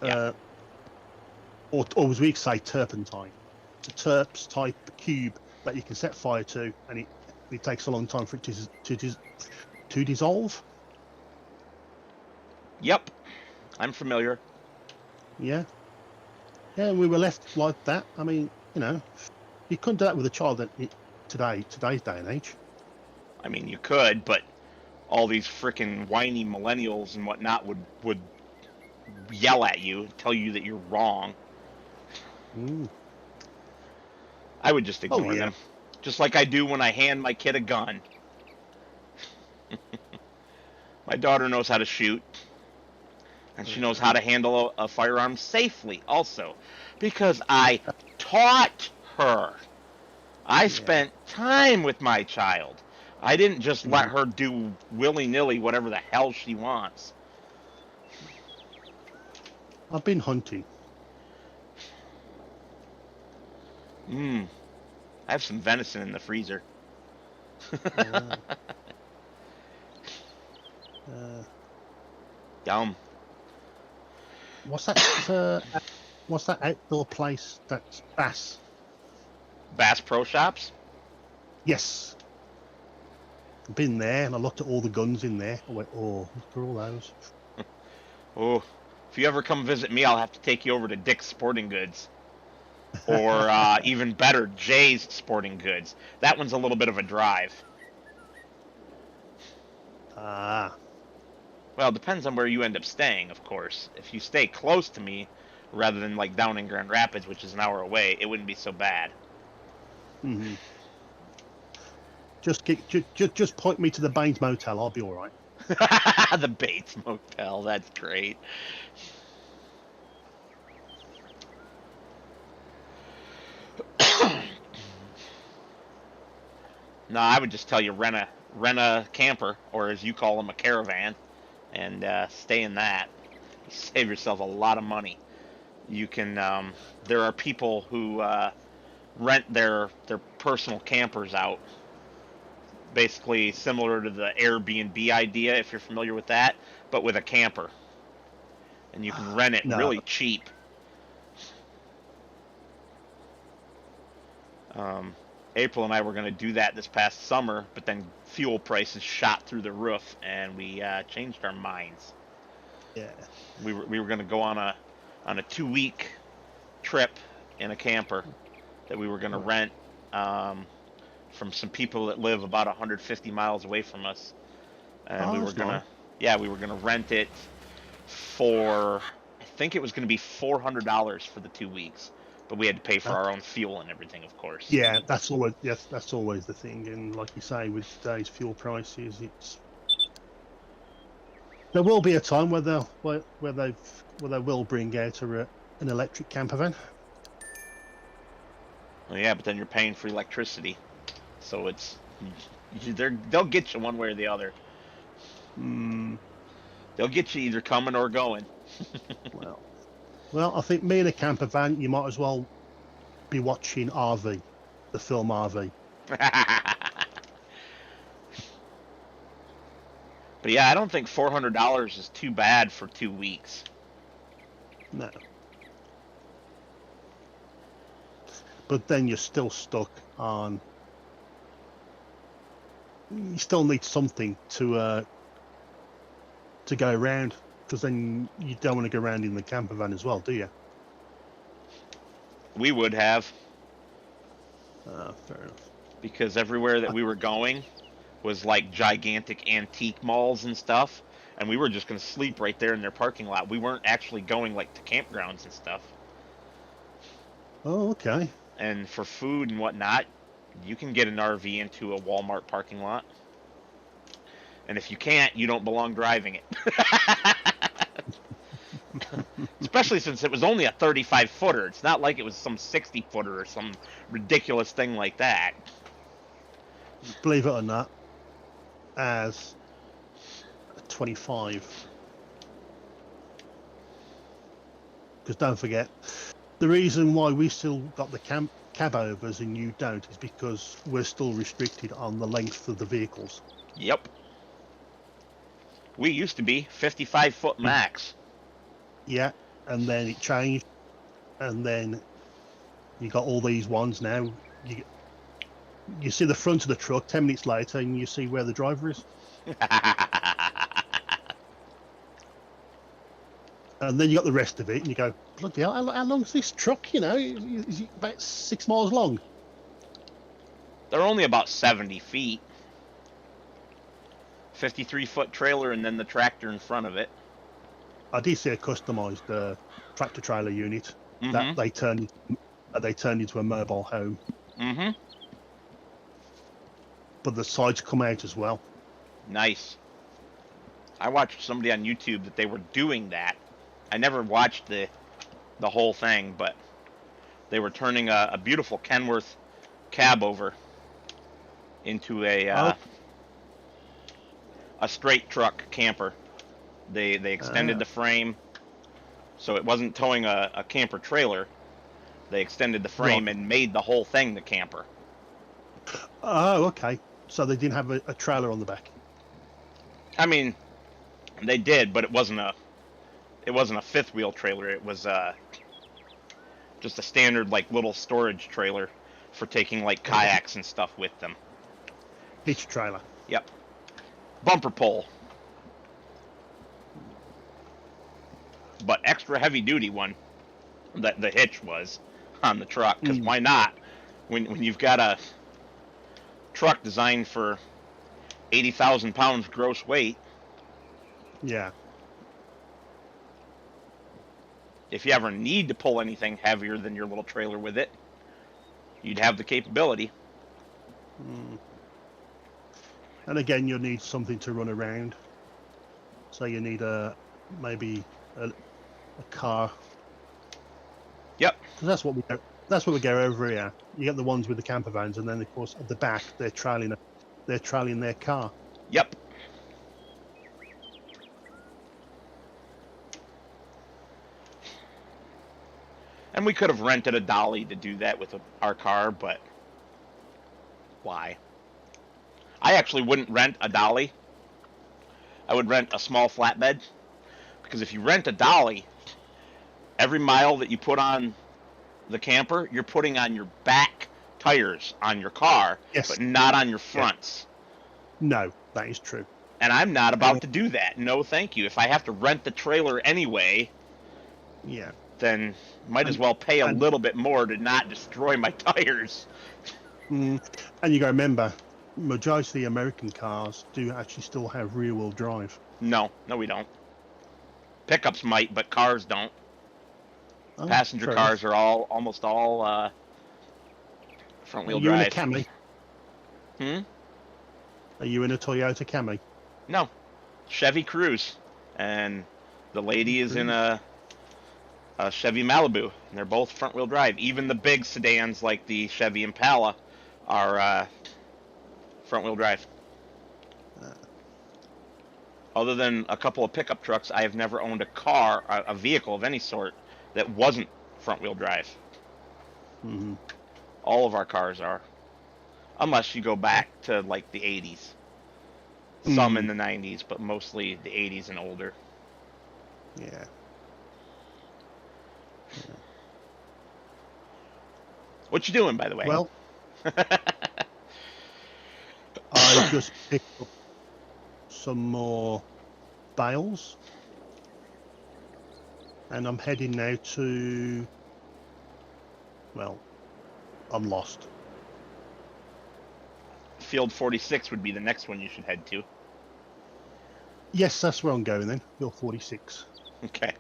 Yeah. Or as we say, turpentine. It's a terps type cube that you can set fire to, and it takes a long time for it to dissolve. Yep. I'm familiar. Yeah. Yeah, we were left like that. I mean, you couldn't do that with a child today's day and age. I mean, you could, but all these freaking whiny millennials and whatnot would yell at you, tell you that you're wrong. Mm. I would just Oh ignore yeah. them, just like I do when I hand my kid a gun. My daughter knows how to shoot, and she knows how to handle a firearm safely, also, because I taught her. I Yeah. spent time with my child. I didn't just let Mm. her do willy-nilly whatever the hell she wants. I've been hunting. Mmm. I have some venison in the freezer. Uh, uh, Yum. what's that? What's that outdoor place? That's Bass. Bass Pro Shops? Yes. I've been there and I looked at all the guns in there. I went, oh, look at all those. Oh, if you ever come visit me, I'll have to take you over to Dick's Sporting Goods. Or even better, Jay's Sporting Goods. That one's a little bit of a drive. Ah. Well, it depends on where you end up staying, of course. If you stay close to me, rather than like down in Grand Rapids, which is an hour away, it wouldn't be so bad. Mm-hmm. Just point me to the Baines Motel. I'll be all right. The Bates Motel, that's great. No, I would just tell you rent a camper, or as you call them, a caravan, and stay in that. You save yourself a lot of money. You can. There are people who rent their personal campers out, basically similar to the Airbnb idea, if you're familiar with that, but with a camper, and you can rent it No. really cheap. April and I were going to do that this past summer, but then fuel prices shot through the roof, and we changed our minds. Yeah. We were going to go on a 2-week trip in a camper that we were going to rent from some people that live about 150 miles away from us, and we were That's nice. we were gonna rent it for, I think it was going to be $400 for the 2 weeks, but we had to pay for our own fuel and everything, of course. Yeah, that's always the thing. And like you say, with today's fuel prices, there will be a time where they will bring out an electric camper van. Well, yeah, but then you're paying for electricity, so they'll get you one way or the other. Mm, They'll get you either coming or going. well, I think me and a camper van, you might as well be watching RV, the film RV. But yeah, I don't think $400 is too bad for 2 weeks. No. But then you're still stuck on. You still need something to go around, because then you don't want to go around in the camper van as well, do you? We would have, Fair enough. because everywhere that we were going was like gigantic antique malls and stuff, and we were just going to sleep right there in their parking lot. We weren't actually going like to campgrounds and stuff. Oh, okay. And for food and whatnot, you can get an RV into a Walmart parking lot. And if you can't, you don't belong driving it. Especially since it was only a 35-footer. It's not like it was some 60-footer or some ridiculous thing like that. Believe it or not, as a FS25. Because don't forget, the reason why we still got the cab overs and you don't is because we're still restricted on the length of the vehicles. Yep. We used to be 55-foot max. Yeah, and then it changed, and then you got all these ones now. You see the front of the truck 10 minutes later, and you see where the driver is. And then you got the rest of it, and you go, bloody hell, how long's this truck? You know, is it about 6 miles long? They're only about 70 feet. 53-foot trailer and then the tractor in front of it. I did see a customized tractor trailer unit that they turned into a mobile home. But the sides come out as well. Nice. I watched somebody on YouTube that they were doing that. I never watched the whole thing, but they were turning a beautiful Kenworth cab over into a straight truck camper. They extended the frame, so it wasn't towing a camper trailer. They extended the frame and made the whole thing the camper. Oh, okay. So they didn't have a trailer on the back. I mean, they did, but it wasn't a fifth wheel trailer. It was just a standard like little storage trailer for taking like kayaks and stuff with them. Hitch trailer. Yep. Bumper pole. But extra heavy duty one that the hitch was on the truck, because why not? When you've got a truck designed for 80,000 pounds gross weight. Yeah. If you ever need to pull anything heavier than your little trailer with it, you'd have the capability. And again, you'll need something to run around. So you need maybe a car. Yep. That's what we go over here. You get the ones with the camper vans, and then of course at the back they're trailing their car. Yep. And we could have rented a dolly to do that with our car, but why? I actually wouldn't rent a dolly. I would rent a small flatbed, because if you rent a dolly, every mile that you put on the camper, you're putting on your back tires on your car, but not on your fronts. No, that is true. And I'm not about to do that. No, thank you. If I have to rent the trailer anyway, then might as well pay a little bit more to not destroy my tires. And you got to remember, majority of the American cars do actually still have rear-wheel drive. No, we don't. Pickups might, but cars don't. Passenger cars are almost all front-wheel drive. Are you in a Camry? Are you in a Toyota Camry? No, Chevy Cruze, and the lady is in a Chevy Malibu, and they're both front-wheel drive. Even the big sedans like the Chevy Impala are front-wheel drive. Other than a couple of pickup trucks, I have never owned a vehicle of any sort that wasn't front-wheel drive. All of our cars are, unless you go back to like the 80s. Some in the 90s, but mostly the 80s and older. Yeah. What you doing, by the way? Well, I just picked up some more bales, and I'm heading now to, well, I'm lost. Field 46 would be the next one you should head to. Yes, that's where I'm going then, Field 46. Okay.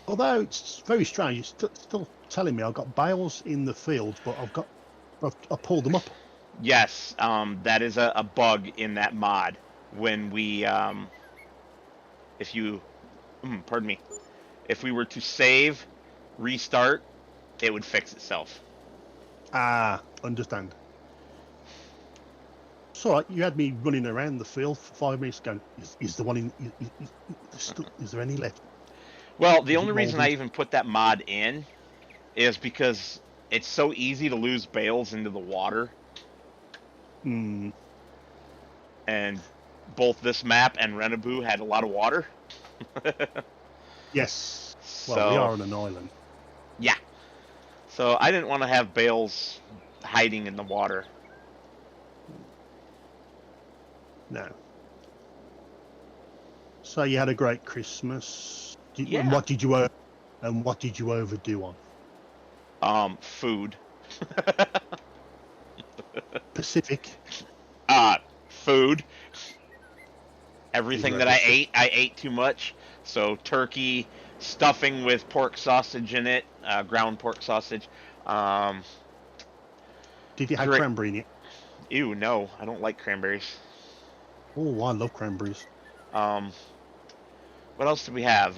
Although it's very strange, it's still telling me I've got bales in the field, but I've pulled them up. Yes, that is a bug in that mod. When we, if we were to save, restart, it would fix itself. Ah, understand. that's all right. You had me running around the field for 5 minutes going, is the one in, is there any left? Well, the Is it only reason I molded? even put that mod in is because it's so easy to lose bales into the water, Mm, and both this map and Renaboo had a lot of water. yes. Well, we So, are on an island. yeah. So I didn't want to have bales hiding in the water. No. So you had a great Christmas. And Yeah. what did you overdo on? Food. Pacific. uh, Food. You Everything that overdo. I ate too much. So turkey, stuffing with pork sausage in it, ground pork sausage. Um, Did you have great. cranberry in it? Ew, no, I don't like cranberries. Oh, I love cranberries. Um, what else do we have?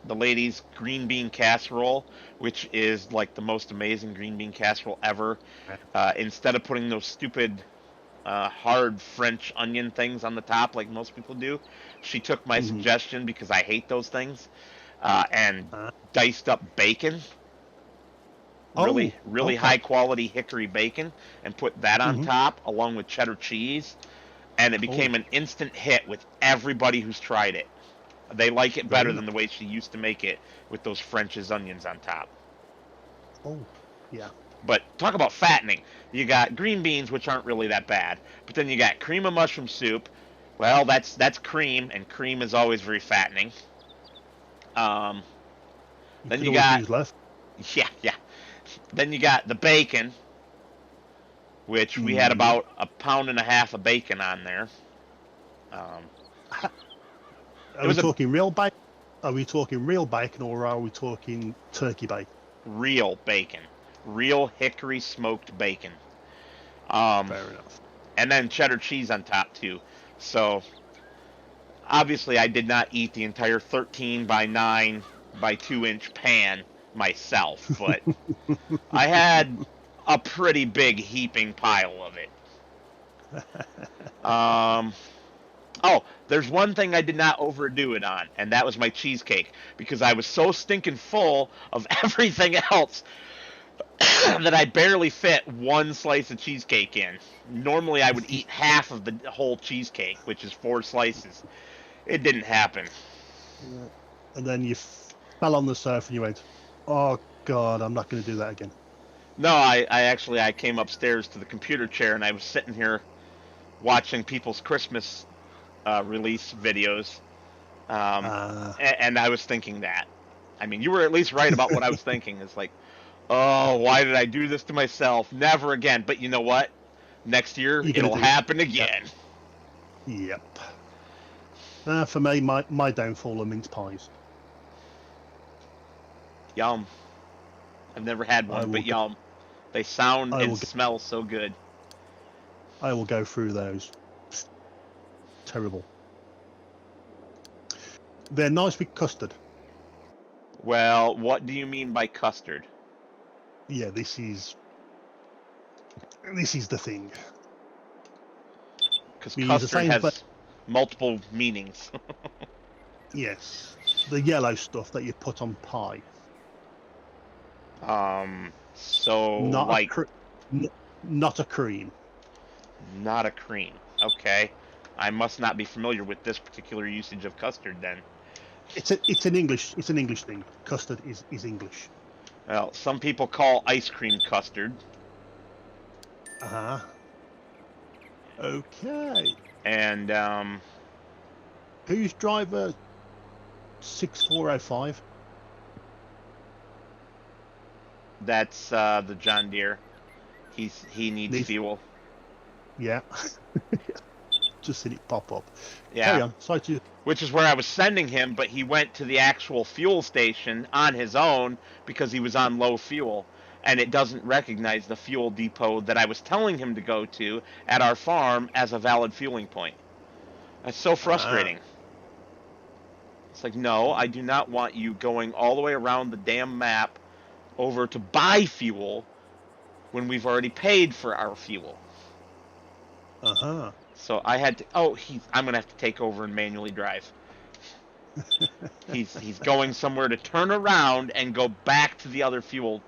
The ladies' green bean casserole, which is like the most amazing green bean casserole ever. Instead of putting those stupid hard French onion things on the top like most people do, she took my Mm-hmm. suggestion because I hate those things and Uh, diced up bacon, oh, really okay. high quality hickory bacon, and put that on Mm-hmm. top along with cheddar cheese, and it Oh, became an instant hit with everybody who's tried it. They like it very better nice. than the way she used to make it with those French's onions on top. Oh, yeah. But talk about fattening. You got green beans, which aren't really that bad, but then you got cream of mushroom soup. Well, that's cream, and cream is always very fattening. Um, You then could you always got use less. yeah. Then you got the bacon, which we had Mm. about a pound and a half of bacon on there. Um, Are it we was a talking real bacon? Are we talking real bacon or are we talking turkey bacon? real bacon, real hickory smoked bacon. Um, Fair enough. and then cheddar cheese on top too. So obviously, I did not eat the entire 13 by 9 by 2-inch pan myself, but I had a pretty big heaping pile of it. Um, oh, there's one thing I did not overdo it on, and that was my cheesecake because I was so stinking full of everything else that I barely fit one slice of cheesecake in. Normally, I would eat half of the whole cheesecake, which is 4 slices. It didn't happen. And then you fell on the sofa and you went, "Oh God, I'm not going to do that again." No, I came upstairs to the computer chair and I was sitting here watching people's Christmas release videos, um, Uh, and I was thinking that. I mean, you were at least right about what I was thinking. It's like, oh, why did I do this to myself? Never again. But you know what? Next year you're going it'll to do it. happen Yep. again. Yep. For me, my downfall are mince pies. Yum. I've never had I one, will but go, yum. They sound I and will go, smell so good. I will go through those. Terrible. They're nice with custard. Well, what do you mean by custard? Yeah, this is the thing. Because We use the custard same, but has multiple meanings. yes, the yellow stuff that you put on pie, So not a like not a cream. not a cream. Okay. I must not be familiar with this particular usage of custard then. It's an English thing. Custard is English. Well, some people call ice cream custard, Uh-huh. Okay. and Who's driver 6405? that's the John Deere. He needs Needs, fuel. yeah. Just seen it pop up. Carry Yeah, on. Sorry to. which is where I was sending him, but he went to the actual fuel station on his own because he was on low fuel, and it doesn't recognize the fuel depot that I was telling him to go to at our farm as a valid fueling point. That's so Ah. frustrating. It's like, no, I do not want you going all the way around the damn map over to buy fuel when we've already paid for our fuel. Uh-huh. So I had to. Oh, I'm gonna have to take over and manually drive. He's going somewhere to turn around and go back to the other fuel,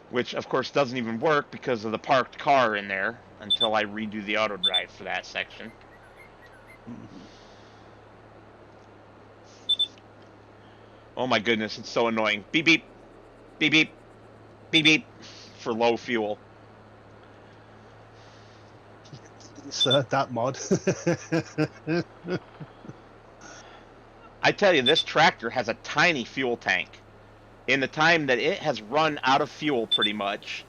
which of course doesn't even work because of the parked car in there until I redo the auto drive for that section. Mhm. Oh my goodness, it's so annoying. Beep beep, beep beep, beep beep for low fuel. Insert that mod. I tell you, this tractor has a tiny fuel tank. In the time that it has run out of fuel pretty much,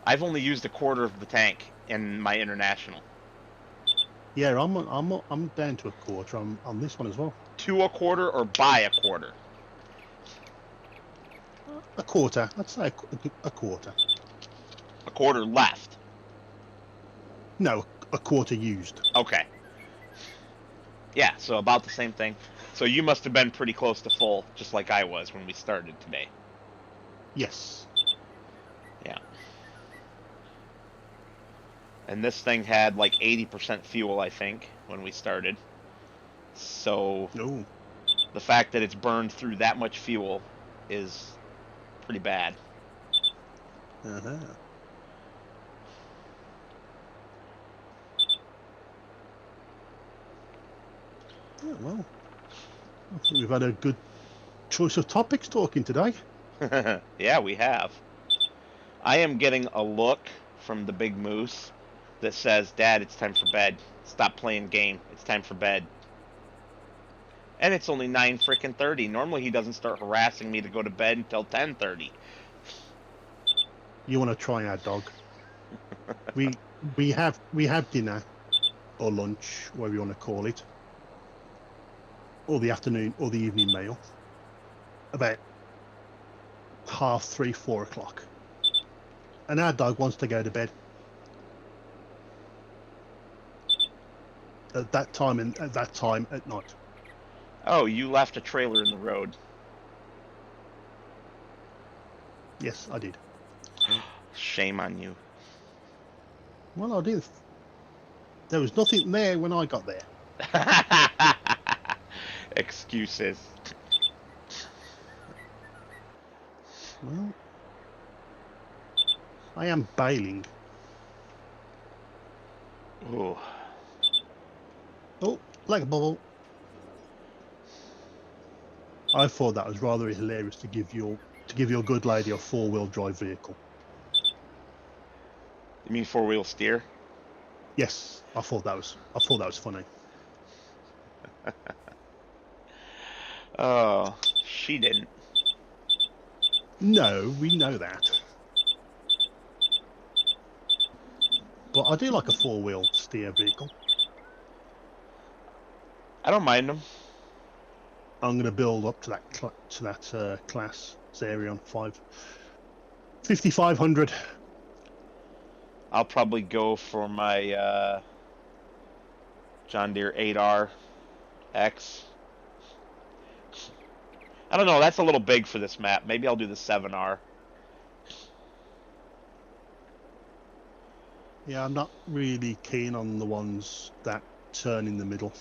I've only used a quarter of the tank in my international. Yeah, I'm down to a quarter on this one as well. To a quarter or by a quarter? A quarter. I'd say a quarter. A quarter left. No, a quarter used. Okay. Yeah, so about the same thing. So you must have been pretty close to full, just like I was when we started today. Yes. Yeah. And this thing had like 80% fuel, I think, when we started. So Oh. the fact that it's burned through that much fuel is pretty bad. Uh-huh. Yeah, well, I think we've had a good choice of topics talking today. Yeah, we have. I am getting a look from the big moose that says, "Dad, it's time for bed. Stop playing game. It's time for bed." And it's only 9 frickin' 30. Normally he doesn't start harassing me to go to bed until 10:30. You want to try our dog? We we have dinner or lunch, whatever you want to call it, or the afternoon or the evening meal about 3:30, 4 o'clock, and our dog wants to go to bed at that time and at that time at night. Oh, you left a trailer in the road. Yes, I did. Shame on you. Well, I did. There was nothing there when I got there. Excuses. Well, I am bailing. Ooh. Oh, like a bubble. I thought that was rather hilarious to give your good lady a 4-wheel drive vehicle. You mean four-wheel steer? Yes, I thought that was funny. Oh, she didn't. No, we know that, but I do like a 4-wheel steer vehicle. I don't mind them. I'm going to build up to that class Zarion 5500. I'll probably go for my John Deere 8R X. I don't know. That's a little big for this map. Maybe I'll do the 7R. Yeah, I'm not really keen on the ones that turn in the middle.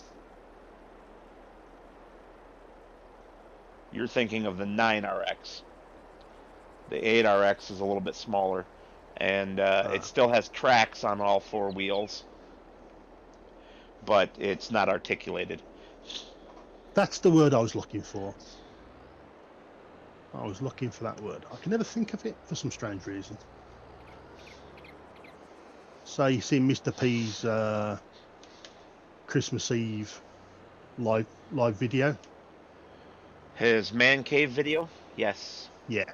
You're thinking of the 9RX. The 8RX is a little bit smaller, and it still has tracks on all four wheels, but it's not articulated. That's the word I was looking for. I was looking for that word. I can never think of it for some strange reason. So you see Mr. P's Christmas Eve live video? His man cave video? Yes. Yeah.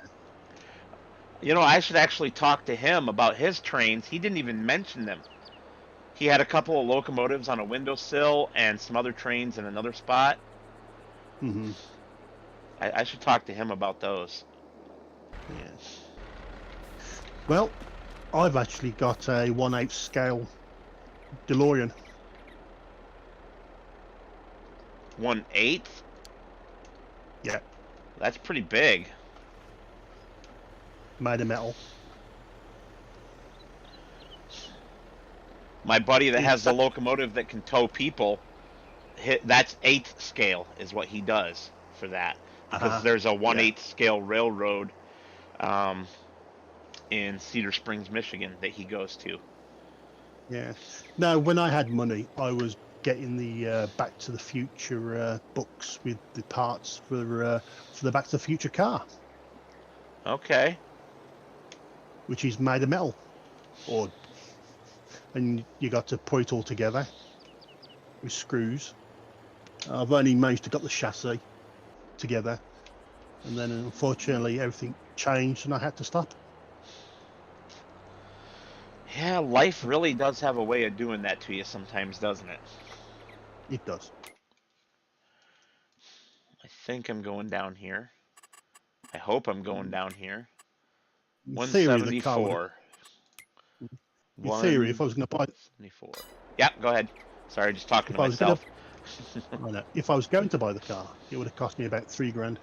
You know, I should actually talk to him about his trains. He didn't even mention them. He had a couple of locomotives on a windowsill and some other trains in another spot. Hmm. I should talk to him about those. Yeah. Well, I've actually got a 1/8 scale DeLorean. 1/8? Yeah, That's pretty big. made of metal. My buddy that has It's the locomotive that can tow people, that's 8th scale is what he does for that, because there's a yeah, 1/8 scale railroad um, in Cedar Springs, Michigan that he goes to. yeah. No, when I had money, I was getting the Back to the Future books with the parts for the Back to the Future car, Okay. which is made of metal, or and you got to put it all together with screws. I've only managed to get the chassis together, and then unfortunately everything changed, and I had to stop. Yeah, life really does have a way of doing that to you sometimes, doesn't it? It does. I think I'm going down here. I hope I'm going down here. In theory, the car would. 174. In theory, if I was going to buy, 174. Yep, go ahead. Sorry, just talking to if I was going to, myself. I know, if I was going to buy the car, it would have cost me about £3,000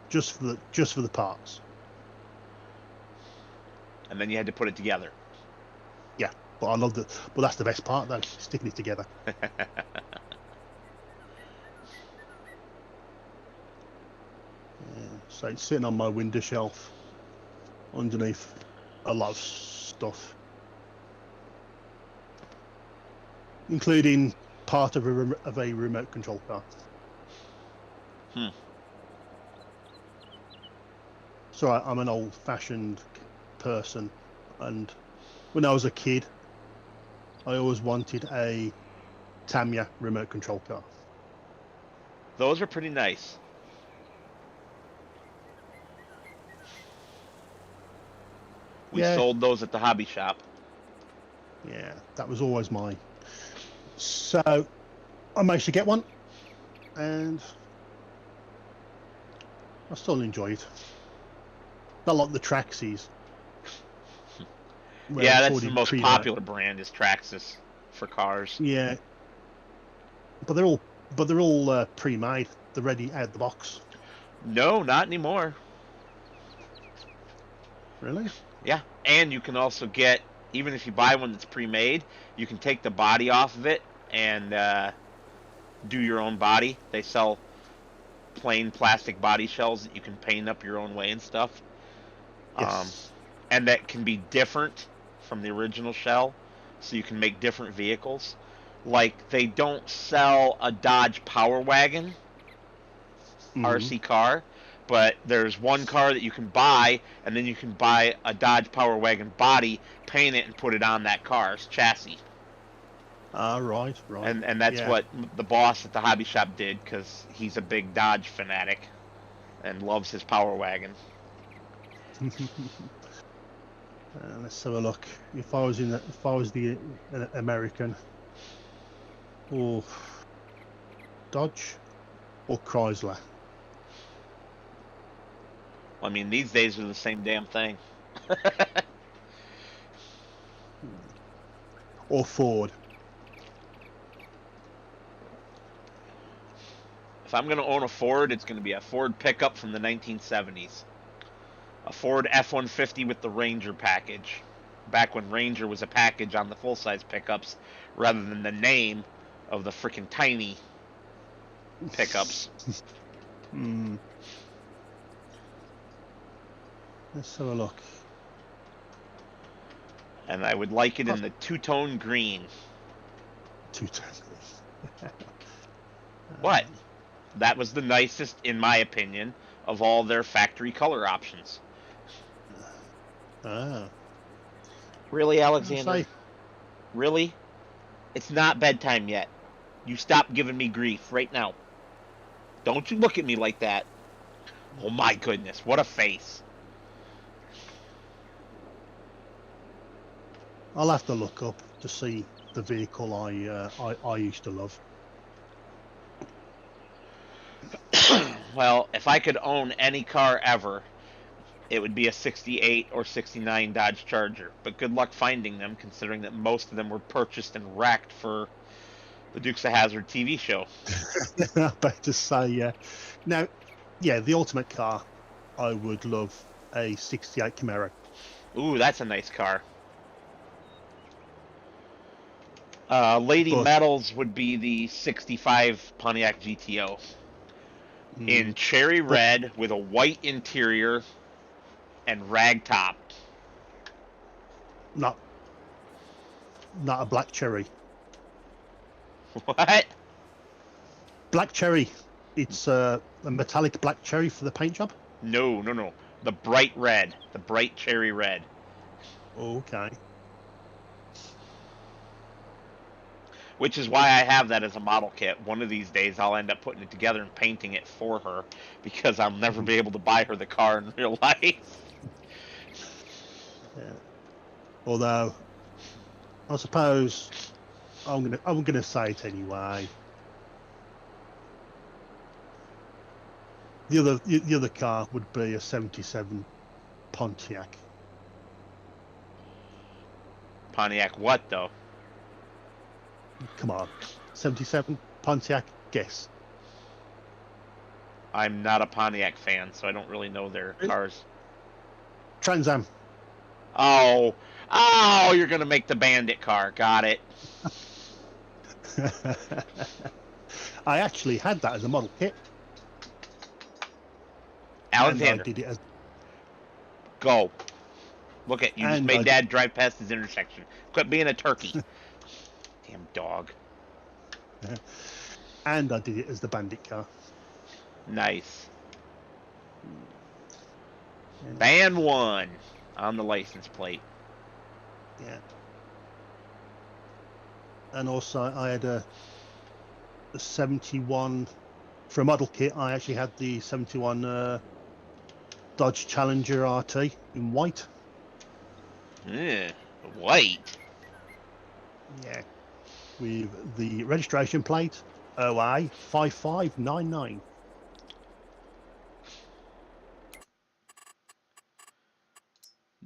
just for the parts. And then you had to put it together. Yeah, but I love it. But that's the best part, though, sticking it together. Yeah, so it's sitting on my window shelf underneath a lot of stuff, including part of a remote control car. So I'm an old-fashioned person, and when I was a kid, I always wanted a Tamiya remote control car. Those are pretty nice. We Yeah, sold those at the hobby shop. yeah, that was always mine. So I managed to get one, and I still enjoy it. Not like the Traxxas. Yeah, that's the most popular brand is Traxxas for cars. Yeah, but they're all pre-made. They're ready out of the box. No, not anymore. Really? Yeah, and you can also get, even if you buy one that's pre-made, you can take the body off of it and do your own body. They sell plain plastic body shells that you can paint up your own way and stuff. Yes. And that can be different from the original shell, so you can make different vehicles. Like, they don't sell a Dodge Power Wagon Mm-hmm. RC car, but there's one car that you can buy, and then you can buy a Dodge Power Wagon body, paint it, and put it on that car's chassis. Right. And that's Yeah. what the boss at the hobby shop did, because he's a big Dodge fanatic and loves his Power Wagon. Let's have a look. If I was the American, or Dodge, or Chrysler, I mean, these days are the same damn thing. or Ford. If I'm going to own a Ford, it's going to be a Ford pickup from the 1970s. A Ford F-150 with the Ranger package. Back when Ranger was a package on the full-size pickups rather than the name of the freaking tiny pickups. Let's have a look. And I would like it in the two-tone green. Two-tone. What? That was the nicest, in my opinion, of all their factory color options. Really, Alexander? Really? It's not bedtime yet. You stop giving me grief right now. Don't you look at me like that. Oh my goodness, what a face. I'll have to look up to see the vehicle I used to love. Well, if I could own any car ever, it would be a 68 or 69 Dodge Charger. But good luck finding them, considering that most of them were purchased and racked for the Dukes of Hazzard TV show. I better say, yeah. Now, yeah, the ultimate car I would love a '68 Camaro. Ooh, that's a nice car. Lady But Metals would be the '65 Pontiac GTO in mm, cherry but red with a white interior and rag top. not a black cherry. What? Black cherry. It's a metallic black cherry for the paint job. No, no, no. The bright red. The bright cherry red. Okay. Which is why I have that as a model kit. One of these days I'll end up putting it together and painting it for her because I'll never be able to buy her the car in real life. Yeah. Although, I suppose I'm gonna say it anyway. The other car would be a '77 Pontiac. Pontiac what, though? Come on, '77 Pontiac. Guess. I'm not a Pontiac fan, so I don't really know their cars. Trans Am. Oh, oh, you're gonna make the Bandit car. Got it. I actually had that as a model kit. Alexander, And I did it as, go. Look at you. Just and made I Dad drive past his intersection. Quit being a turkey. Damn dog. and I did it as the Bandit car. Nice. Yeah. Band 1 on the license plate. Yeah. And also I had a 71 for a model kit. I actually had the 71 Dodge Challenger RT in white. White. Yeah. With the registration plate OI 5599.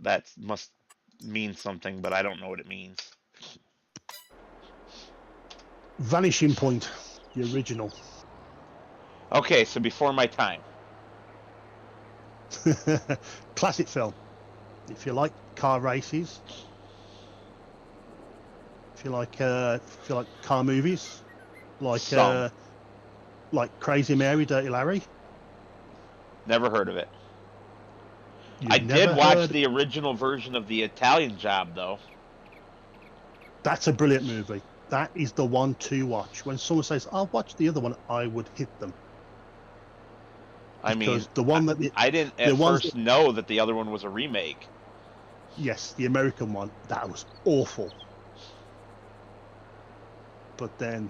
That must mean something, but I don't know what it means. Vanishing Point, the original. Okay, so before my time. Classic film. If you like car races, if you like car movies, like Crazy Mary, Dirty Larry. Never heard of it. You've I never did watch heard- the original version of the Italian Job, though. That's a brilliant movie. That is the one to watch. When someone says, "I'll watch the other one," I would hit them. I mean, the one that I didn't at first know that the other one was a remake. Yes, the American one, that was awful. But then,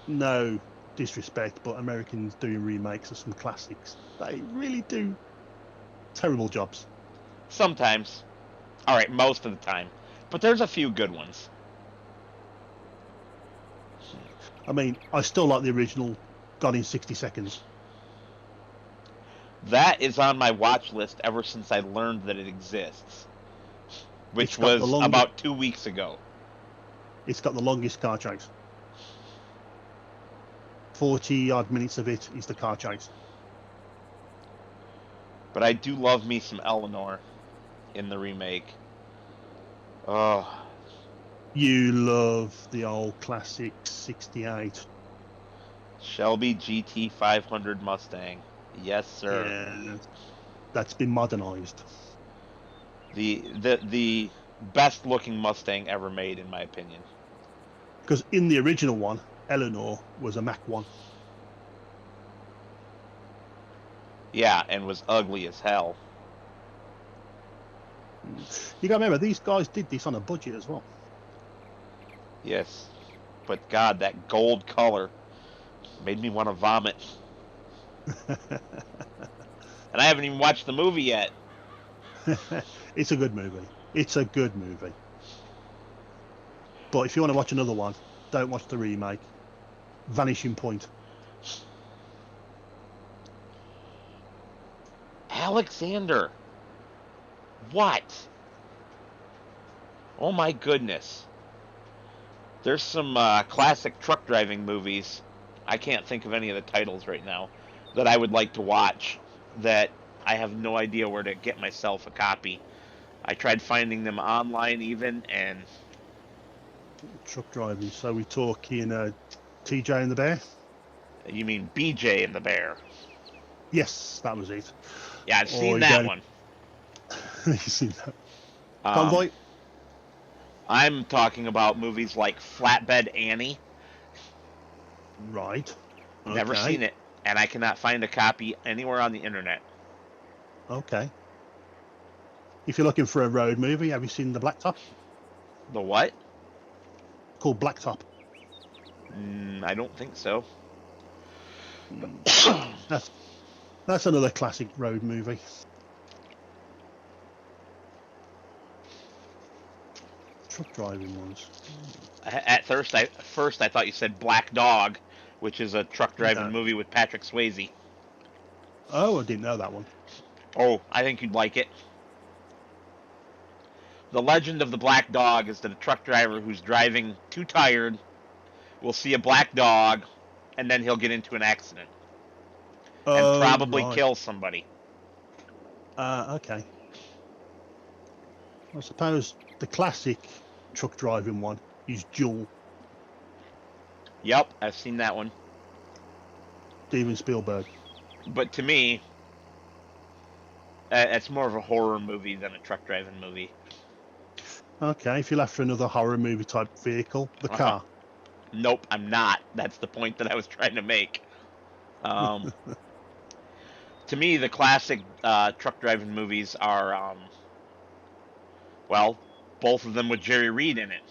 no disrespect, but Americans doing remakes of some classics, they really do terrible jobs. Sometimes. Alright, most of the time. But there's a few good ones. I mean, I still like the original Gone in 60 Seconds. That is on my watch list ever since I learned that it exists. Which was about 2 weeks ago. It's got the longest car chase. 40-odd minutes of it is the car chase. But I do love me some Eleanor in the remake. Oh. You love the old classic 68. Shelby GT 500 Mustang. Yes, sir. Yeah, that's been modernized. The best looking Mustang ever made, in my opinion. Because in the original one, Eleanor was a Mach 1. Yeah, and was ugly as hell. You gotta remember, these guys did this on a budget as well. Yes. But God, that gold color made me want to vomit. And I haven't even watched the movie yet. It's a good movie. It's a good movie. But if you want to watch another one, don't watch the remake. Vanishing Point. Alexander. What? Oh my goodness. There's some classic truck driving movies. I can't think of any of the titles right now that I would like to watch that I have no idea where to get myself a copy. I tried finding them online even, and Truck driving. So we talking TJ and the Bear? you mean BJ and the Bear. Yes, that was it. Yeah, I've Or seen you that going? one. You seen that? Um, Convoy? I'm talking about movies like Flatbed Annie. Right. Never Okay. seen it, and I cannot find a copy anywhere on the internet. Okay. If you're looking for a road movie, have you seen the Blacktop? The what? Called Blacktop. I don't think so. Mm. That's that's another classic road movie. Truck driving ones. First I thought you said Black Dog, which is a truck driving No. movie with Patrick Swayze. Oh, I didn't know that one. Oh, I think you'd like it. The legend of the black dog is that a truck driver who's driving too tired will see a black dog, and then he'll get into an accident and Oh, probably right. kill somebody. Okay. I suppose the classic truck driving one is Jewel, Yep, I've seen that one. Steven Spielberg. But to me, it's more of a horror movie than a truck driving movie. Okay, if you're after another horror movie type vehicle, The Uh-huh. Car. Nope, I'm not. That's the point that I was trying to make. Um, to me, the classic truck driving movies are, well, both of them with Jerry Reed in it.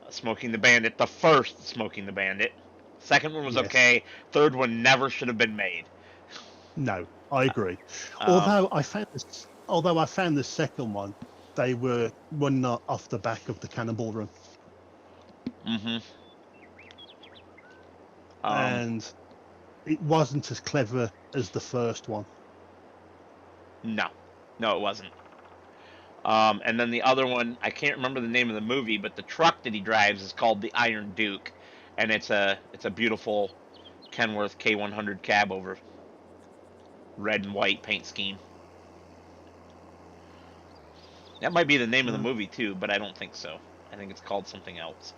Smoking the Bandit, the first Smoking the Bandit. Second one was Yes. okay. Third one never should have been made. No, I agree. Um, Although I found the second one, they were running off the back of the Cannonball Run, hmm um, and it wasn't as clever as the first one. no, no, it wasn't. And then the other one, I can't remember the name of the movie, but the truck that he drives is called the Iron Duke, and it's a beautiful Kenworth K100 cab over red and white paint scheme. That might be the name of the Uh, movie too, but I don't think so. I think it's called something else.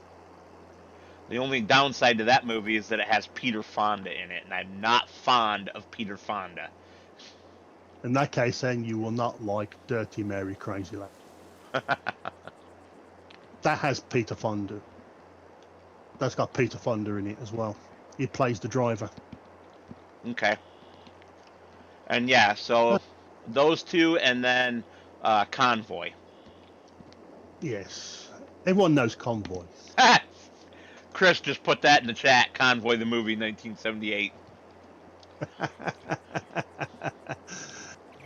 The only downside to that movie is that it has Peter Fonda in it, and I'm not fond of Peter Fonda. in that case, then you will not like Dirty Mary Crazy Lady. That has Peter Fonda. That's got Peter Fonda in it as well. He plays the driver. Okay. And yeah, Uh, so those two, and then Convoy. yes, everyone knows Convoy. Chris just put that in the chat. Convoy, the movie, 1978.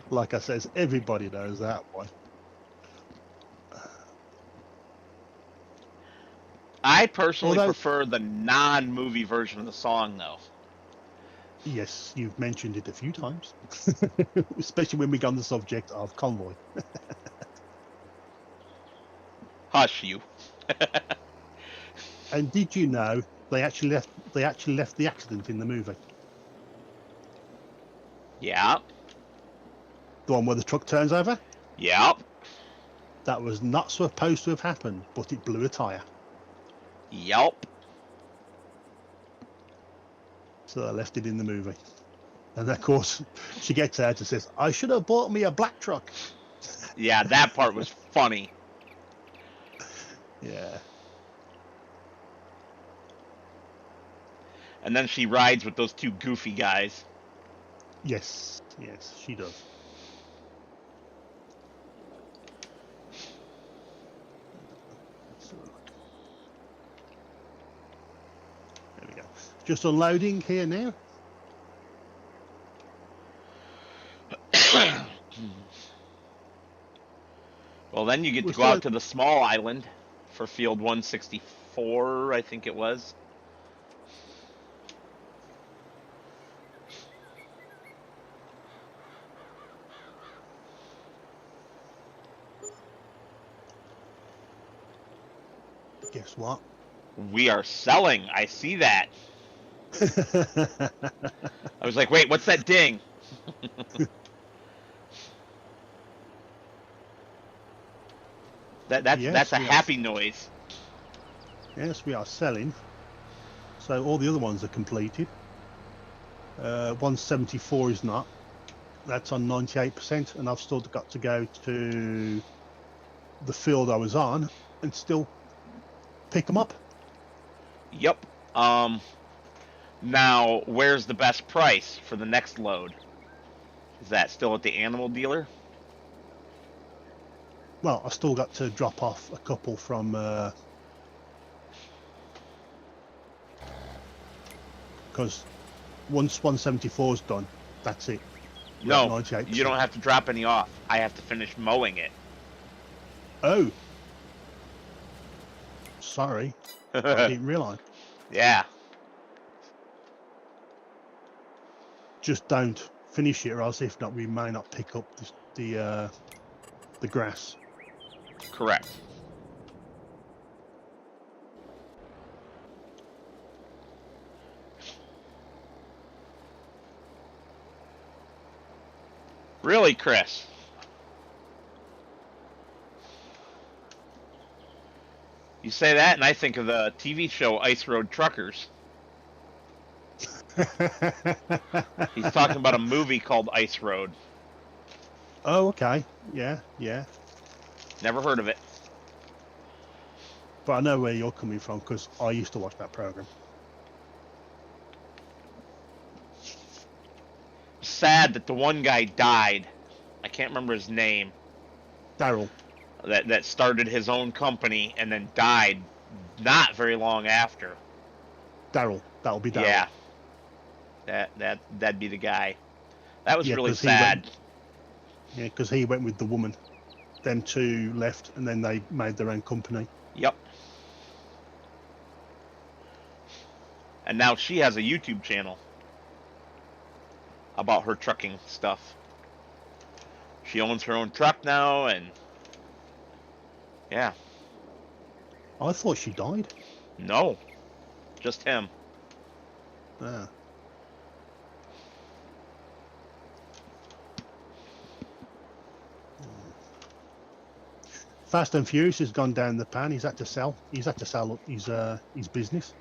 Like I says, everybody knows that one. I personally Although, prefer the non-movie version of the song, though. yes, you've mentioned it a few times, especially when we got on the subject of Convoy. Hush, you. And did you know they actually left the accident in the movie? Yep. The one where the truck turns over? Yep. That was not supposed to have happened, but it blew a tire. Yep. So they left it in the movie. And of course, she gets out and says, I should have bought me a black truck. Yeah, that part was funny. Yeah. And then she rides with those two goofy guys. Yes, she does. There we go. Just unloading here now. Well, then you get We're to go still out to the small island for Field 164, I think it was. Guess what? We are selling. I see that. I was like, wait, what's that ding? That's Yes, a we are. happy noise. Yes, we are selling. So all the other ones are completed. 174 is not. That's on 98%, and I've still got to go to the field I was on and still pick them up. Yep. Now, where's the best price for the next load? Is that still at the animal dealer? Well, I still got to drop off a couple from because once 174 is done, that's it. We're at No, you 98%. don't have to drop any off. I have to finish mowing it. Oh, sorry, I didn't realize. Yeah, Just don't finish it, or else if not, we may not pick up the grass. correct. Really, Chris? You say that, and I think of the TV show Ice Road Truckers. He's talking about a movie called Ice Road. Oh, okay. Yeah, yeah. Never heard of it. But I know where you're coming from because I used to watch that program. Sad that the one guy died. I can't remember his name. Daryl. That started his own company and then died not very long after. Daryl. That'll be Daryl. Yeah. That'd be the guy. That was Yeah, really sad. Yeah, because he went with the woman. Them two left, and then they made their own company. Yep. And now she has a YouTube channel about her trucking stuff. She owns her own truck now, and yeah. I thought she died. No, just him. Ah. Fast and Furious has gone down the pan. He's had to sell. He's had to sell his business.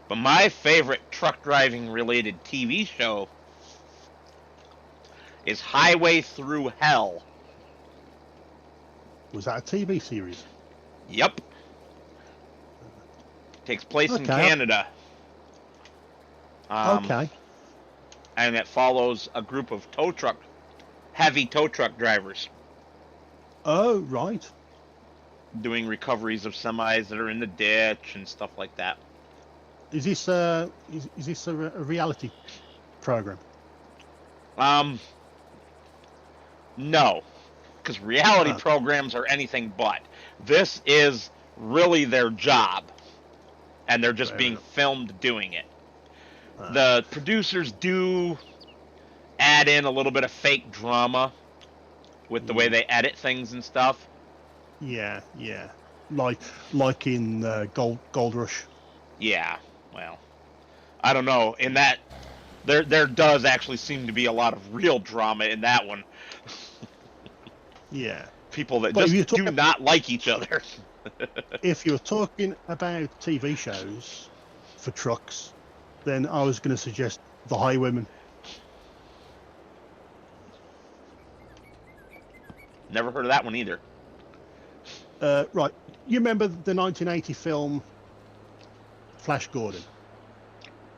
But my favorite truck driving related TV show is Highway Through Hell. Was that a TV series? Yep. Takes place in Okay. Canada. Okay. And it follows a group of heavy tow truck drivers Oh, right. doing recoveries of semis that are in the ditch and stuff like that. Is this is this a reality program? No, because reality programs are anything but. This is really their job, and they're just Fair being enough. filmed doing it. The producers do add in a little bit of fake drama with the way they edit things and stuff. Yeah, yeah. Like in Gold Rush. Yeah, well, I don't know. In that, there does actually seem to be a lot of real drama in that one. Yeah. People that But if just you're do not like each other. If you're talking about TV shows for trucks, then I was going to suggest The Highwayman. Never heard of that one either. Right. You remember the 1980 film Flash Gordon?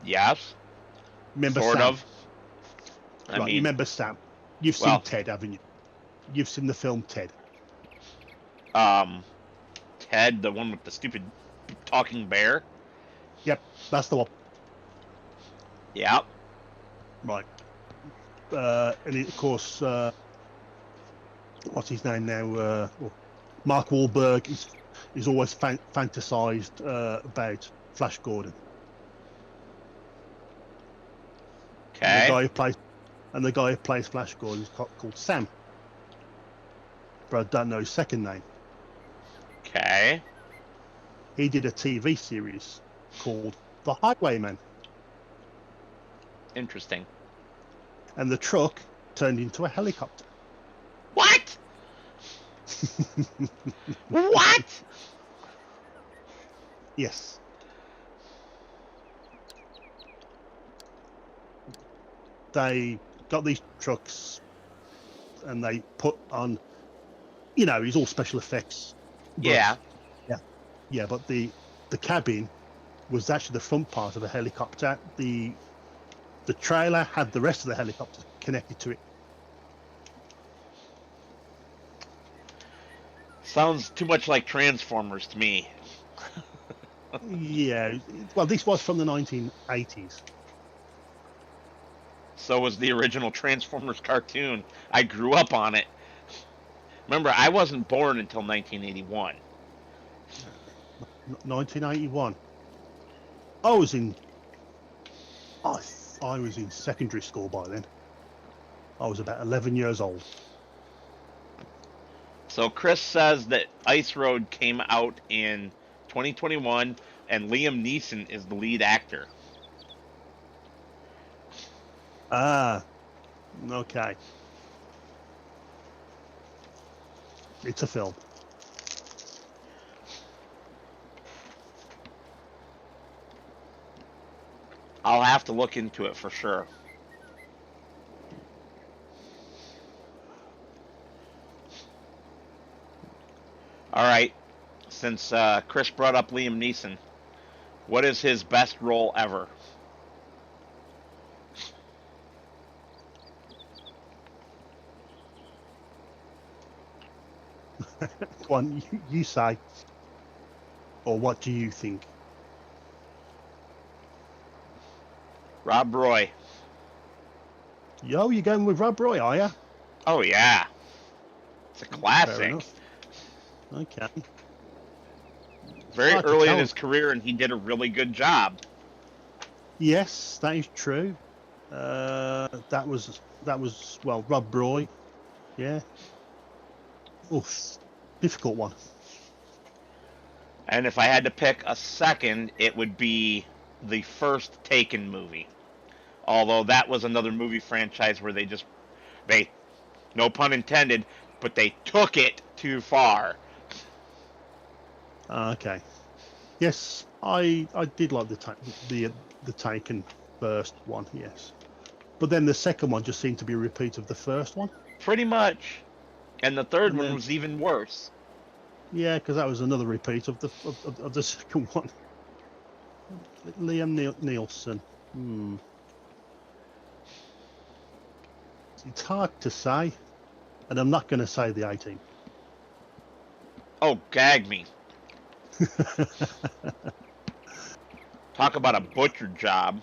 Yes, Remember sort Sam? of. I Right, mean, you remember Sam? You've seen well, Ted, haven't you? You've seen the film Ted. Ted, the one with the stupid talking bear. Yep, that's the one. Yeah. Right. And of course, what's his name now? Well, Mark Wahlberg is always fantasized about Flash Gordon. Okay. And the guy who plays Flash Gordon is called Sam, but I don't know his second name. Okay. he did a TV series called The Highwayman, Interesting. and the truck turned into a helicopter. What? What? Yes. They got these trucks and they put on, it's all special effects. Yeah. Yeah, but the cabin was actually the front part of a helicopter. The trailer had the rest of the helicopter connected to it. Sounds too much like Transformers to me. Yeah, well, this was from the 1980s. So was the original Transformers cartoon. I grew up on it. Remember, I wasn't born until 1981. 1981. I was in secondary school by then. I was about 11 years old. So Chris says that Ice Road came out in 2021 and Liam Neeson is the lead actor. Ah, okay. It's a film. I'll have to look into it for sure. All right, since Chris brought up Liam Neeson, what is his best role ever? Go on, you say. Or what do you think? Rob Roy. Yo, you going with Rob Roy, are you? Oh yeah, it's a classic. Okay. Very early in his career, and he did a really good job. Yes, that is true. That was well, Rob Roy. Yeah. Oof, difficult one. And if I had to pick a second, it would be the first Taken movie. Although that was another movie franchise where they, no pun intended, but they took it too far. Okay. Yes, I did like the Taken first one. Yes, but then the second one just seemed to be a repeat of the first one. Pretty much. And the third one was even worse. Yeah, because that was another repeat of the second one. Liam Neeson. It's hard to say, and I'm not going to say the 18. Oh, gag me. Talk about a butcher job.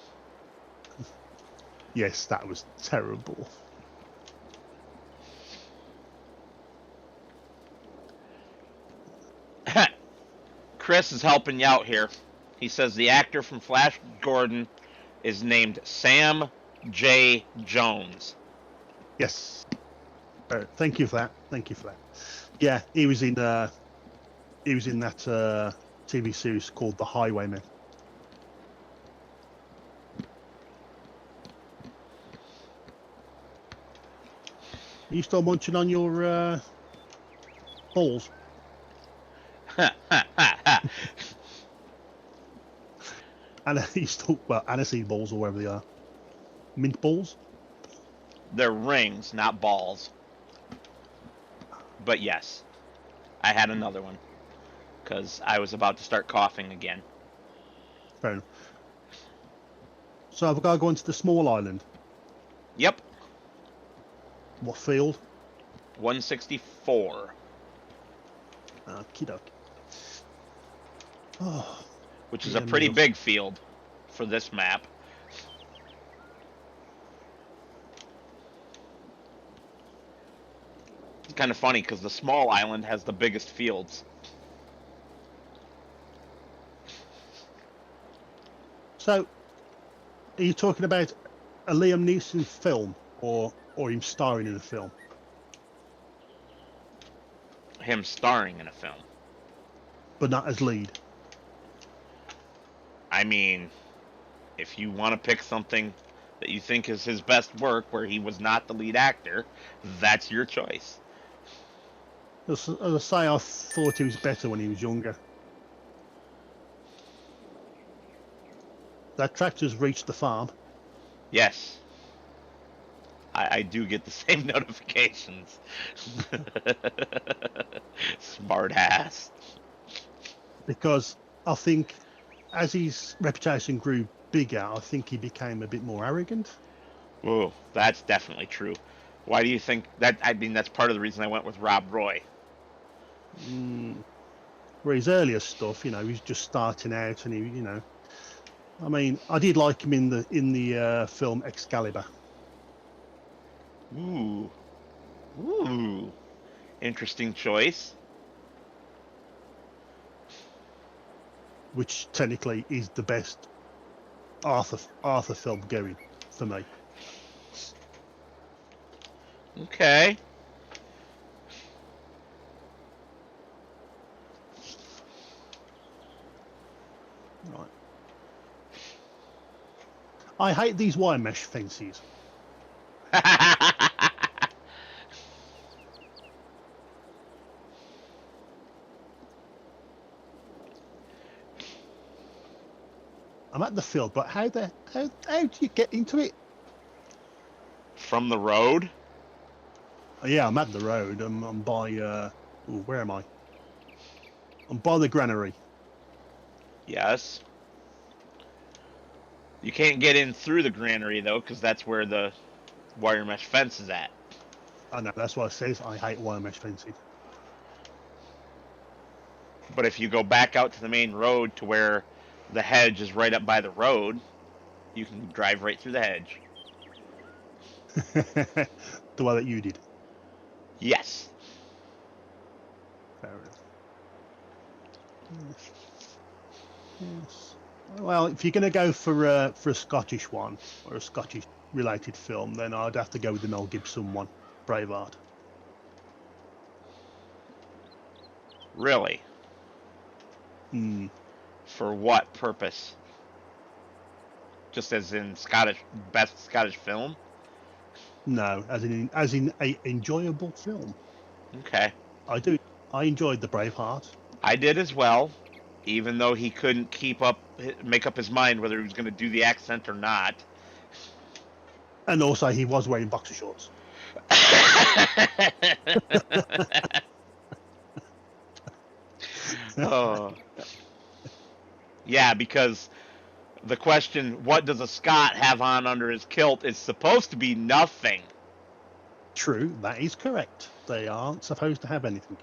Yes, that was terrible. Chris is helping you out here. He says the actor from Flash Gordon is named Sam J. Jones. Yes. Thank you for that. Yeah, he was in that TV series called The Highwayman. Are you still munching on your balls? Aniseed balls or whatever they are. Mint balls? They're rings, not balls. But yes, I had another one because I was about to start coughing again. Fair enough. So have I got to go into the small island? Yep. What field? 164. Okie dokie. Oh, which is a pretty big field for this map. It's kind of funny because the small island has the biggest fields. So, are you talking about a Liam Neeson film or him starring in a film? Him starring in a film. But not as lead? I mean, if you want to pick something that you think is his best work where he was not the lead actor, that's your choice. As I say, I thought he was better when he was younger. That tractor's reached the farm. Yes, I do get the same notifications. Smart ass. Because I think as his reputation grew bigger, I think he became a bit more arrogant. Whoa, that's definitely true. Why do you think that? I mean, that's part of the reason I went with Rob Roy. Where his earlier stuff, he's just starting out, and I mean, I did like him in the film Excalibur. Ooh, ooh, interesting choice. Which technically is the best Arthur film going for me. Okay. Right. I hate these wire mesh fences. I'm at the field, but how do you get into it? From the road? Yeah, I'm at the road. I'm by where am I? I'm by the granary. Yes. You can't get in through the granary though, because that's where the wire mesh fence is at. I know, that's what it says. I hate wire mesh fences. But if you go back out to the main road to where the hedge is right up by the road, you can drive right through the hedge. The way that you did. Yes. Fair enough. Yes. Yes. Well, if you're going to go for a Scottish one or a Scottish related film, then I'd have to go with the Mel Gibson one, Braveheart. Really? For what purpose? Just as in best Scottish film? No, as in a enjoyable film. Okay. I enjoyed the Braveheart. I did as well, even though he couldn't make up his mind whether he was going to do the accent or not. And also, he was wearing boxer shorts. Oh. Yeah, because the question, what does a Scot have on under his kilt, is supposed to be nothing. True, that is correct. They aren't supposed to have anything.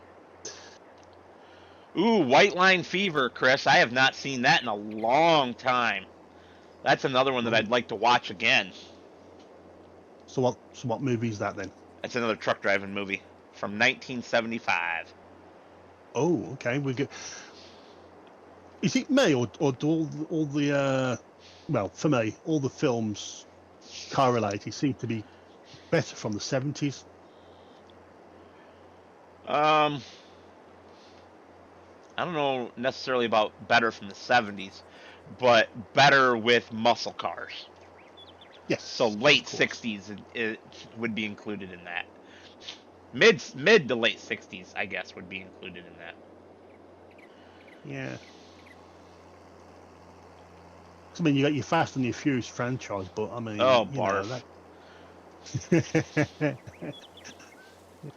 Ooh, White Line Fever, Chris. I have not seen that in a long time. That's another one that I'd like to watch again. So what movie is that then? That's another truck driving movie from 1975. Oh, okay. We go. Is it me or do all the well, for me, all the films car related seem to be better from the 70s? I don't know necessarily about better from the 70s, but better with muscle cars. Yes. So late 60s it would be included in that. Mid to late 60s, I guess, would be included in that. Yeah. I mean, you got your Fast and your Furious franchise, but I mean, oh, barf.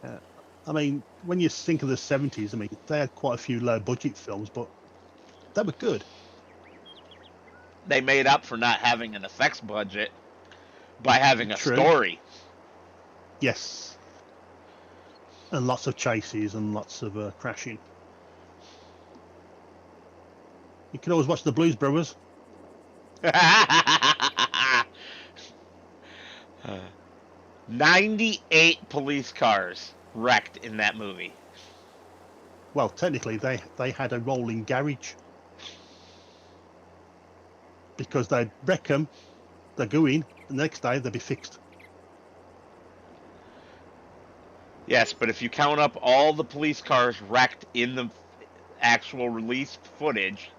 Yeah. I mean, when you think of the 70s, I mean, they had quite a few low budget films, but they were good. They made up for not having an effects budget by having a True. story. Yes. And lots of chases and lots of crashing. You can always watch the Blues Brothers. 98 police cars wrecked in that movie. Well, technically, they had a rolling garage. Because they'd wreck them, they'd go in, the next day they'd be fixed. Yes, but if you count up all the police cars wrecked in the actual released footage,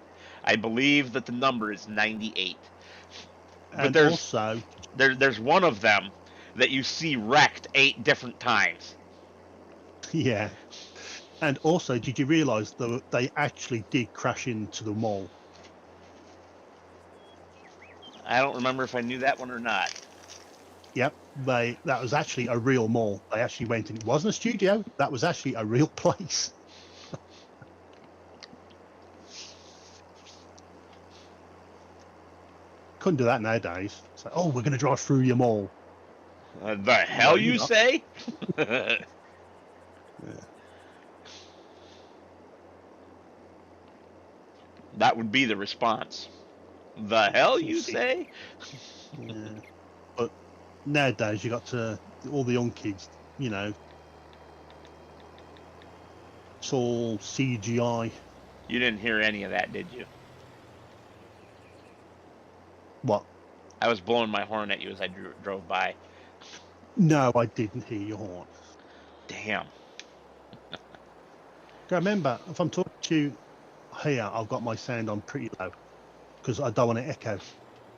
I believe that the number is 98. But And also, there's one of them that you see wrecked 8 different times. yeah. And also, did you realise that they actually did crash into the mall? I don't remember if I knew that one or not. Yep, that was actually a real mall. They actually went in. It wasn't a studio. That was actually a real place. Couldn't do that nowadays. It's like, oh, we're going to drive through your mall. The No, hell you're you not. say? Yeah. That would be the response. The hell you See, say? yeah. But nowadays, you got to all the young kids. You know, it's all CGI. You didn't hear any of that, did you? What? I was blowing my horn at you as I drove by. No, I didn't hear your horn. Damn. Remember, if I'm talking to you here, I've got my sound on pretty low because I don't want to echo.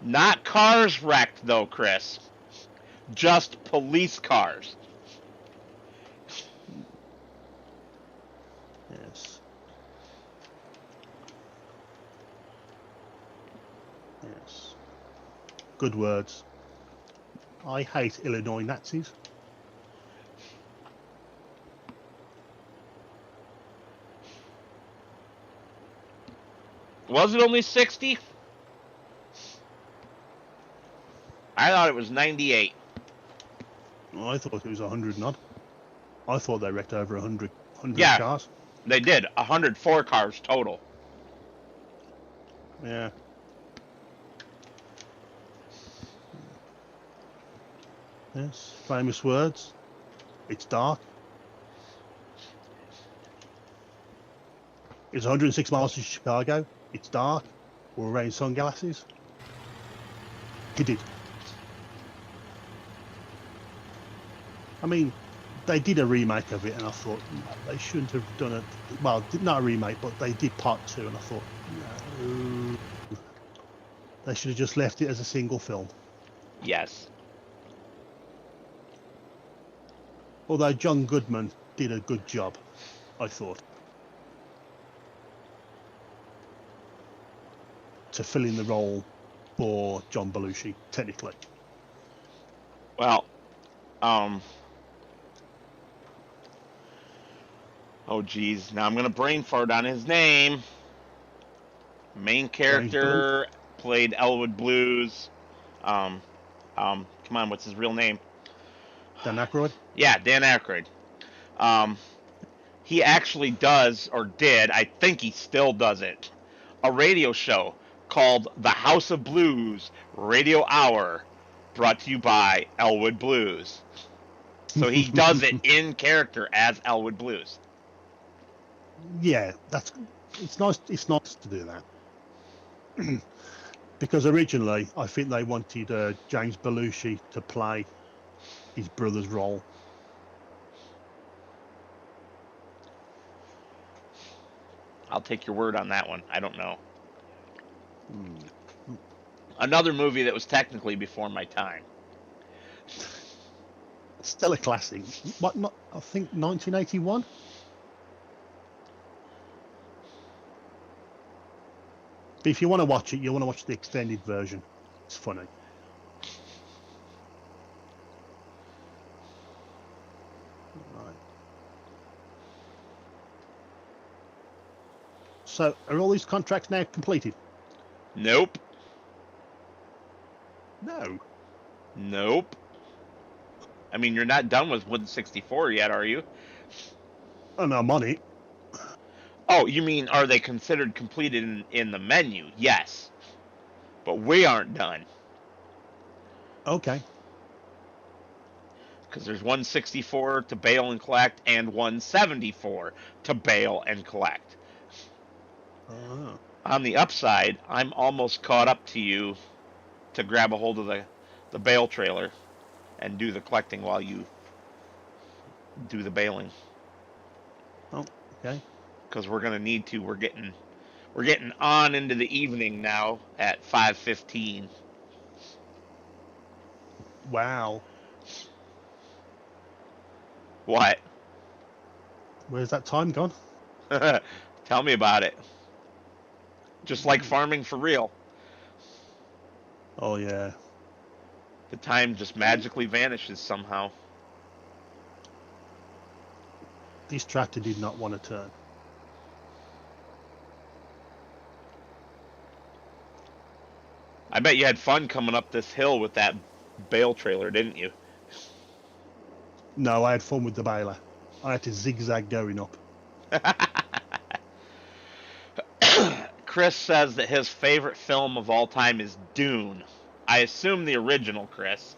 Not cars wrecked, though, Chris. Just police cars. Yes. Yes. Good words. I hate Illinois Nazis. Was it only 60? I thought it was 98. I thought it was 100 odd. I thought they wrecked over 100 Yeah, cars. they did. 104 cars total. Yeah. Yes. Famous words. It's dark. It's 106 miles to Chicago. It's dark. We're wearing sunglasses. He did. I mean, they did a remake of it, and I thought no, they shouldn't have done it. Well, not a remake, but they did part 2, and I thought no, they should have just left it as a single film. Yes. Although John Goodman did a good job, I thought, to fill in the role for John Belushi, technically. Well, oh geez, now I'm gonna brain fart on his name. Main James Belushi, character played Elwood Blues. Um, come on, what's his real name? Dan Aykroyd. Yeah, Dan Aykroyd. Um, he actually does, or did, I think he still does it, a radio show called The House of Blues Radio Hour, brought to you by Elwood Blues. So he does it in character as Elwood Blues. Yeah, it's nice. It's nice to do that. Because originally, I think they wanted James Belushi to play his brother's role. I'll take your word on that one. I don't know. Hmm. Another movie that was technically before my time. Still a classic. What? Not? I think 1981. But if you want to watch it, you want to watch the extended version. It's funny. Right. So, are all these contracts now completed? Nope. No. Nope. I mean, you're not done with Wood 64 yet, are you? Oh, no, I'm on it. Oh, you mean are they considered completed in the menu? Yes. But we aren't done. Okay. Because there's 164 to bail and collect and 174 to bail and collect. Oh. On the upside, I'm almost caught up to you to grab a hold of the bail trailer and do the collecting while you do the bailing. Oh, okay. Because we're going to need to. We're getting on into the evening now at 5:15. Wow. What? Where's that time gone? Tell me about it. Just like farming for real. Oh, yeah. The time just magically vanishes somehow. This tractor did not want to turn. I bet you had fun coming up this hill with that bale trailer, didn't you? No, I had fun with the baler. I had to zigzag going up. Chris says that his favorite film of all time is Dune. I assume the original, Chris.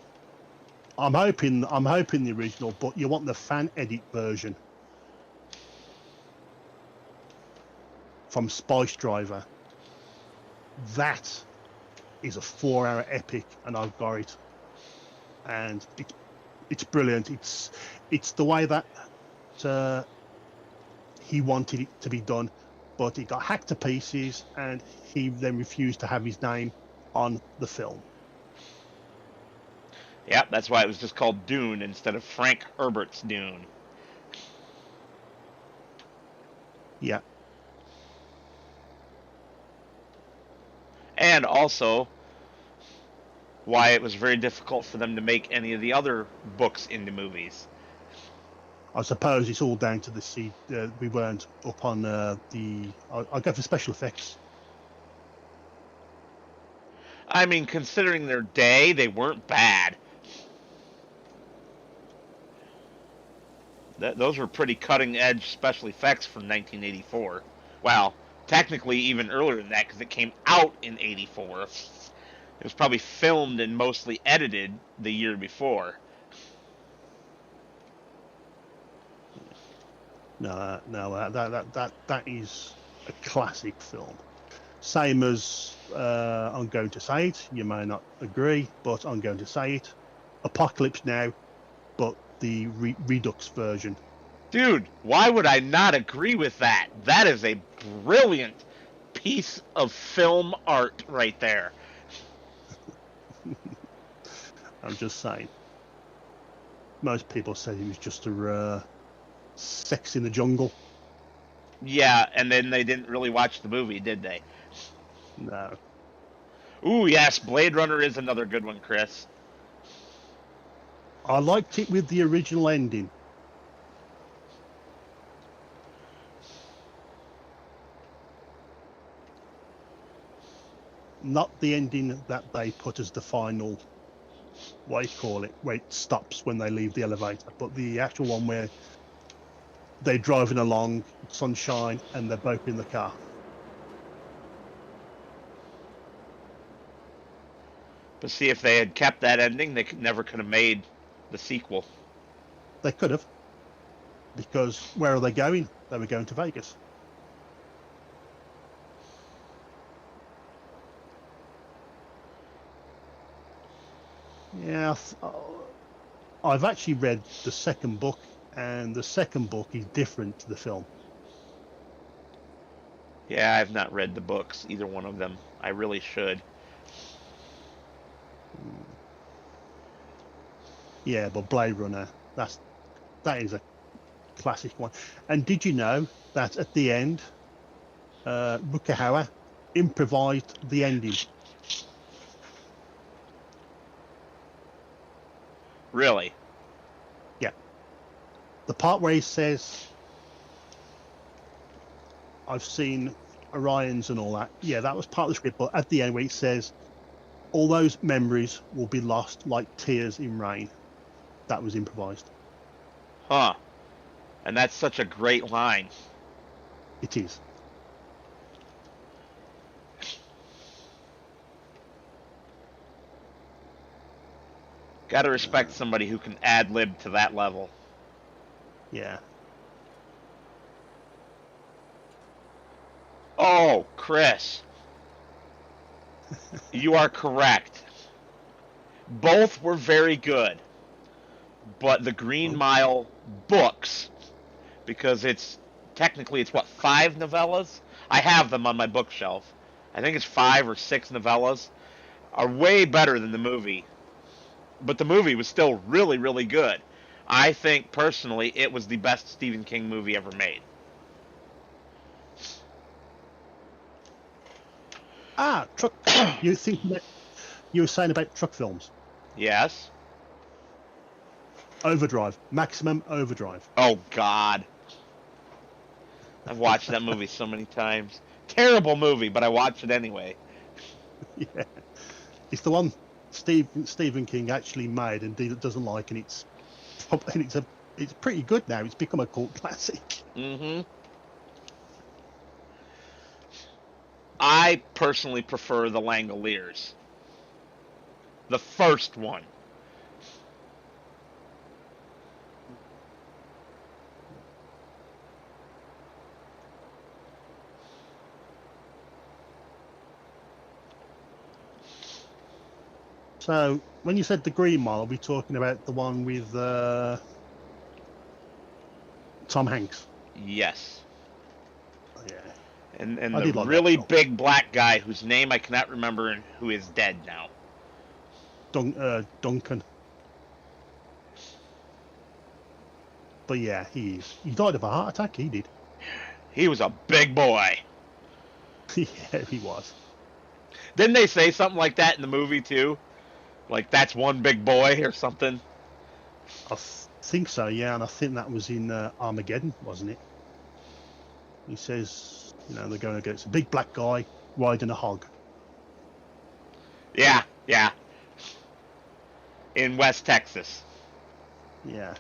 I'm hoping the original, but you want the fan edit version from Spice Driver. That is a 4-hour epic, and I've got it, and it's brilliant. It's the way that he wanted it to be done, but it got hacked to pieces, and he then refused to have his name on the film. Yep, that's why it was just called Dune instead of Frank Herbert's Dune. Yeah. And also, why it was very difficult for them to make any of the other books into movies. I suppose it's all down to the seed. We weren't up on I'll go for special effects. I mean, considering their day, they weren't bad. Those were pretty cutting-edge special effects from 1984. Well, technically even earlier than that, because it came out in 84. It was probably filmed and mostly edited the year before. No, that is a classic film. Same as I'm going to say it. You may not agree, but I'm going to say it. Apocalypse Now, but the Redux version. Dude, why would I not agree with that? That is a brilliant piece of film art right there. I'm just saying. Most people said he was just a Sex in the Jungle. Yeah, and then they didn't really watch the movie, did they? No. Ooh, yes, Blade Runner is another good one, Chris. I liked it with the original ending. Not the ending that they put as the final, what you call it, where it stops when they leave the elevator, but the actual one where they're driving along, sunshine, and they're both in the car. But see, if they had kept that ending, they never could have made the sequel. They could have, because where are they going? They were going to Vegas. Yeah, I've actually read the second book, and the second book is different to the film. Yeah, I've not read the books, either one of them. I really should. Yeah, but Blade Runner, that is a classic one. And did you know that at the end, Rukawa improvised the ending? Really? Yeah. The part where he says, I've seen Orions and all that. Yeah, that was part of the script. But at the end where it says, all those memories will be lost like tears in rain. That was improvised. Huh. And that's such a great line. It is. Gotta respect somebody who can ad-lib to that level. Yeah. Oh, Chris. You are correct. Both were very good. But the Green Mile books, because it's technically it's what, 5 novellas? I have them on my bookshelf. I think it's 5 or 6 novellas. Are way better than the movie. But the movie was still really, really good. I think personally it was the best Stephen King movie ever made. Truck. You think that you were saying about truck films? Yes. Overdrive, Maximum Overdrive. Oh God. I've watched that movie so many times. Terrible movie, but I watched it anyway. Yeah, it's the one Stephen King actually made and doesn't like, and it's pretty good now. It's become a cult classic. Mm-hmm. I personally prefer the Langoliers. The first one. So when you said the Green Mile, are we talking about the one with Tom Hanks? Yes. Yeah, And I the did like that really film. big black guy whose name I cannot remember and who is dead now. Duncan. But yeah, he died of a heart attack. He did. He was a big boy. Yeah, he was. Didn't they say something like that in the movie too? Like that's one big boy or something? I think so. Yeah, and I think that was in Armageddon, wasn't it? He says, they're going against a big black guy riding a hog. Yeah, yeah. In West Texas. Yeah.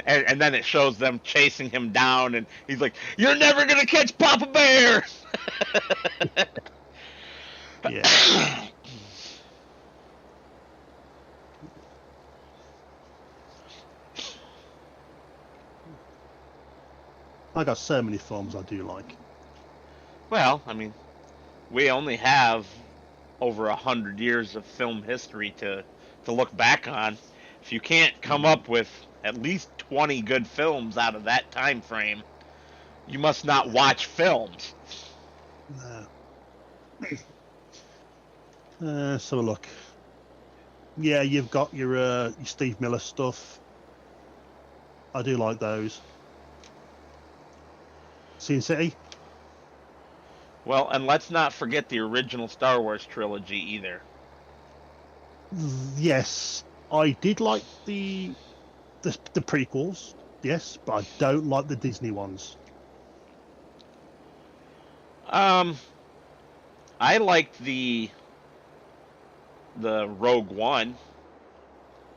And then it shows them chasing him down, and he's like, "You're never gonna catch Papa Bear!" Yeah. I got so many films I do like. Well, I mean, we only have over 100 years of film history to look back on. If you can't come up with at least 20 good films out of that time frame, you must not watch films. No. So look. Yeah, you've got your Steve Miller stuff. I do like those. Sin City. Well, and let's not forget the original Star Wars trilogy either. Yes, I did like the prequels. Yes, but I don't like the Disney ones. I liked the Rogue One,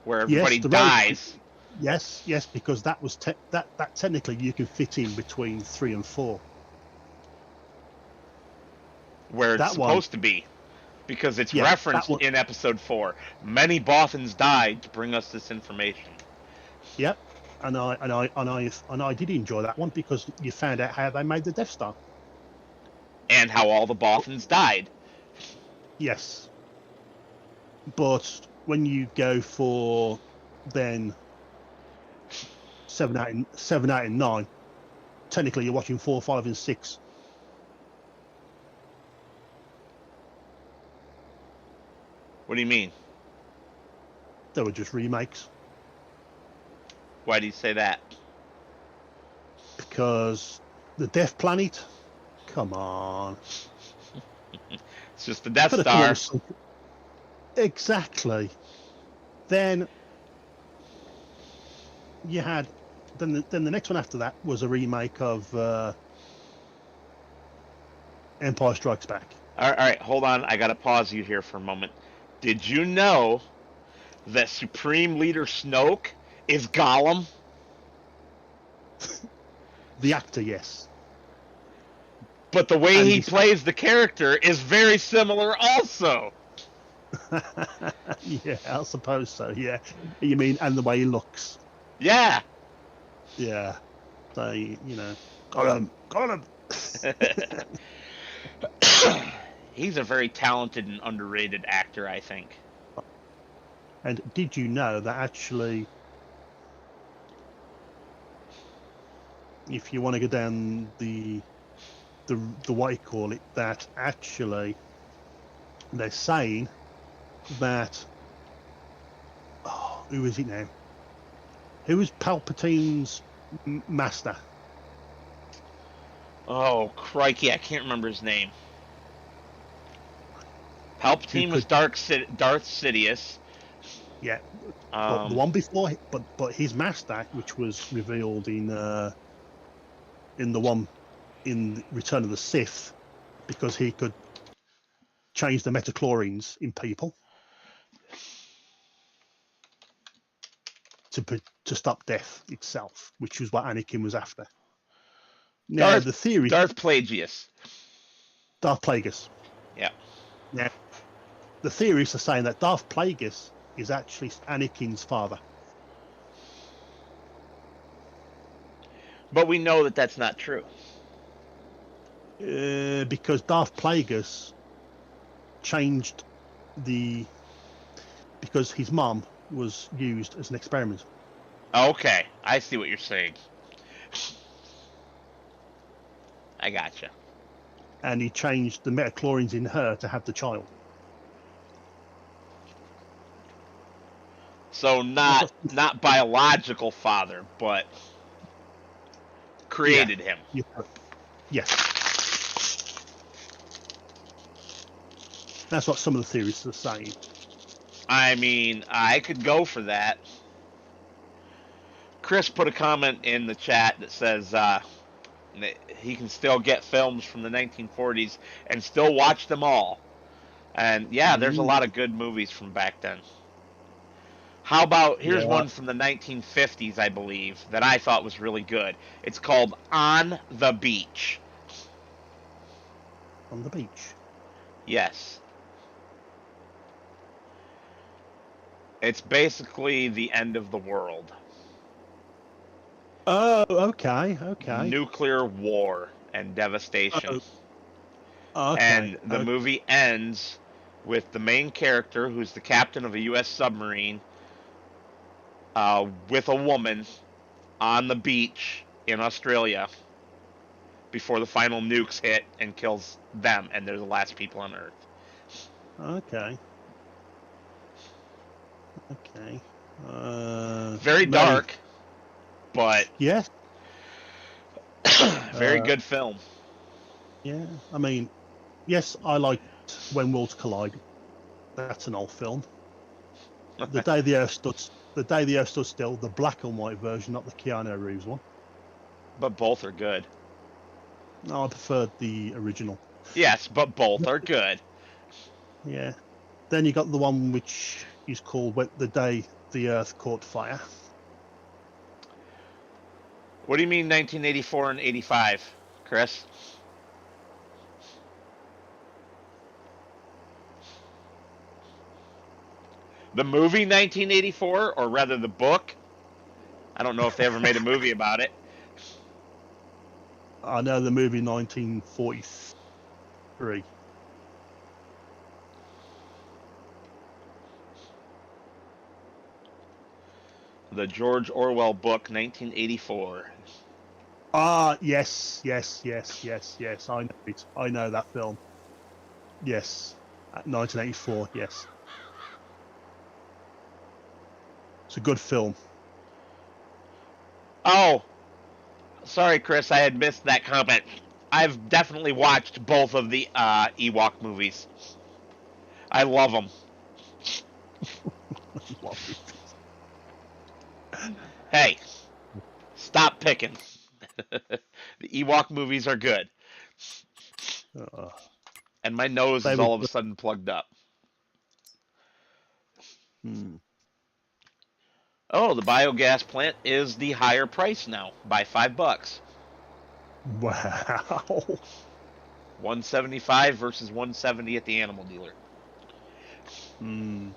where Yes, everybody the Rogue. dies. Yes, because that was that technically you can fit in between 3 and 4. Where it's That one. supposed to be, because it's Yeah, referenced that one. in episode 4. Many Bothans died to bring us this information. Yep, and I did enjoy that one because you found out how they made the Death Star. And how all the Bothans died. Yes, but when you go for then 7, 8, and 9, technically you're watching 4, 5, and 6. What do you mean? They were just remakes. Why do you say that? Because the Death Planet, come on. It's just the Death Could have Star. Exactly. Then you had then the next one after that was a remake of Empire Strikes Back. All right, hold on. I gotta pause you here for a moment. Did you know that Supreme Leader Snoke is Gollum? The actor, yes. But the way And he plays the character is very similar also. Yeah, I suppose so. Yeah, you mean, and the way he looks. Yeah. Yeah. So got him. He's a very talented and underrated actor, I think. And did you know that actually if you want to go down the what you call it, that actually they're saying that who is it now? Who is Palpatine's master? Oh, crikey, I can't remember his name. Who Palpatine was could? Darth Sidious. Yeah, but the Um, one before, but his master, which was revealed in the one in Return of the Sith, because he could change the metachlorines in people to stop death itself, which was what Anakin was after. Now Darth the theory, Darth Plagueis. Darth Plagueis. Yeah. Now the theorists are saying that Darth Plagueis is actually Anakin's father. But we know that that's not true. Because Darth Plagueis changed because his mum was used as an experiment. Okay, I see what you're saying. I gotcha. And he changed the metachlorines in her to have the child. So That's not what, not biological father, but yeah, created him. yes. That's what some of the theorists are saying. I mean, I could go for that. Chris put a comment in the chat that says that he can still get films from the 1940s and still watch them all. And yeah, there's a Mm, lot of good movies from back then. How about here's yeah, one from the 1950s, I believe, that I thought was really good. It's called On the Beach. on the beach. Yes. It's basically the end of the world. Oh, okay, okay. Nuclear war and devastation. Oh, okay, And the okay. movie ends with the main character, who's the captain of a U.S. submarine, with a woman on the beach in Australia before the final nukes hit and kills them, and they're the last people on Earth. Okay. Okay. Very Maybe. dark, but Yes. very Uh, good film. yeah. I mean, yes, I liked When Worlds Collide. That's an old film. The day the Earth stood. The day the Earth stood still. The black and white version, not the Keanu Reeves one. But both are good. No, I preferred the original. Yes, but both are good. Yeah. Then you got the one which is called The Day the Earth Caught Fire. What do you mean 1984 and 85, Chris? The movie 1984, or rather the book? I don't know if they ever made a movie about it. I know the movie 1943. The George Orwell book 1984. Yes, yes, yes, yes, yes. I know it. I know that film. Yes. 1984. Yes. It's a good film. Oh, sorry, Chris, I had missed that comment. I've definitely watched both of the Ewok movies. I love them. Hey, stop picking. The Ewok movies are good. uh, And my nose is favorite. all of a sudden plugged up. Hmm. Oh, the biogas plant is the higher price now by $5. Wow. 175 versus 170 at the animal dealer. Hmm.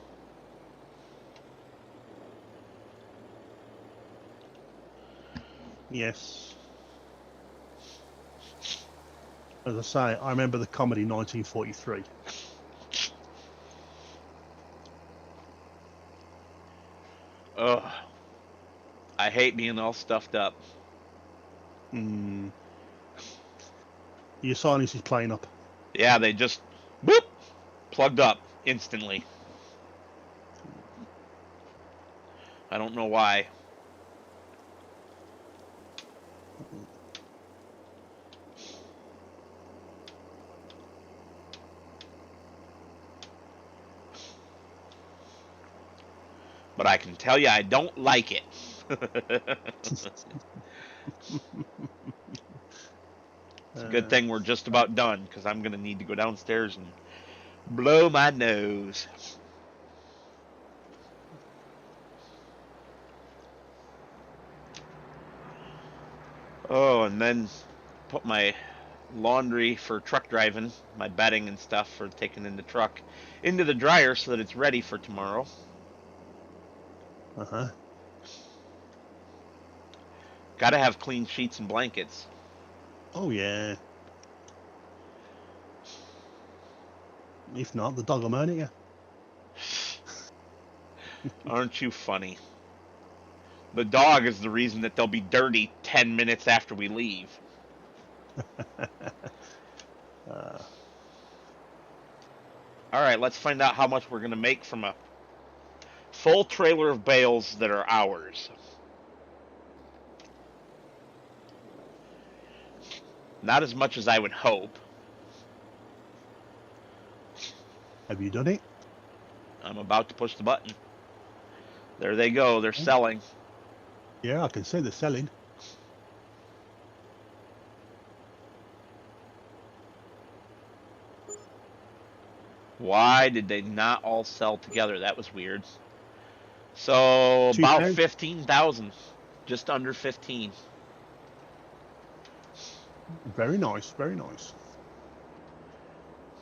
Yes. As I say, I remember the comedy 1943. Ugh, I hate being all stuffed up. Your silence is playing up. Yeah, they just whoop plugged up instantly. I don't know why. But I can tell you I don't like it. It's a good thing we're just about done, because I'm going to need to go downstairs and blow my nose. Oh, and then put my laundry for truck driving, my bedding and stuff for taking in the truck, into the dryer so that it's ready for tomorrow. Gotta have clean sheets and blankets. Oh, yeah. If not, the dog will moan at you. Aren't you funny? The dog is the reason that they'll be dirty 10 minutes after we leave. All right, let's find out how much we're going to make from a full trailer of bales that are ours. Not as much as I would hope. Have you done it? I'm about to push the button. There they go. They're selling. Yeah, I can see they're selling. Why did they not all sell together? That was weird. So about 15,000, just under 15. Very nice, very nice.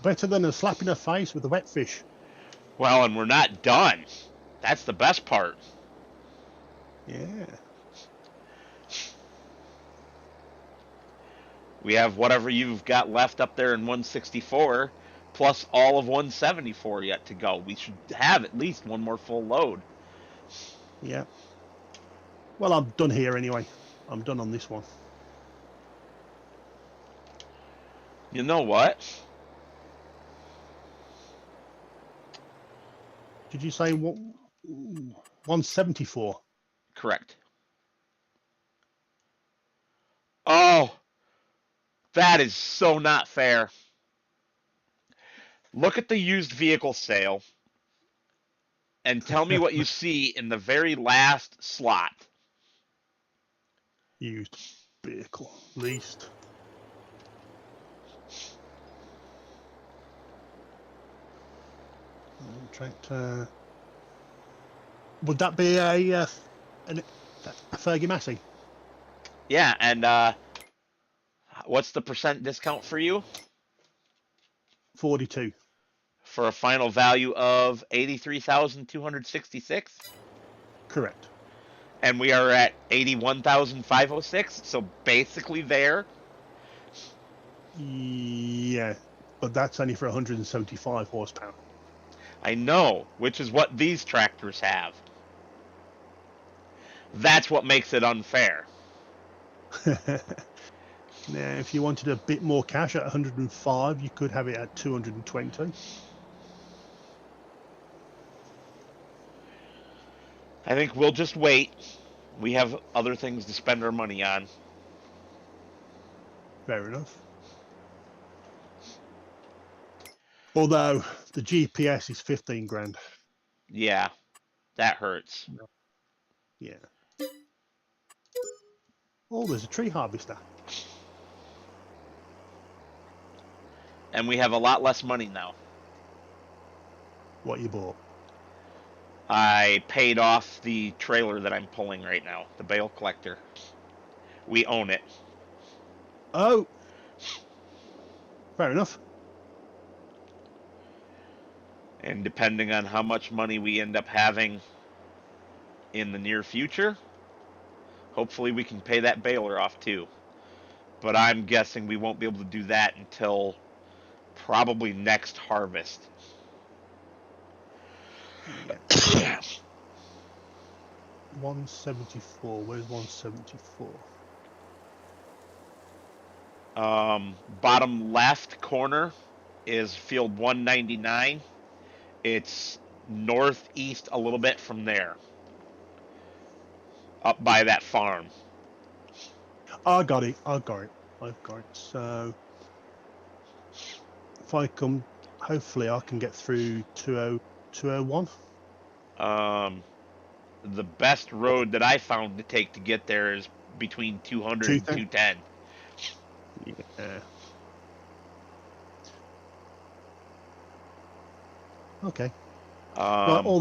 Better than a slap in the face with a wet fish. Well, and we're not done. That's the best part. Yeah. We have whatever you've got left up there in 164, plus all of 174 yet to go. We should have at least one more full load. Yeah. Well, I'm done here anyway. I'm done on this one. You know what? Did you say 174? Correct. Oh, that is so not fair. Look at the used vehicle sale and tell me what you see in the very last slot. Used vehicle, leased. Tractor. Would that be a Fergie Massey? Yeah, and what's the percent discount for you? 42. For a final value of 83,266? Correct. And we are at 81,506, so basically there. Yeah, but that's only for 175 horsepower. I know, which is what these tractors have. That's what makes it unfair. Now, if you wanted a bit more cash at 105, you could have it at 220. I think we'll just wait. We have other things to spend our money on. Fair enough. Although the GPS is 15 grand. Yeah, that hurts. Yeah. Oh, there's a tree harvester. And we have a lot less money now. What you bought? I paid off the trailer that I'm pulling right now, the bale collector. We own it. Oh, fair enough. And depending on how much money we end up having in the near future, hopefully we can pay that baler off too. But I'm guessing we won't be able to do that until probably next harvest. Yeah. 174. Where's 174? Bottom left corner is field 199. It's northeast a little bit from there, up by that farm. I got it. I've got it. So if I come, hopefully I can get through 201. Um, the best road that I found to take to get there is between 200 and 210. 210. Yeah. Okay. Right, all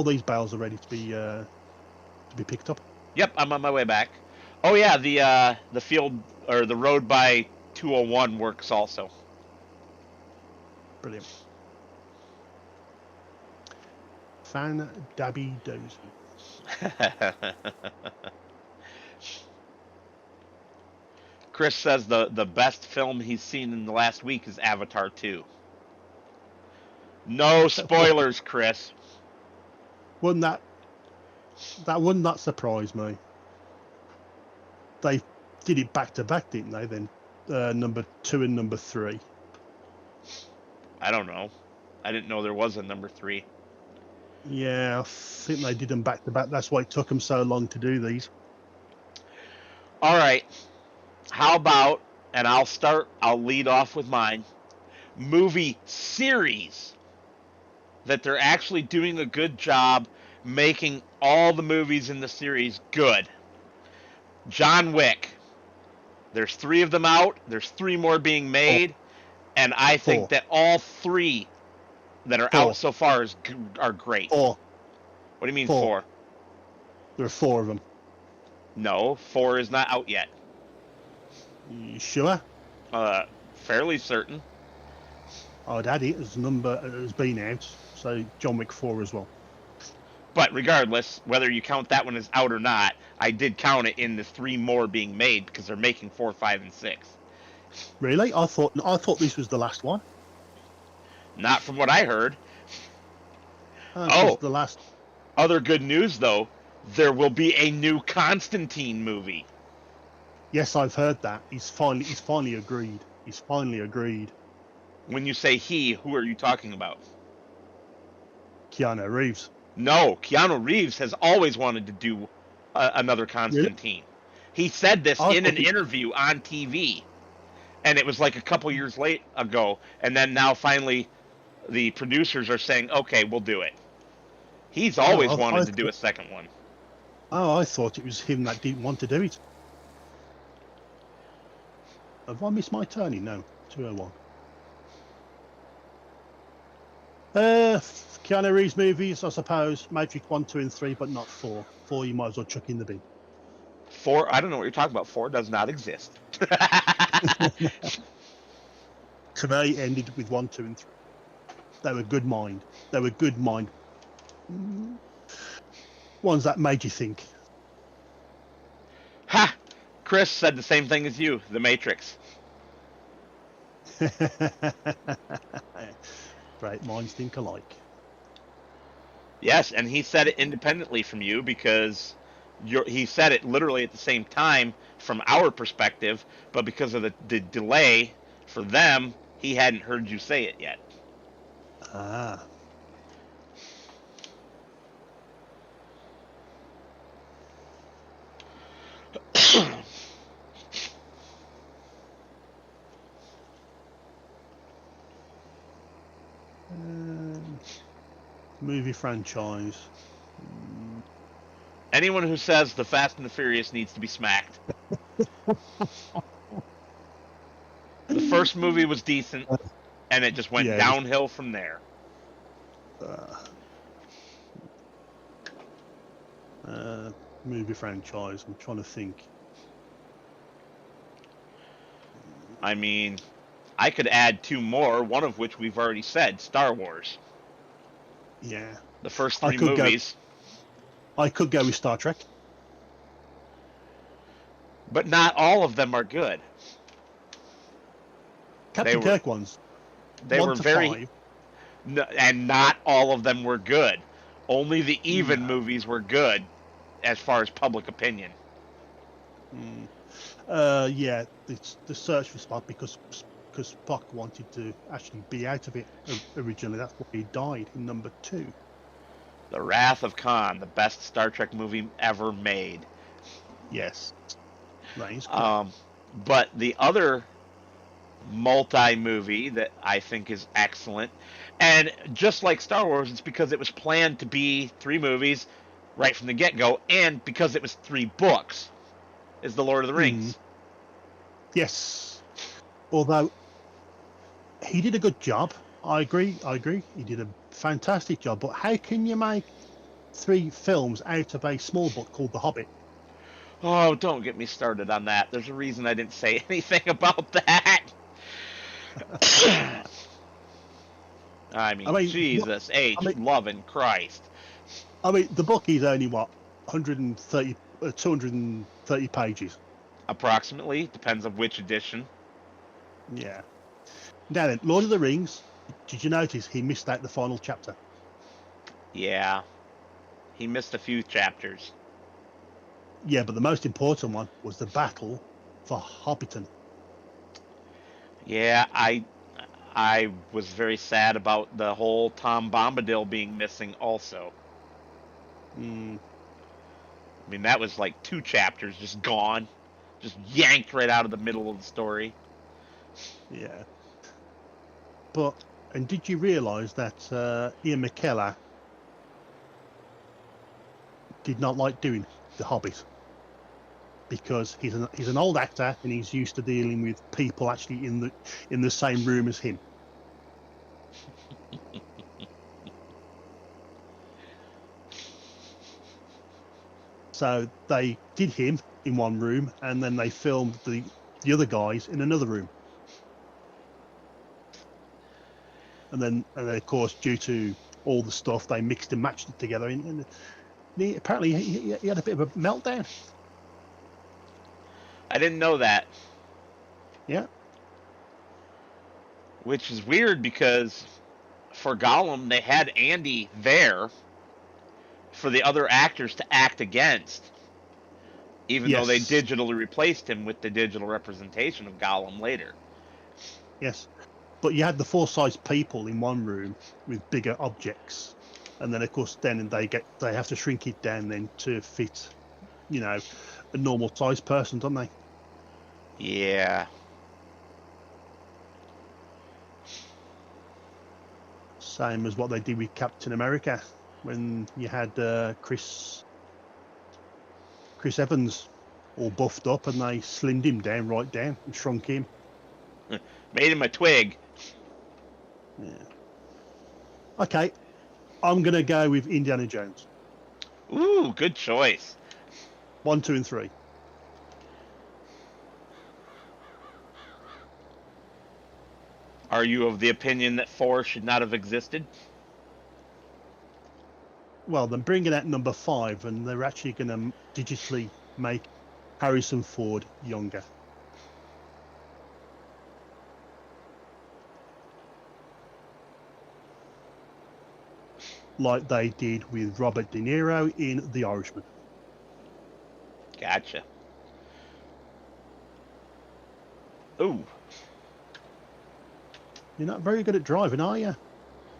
these bales are ready to be picked up. Yep, I'm on my way back. Oh yeah, the field or the road by 201 works also. Brilliant. Fan Dabby Dozy. Chris says the best film he's seen in the last week is Avatar 2. No spoilers, Chris. Wouldn't that surprise me? They did it back to back, didn't they? Then number 2 and number 3. I don't know. I didn't know there was a number 3. Yeah, I think they did them back to back. That's why it took them so long to do these. All right. How about, and I'll lead off with mine, movie series that they're actually doing a good job making all the movies in the series good. John Wick. There's 3 of them out. There's 3 more being made. And I think that all 3 that are out so far are great. 4. What do you mean 4? There are 4 of them. No, 4 is not out yet. You sure? Fairly certain. I'd add it as number has been out, so John Wick 4 as well. But regardless, whether you count that one as out or not, I did count it in the 3 more being made because they're making 4, 5, and 6. Really? I thought this was the last one. Not from what I heard. The last. Other good news though, there will be a new Constantine movie. Yes, I've heard that. He's finally agreed. He's finally agreed. When you say he, who are you talking about? Keanu Reeves. No, Keanu Reeves has always wanted to do another Constantine. Really? He said this in an interview on TV, and it was like a couple years ago, and then now finally the producers are saying, okay, we'll do it. He's always wanted to do a second one. Oh, I thought it was him that didn't want to do it. Have I missed my turning? No, 201. Keanu Reeves movies, I suppose. Matrix 1, 2, and 3, but not 4. 4 you might as well chuck in the bin. 4, I don't know what you're talking about. 4 does not exist. To me, it ended with 1, 2, and 3. They were good mind. Ones that made you think. Ha! Chris said the same thing as you, The Matrix. Great minds think alike. Yes, and he said it independently from you because he said it literally at the same time from our perspective, but because of the delay for them, he hadn't heard you say it yet. Ah. Movie franchise. Anyone who says the Fast and the Furious needs to be smacked. The first movie was decent, and it just went downhill from there. Movie franchise. I'm trying to think. I mean, I could add 2 more, one of which we've already said, Star Wars. Yeah. The first 3 movies. I could go with Star Trek. But not all of them are good. Captain Kirk ones. They were very... and not all of them were good. Only the even movies were good, as far as public opinion. Yeah, it's the search for Spock because Spock wanted to actually be out of it originally. That's why he died in number 2. The Wrath of Khan, the best Star Trek movie ever made. Yes, that is correct. Um, but the other multi-movie that I think is excellent, and just like Star Wars, it's because it was planned to be 3 movies right from the get-go, and because it was 3 books, is The Lord of the Mm, Rings. yes, although he did a good job. I agree. He did a fantastic job. But how can you make 3 films out of a small book called The Hobbit? Oh, don't get me started on that. There's a reason I didn't say anything about that. I I mean, mean, Jesus I H. mean, Loving Christ. the book is only what 130, 230 pages. Approximately. Depends on which edition. Yeah. Now then, Lord of the Rings. Did you notice he missed out the final chapter? Yeah. He missed a few chapters. Yeah, but the most important one was the battle for Hobbiton. Yeah, I was very sad about the whole Tom Bombadil being missing also. Mm, I mean, that was like 2 chapters just gone. Just yanked right out of the middle of the story. yeah. But, and did you realise that Ian McKellar did not like doing The Hobbit? Because he's an old actor and he's used to dealing with people actually in the same room as him. So they did him in one room, and then they filmed the other guys in another room. And then of course, due to all the stuff, they mixed and matched it together. And apparently, he had a bit of a meltdown. I didn't know that, Yeah. which is weird because for Gollum they had Andy there for the other actors to act against, even though they Yes. digitally replaced him with the digital representation of Gollum later. Yes. But you had the full-size people in one room with bigger objects, and then of course, then they have to shrink it down then to fit, a normal size person, don't they? Yeah. Same as what they did with Captain America when you had Chris Evans all buffed up, and they slimmed him down right down and shrunk him. Made him a twig. Yeah. Okay, I'm gonna go with Indiana Jones. Ooh, good choice. 1, 2, and 3. Are you of the opinion that 4 should not have existed? Well, they're bringing out number 5, and they're actually gonna digitally make Harrison Ford younger, like they did with Robert De Niro in The Irishman. Gotcha. Ooh, You're not very good at driving, are you?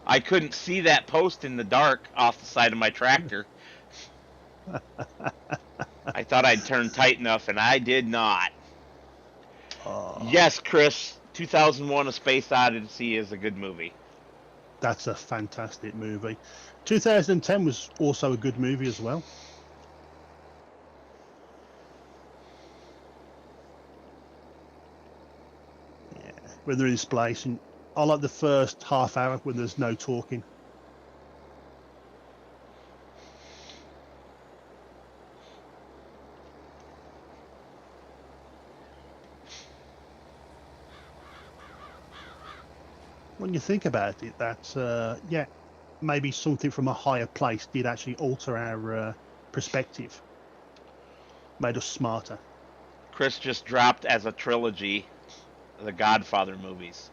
I couldn't see that post in the dark off the side of my tractor. I thought I'd turned tight enough, and I did not. Oh, Yes, Chris, 2001: A Space Odyssey is a good movie. that's a fantastic movie. 2010 was also a good movie as well. Yeah, when they're in space, and I like the first half hour when there's no talking. When you think about it, that yeah, maybe something from a higher place did actually alter our perspective, made us smarter. Chris just dropped as a trilogy the Godfather movies.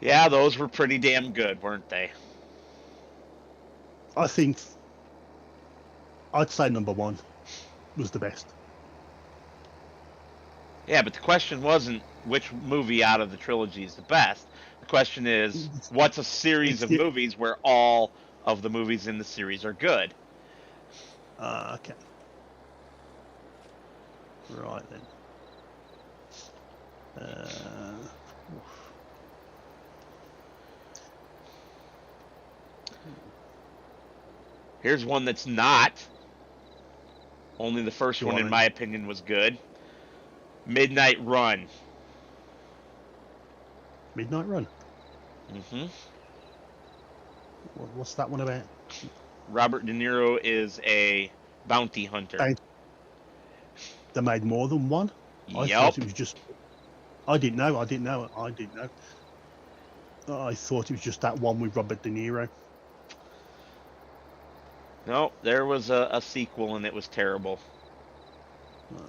Yeah, those were pretty damn good, weren't they? I think I'd say number one was the best. Yeah, but the question wasn't which movie out of the trilogy is the best. The question is, what's a series It's of the movies where all of the movies in the series are good? okay, right then. Uh, Here's one that's not. Only the first Go one, on in then. my opinion, was good. Midnight Run. Midnight Run. Hmm. What's that one about? Robert De Niro is a bounty hunter. They, they made more than one. I thought Yup. it was just. I didn't know. I didn't know. I didn't know. I thought it was just that one with Robert De Niro. No, there was a sequel and it was terrible. Uh,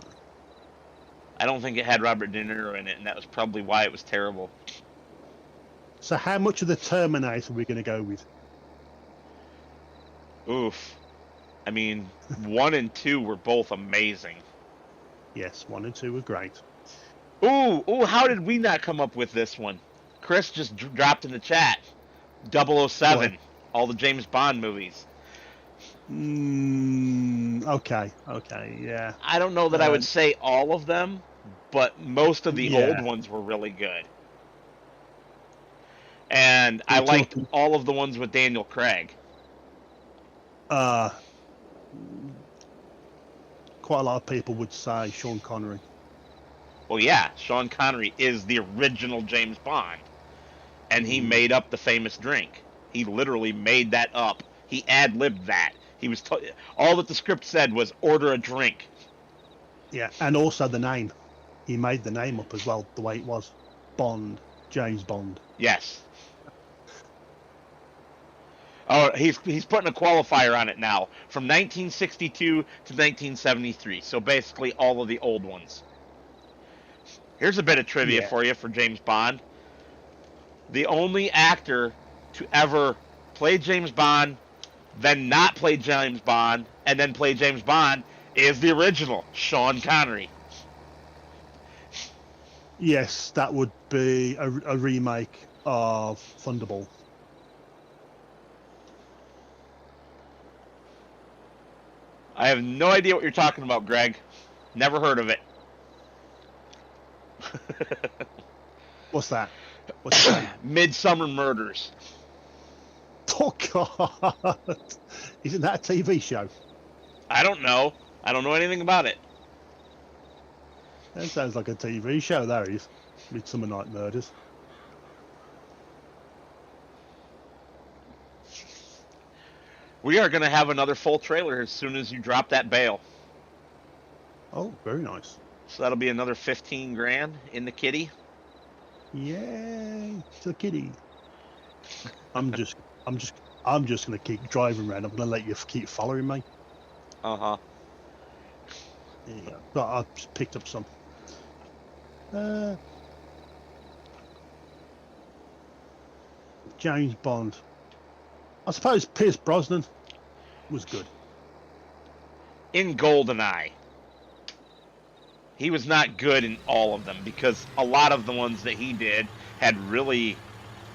I don't think it had Robert De Niro in it, and that was probably why it was terrible. so, how much of the Terminator are we going to go with? Oof. I mean, 1 and 2 were both amazing. Yes, 1 and 2 were great. Ooh, how did we not come up with this one? Chris just dropped in the chat. What? 007, all the James Bond movies. Okay, yeah. I don't know that I would say all of them, but most of the old Yeah. ones were really good. And I We're liked talking. all of the ones with Daniel Craig. Uh, quite a lot of people would say Sean Connery. Well, yeah, Sean Connery is the original James Bond, and he made up the famous drink. He literally made that up. He ad-libbed that. He was all that the script said was order a drink. Yeah, and also the name. He made the name up as well, the way it was. Bond, James Bond. Yes. Oh, he's putting a qualifier on it now from 1962 to 1973. So basically all of the old ones. Here's a bit of trivia Yeah. for you for James Bond. The only actor to ever play James Bond, then not play James Bond, and then play James Bond is the original Sean Connery. Yes, that would be a remake of Thunderball. I have no idea what you're talking about, Greg. Never heard of it. What's that? What's the name? Midsummer Murders. Oh, God. Isn't that a TV show? I don't know. I don't know anything about it. That sounds like a TV show, that is. Midsummer Night Murders. We are going to have another full trailer as soon as you drop that bail. Oh, very nice. So that'll be another 15 grand in the kitty. Yay, to the kitty. I'm just gonna keep driving around. I'm gonna let you keep following me. Uh-huh. There you go. But I've just picked up some. James Bond. I suppose Pierce Brosnan was good. In GoldenEye. He was not good in all of them because a lot of the ones that he did had really...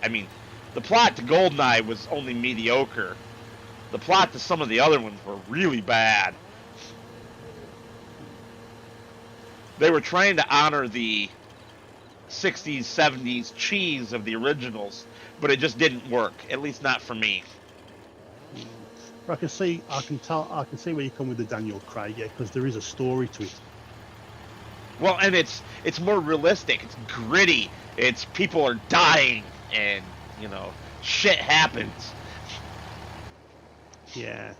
I mean, the plot to GoldenEye was only mediocre. The plot to some of the other ones were really bad. They were trying to honor the 60s, 70s cheese of the originals, but it just didn't work. At least not for me. I can see where you come with the Daniel Craig, yeah, because there is a story to it. Well, and it's more realistic. It's gritty. It's people are dying, and shit happens. Yeah.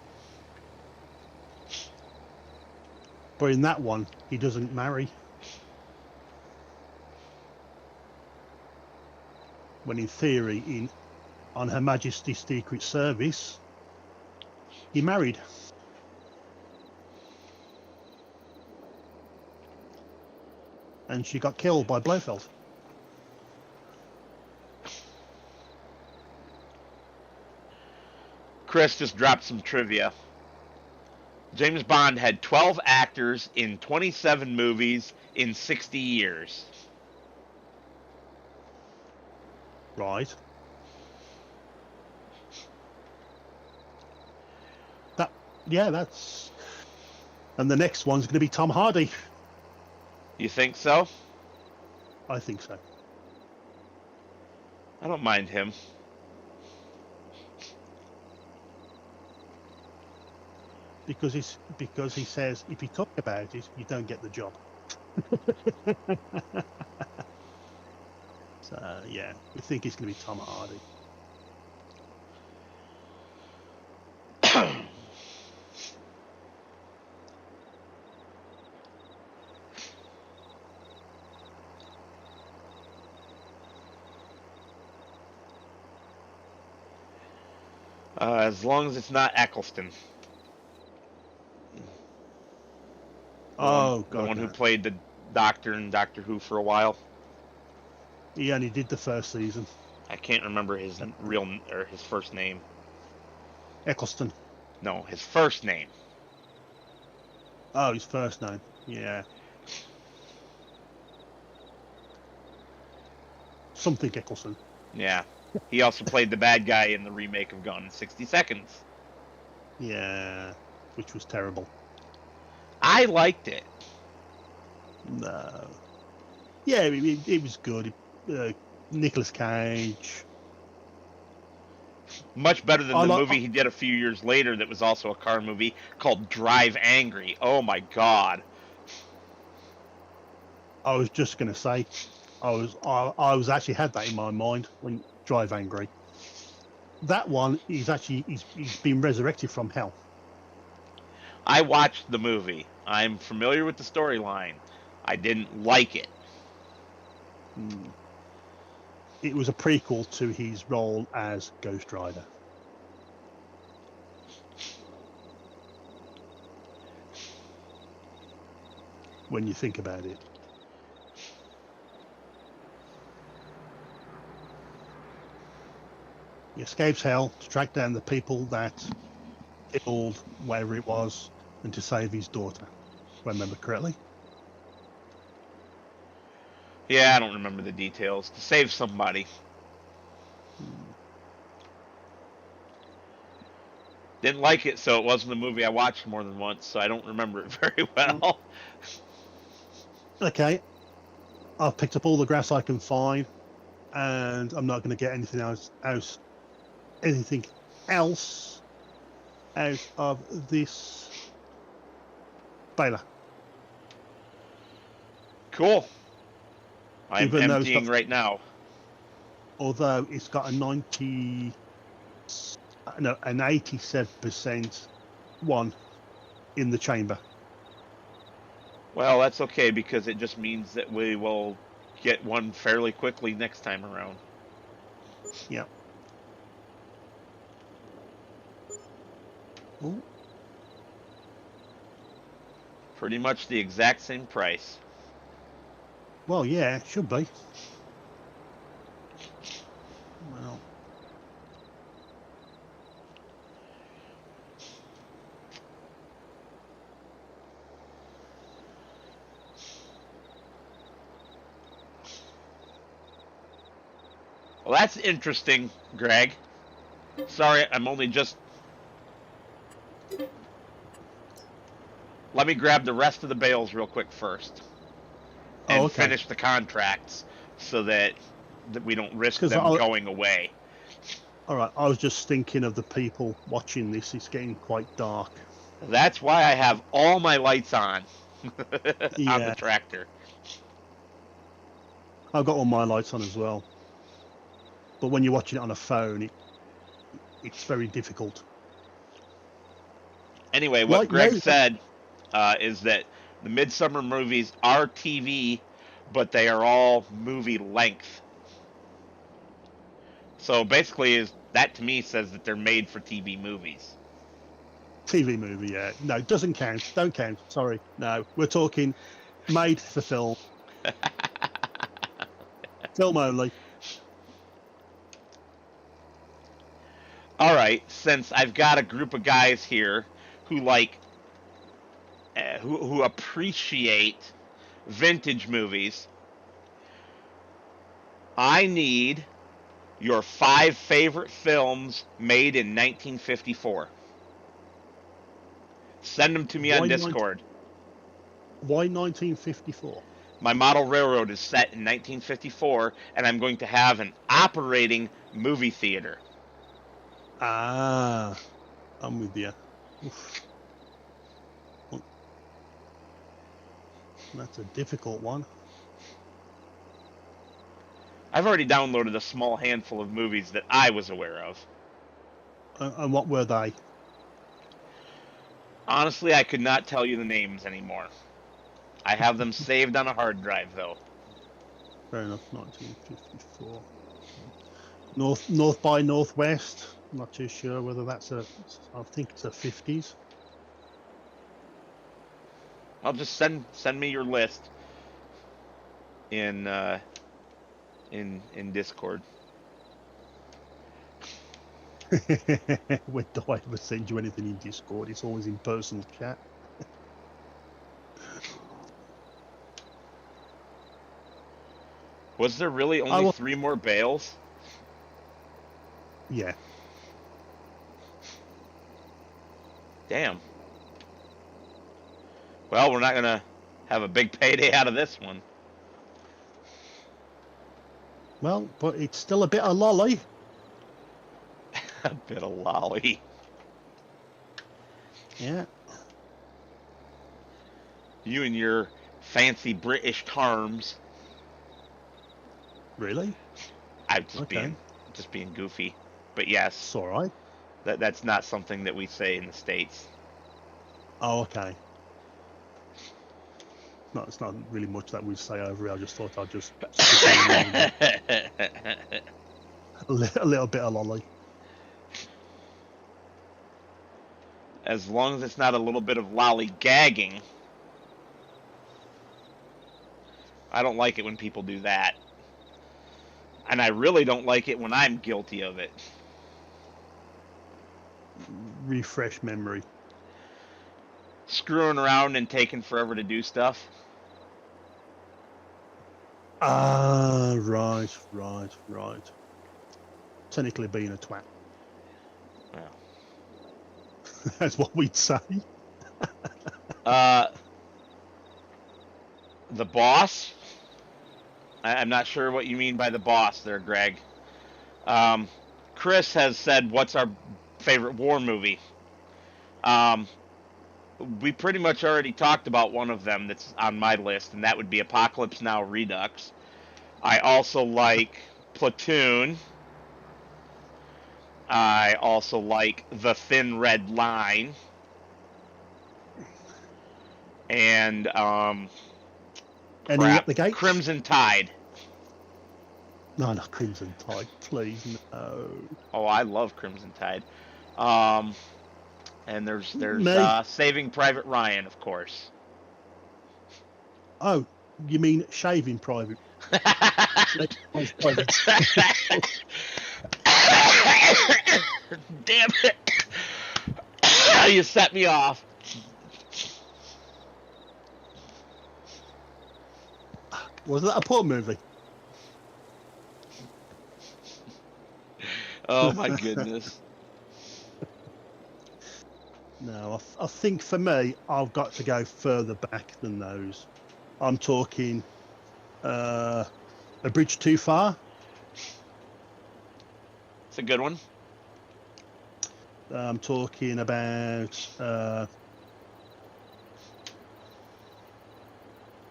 But in that one, he doesn't marry. When in theory, on Her Majesty's Secret Service, he married. And she got killed by Blofeld. Chris just dropped some trivia. James Bond had 12 actors in 27 movies in 60 years. Right. That's. And the next one's going to be Tom Hardy. You think so? I think so. I don't mind him. Because he says if you talk about it, you don't get the job. So yeah, we think it's going to be Tom Hardy. As long as it's not Eccleston. Oh The God, one who no. played the Doctor in Doctor Who for a while. He only did the first season. I can't remember his real or his first name. Eccleston. No, his first name. Oh, his first name. Yeah. Something Eccleston. Yeah. He also played the bad guy in the remake of Gone in 60 Seconds. Yeah, which was terrible. I liked it. No. Yeah, it was good. Nicolas Cage. Much better than I the like. movie he did a few years later that was also a car movie called Drive Angry. Oh my god. I was just going to say, I was actually had that in my mind when Drive Angry. That one is actually he's been resurrected from hell. I watched the movie. I'm familiar with the storyline. I didn't like it. It was a prequel to his role as Ghost Rider. When you think about it. He escapes hell to track down the people that killed wherever it was and to save his daughter. If I remember correctly. Yeah, I don't remember the details. To save somebody. Didn't like it, so it wasn't a movie I watched more than once, so I don't remember it very well. Okay. I've picked up all the grass I can find, and I'm not going to get anything else out of this baler. Cool. I'm Even though it's emptying got, right now. although it's got an 87% one in the chamber. Well, that's okay because it just means that we will get one fairly quickly next time around. Yeah. Ooh. Pretty much the exact same price. Well, yeah, it should be. Well. Well, that's interesting, Greg. Sorry, I'm only just... Let me grab the rest of the bales real quick first. And finish the contracts so that we don't risk them going away. All right, I was just thinking of the people watching this. It's getting quite dark. That's why I have all my lights on on the tractor. I've got all my lights on as well. But when you're watching it on a phone, it's very difficult. Anyway, what Greg said is that the Midsummer movies are TV, but they are all movie length. So basically, that to me says that they're made for TV movies. TV movie, yeah. No, doesn't count. Don't count. Sorry. No, we're talking made for film. Film only. All right, since I've got a group of guys here who like who appreciate vintage movies, I need your 5 favorite films made in 1954. Send them to me on Why Discord. Why 1954? My model railroad is set in 1954, and I'm going to have an operating movie theater. Ah, I'm with you. Oof. That's a difficult one. I've already downloaded a small handful of movies that I was aware of. And what were they? Honestly, I could not tell you the names anymore. I have them saved on a hard drive, though. Fair enough. 1954. North by Northwest. I'm not too sure whether that's I think it's a 50s. I'll just send me your list in Discord. When do I ever send you anything in Discord? It's always in personal chat. Was there really only 3 more bales? Yeah. Damn. Well, we're not gonna have a big payday out of this one. Well, but it's still a bit of lolly. A bit of lolly. Yeah. You and your fancy British terms. Really? I'm just being goofy. But yes, It's all right. that's not something that we say in the States. Oh, okay. No, it's not really much that we say over here. I just thought I'd just a little bit of lolly. As long as it's not a little bit of lollygagging. I don't like it when people do that. And I really don't like it when I'm guilty of it. Refresh memory. Screwing around and taking forever to do stuff. Ah, right. Technically being a twat. Well. That's what we'd say. The boss? I'm not sure what you mean by the boss there, Greg. Chris has said, what's our favorite war movie? We pretty much already talked about one of them that's on my list, and that would be Apocalypse Now Redux. I also like Platoon. I also like The Thin Red Line. And, Any at the gates? Crimson Tide. No, not Crimson Tide, please, no. Oh, I love Crimson Tide. And there's Saving Private Ryan, of course. Oh, you mean Shaving Private? Damn it! You set me off. Was that a poor movie? Oh my goodness. No, I think for me, I've got to go further back than those. I'm talking A Bridge Too Far. It's a good one. I'm talking about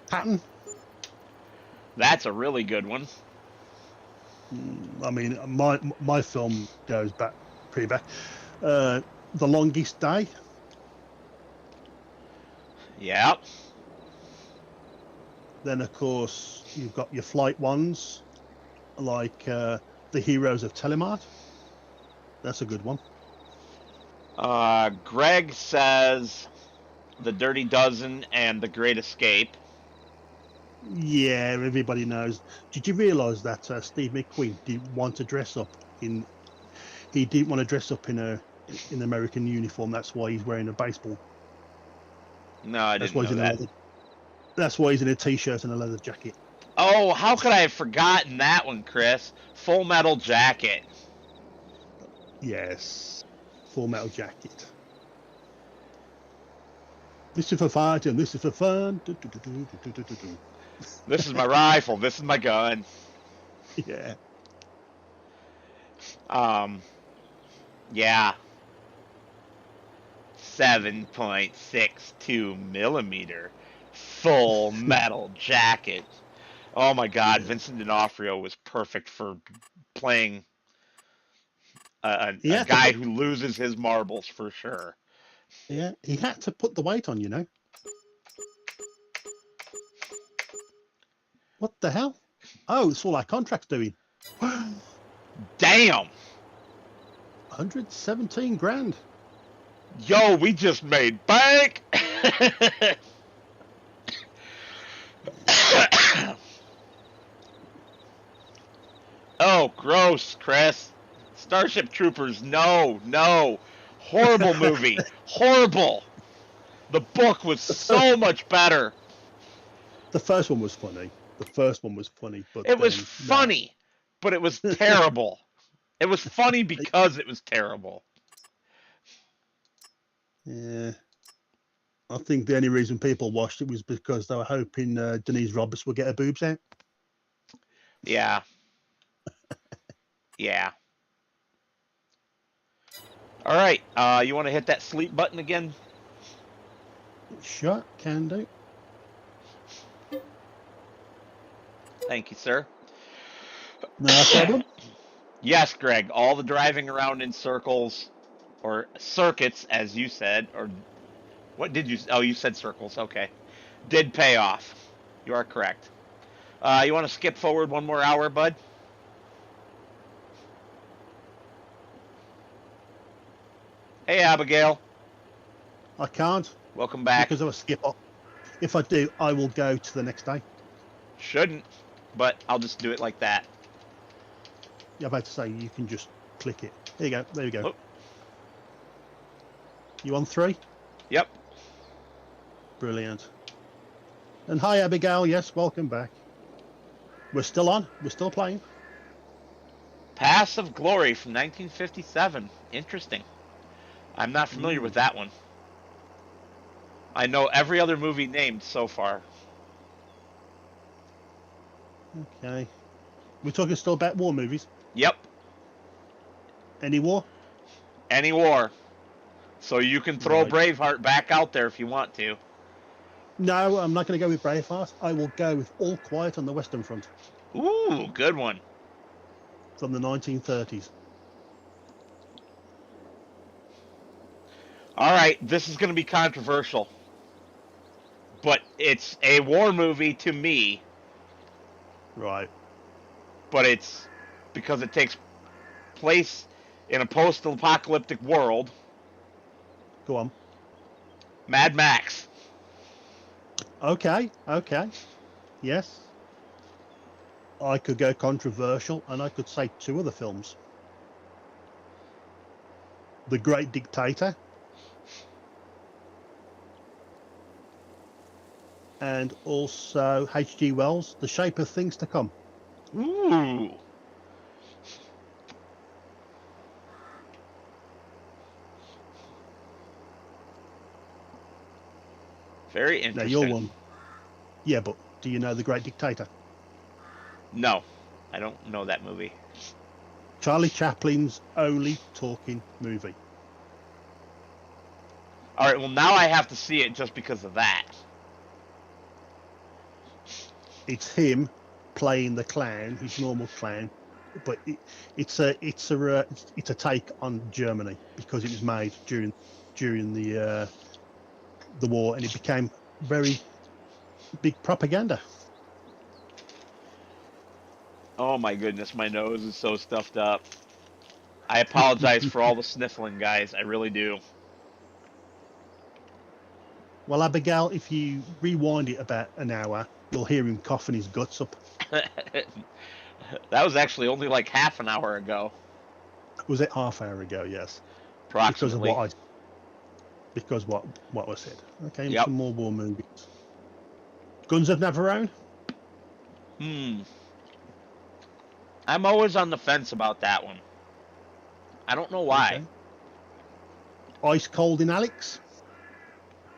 Patton. That's a really good one. I mean, my film goes back pretty back. The Longest Day. Yeah. Then, of course, you've got your flight ones, like The Heroes of Telemark. That's a good one. Greg says The Dirty Dozen and The Great Escape. Yeah, everybody knows. Did you realise that Steve McQueen didn't want to dress up in? He didn't want to dress up in an American uniform. That's why he's wearing a baseball No, I That's didn't why he's know in a that. leather. That's why he's in a t-shirt and a leather jacket. Oh, how could I have forgotten that one, Chris? Full Metal Jacket. Yes, Full Metal Jacket. This is for fighting. This is for fun. This is my rifle. This is my gun. Yeah. Um, yeah. 7.62 millimeter. Full Metal Jacket. Oh my God, Yeah. Vincent D'Onofrio was perfect for playing He a had to guy put. who loses his marbles for sure. Yeah, he had to put the weight on. What the hell? Oh, it's all our contracts doing. Damn! 117 grand. Yo, we just made bank! Oh, gross, Chris. Starship Troopers, no, no. Horrible movie. Horrible. The book was so much better. The first one was funny. The first one was funny, but It was then no. funny, but it was terrible. It was funny because it was terrible. Yeah, I think the only reason people watched it was because they were hoping Denise Roberts would get her boobs out. Yeah. Yeah. All right. You want to hit that sleep button again? Sure, can do. Thank you, sir. No problem. Yes, Greg. All the driving around in circles or circuits, as you said, or what did you? Oh, you said circles. Okay, did pay off. You are correct. You want to skip forward one more hour, bud? Hey, Abigail. I can't Welcome back. because of a skip. If I do, I will go to the next day. Shouldn't, but I'll just do it like that. You're about to say you can just click it. There you go. There you go. Oh. You on 3? Yep. Brilliant. And hi, Abigail. Yes, welcome back. We're still on. We're still playing. Pass of Glory from 1957. Interesting. I'm not familiar with that one. I know every other movie named so far. Okay. We're talking still about war movies. Yep. Any war? Any war. So you can throw Right. Braveheart back out there if you want to. No, I'm not going to go with Braveheart. I will go with All Quiet on the Western Front Ooh, good one. from the 1930s. All right, this is going to be controversial, but it's a war movie to me, Right. but it's because it takes place in a post-apocalyptic world. Go on. Mad Max. Okay. Okay. Yes. I could go controversial and I could say 2 other films. The Great Dictator and also H.G. Wells' The Shape of Things to Come. Ooh. Very Now, you're interesting. one. Yeah, but do you know The Great Dictator? No, I don't know that movie. Charlie Chaplin's only talking movie. All right, well, now I have to see it just because of that. It's him playing the clown, his normal clown, but it's a take on Germany because it was made during the war, and it became very big propaganda. Oh my goodness, my nose is so stuffed up. I apologize for all the sniffling, guys. I really do. Well, Abigail, if you rewind it about an hour, you'll hear him coughing his guts up. That was actually only like half an hour ago, Was it half hour ago? Yes, because of approximately. what because what was said. Okay, Yep. some more war movies. Guns of Navarone. I'm always on the fence about that one. I don't know why. Okay. Ice Cold in Alex.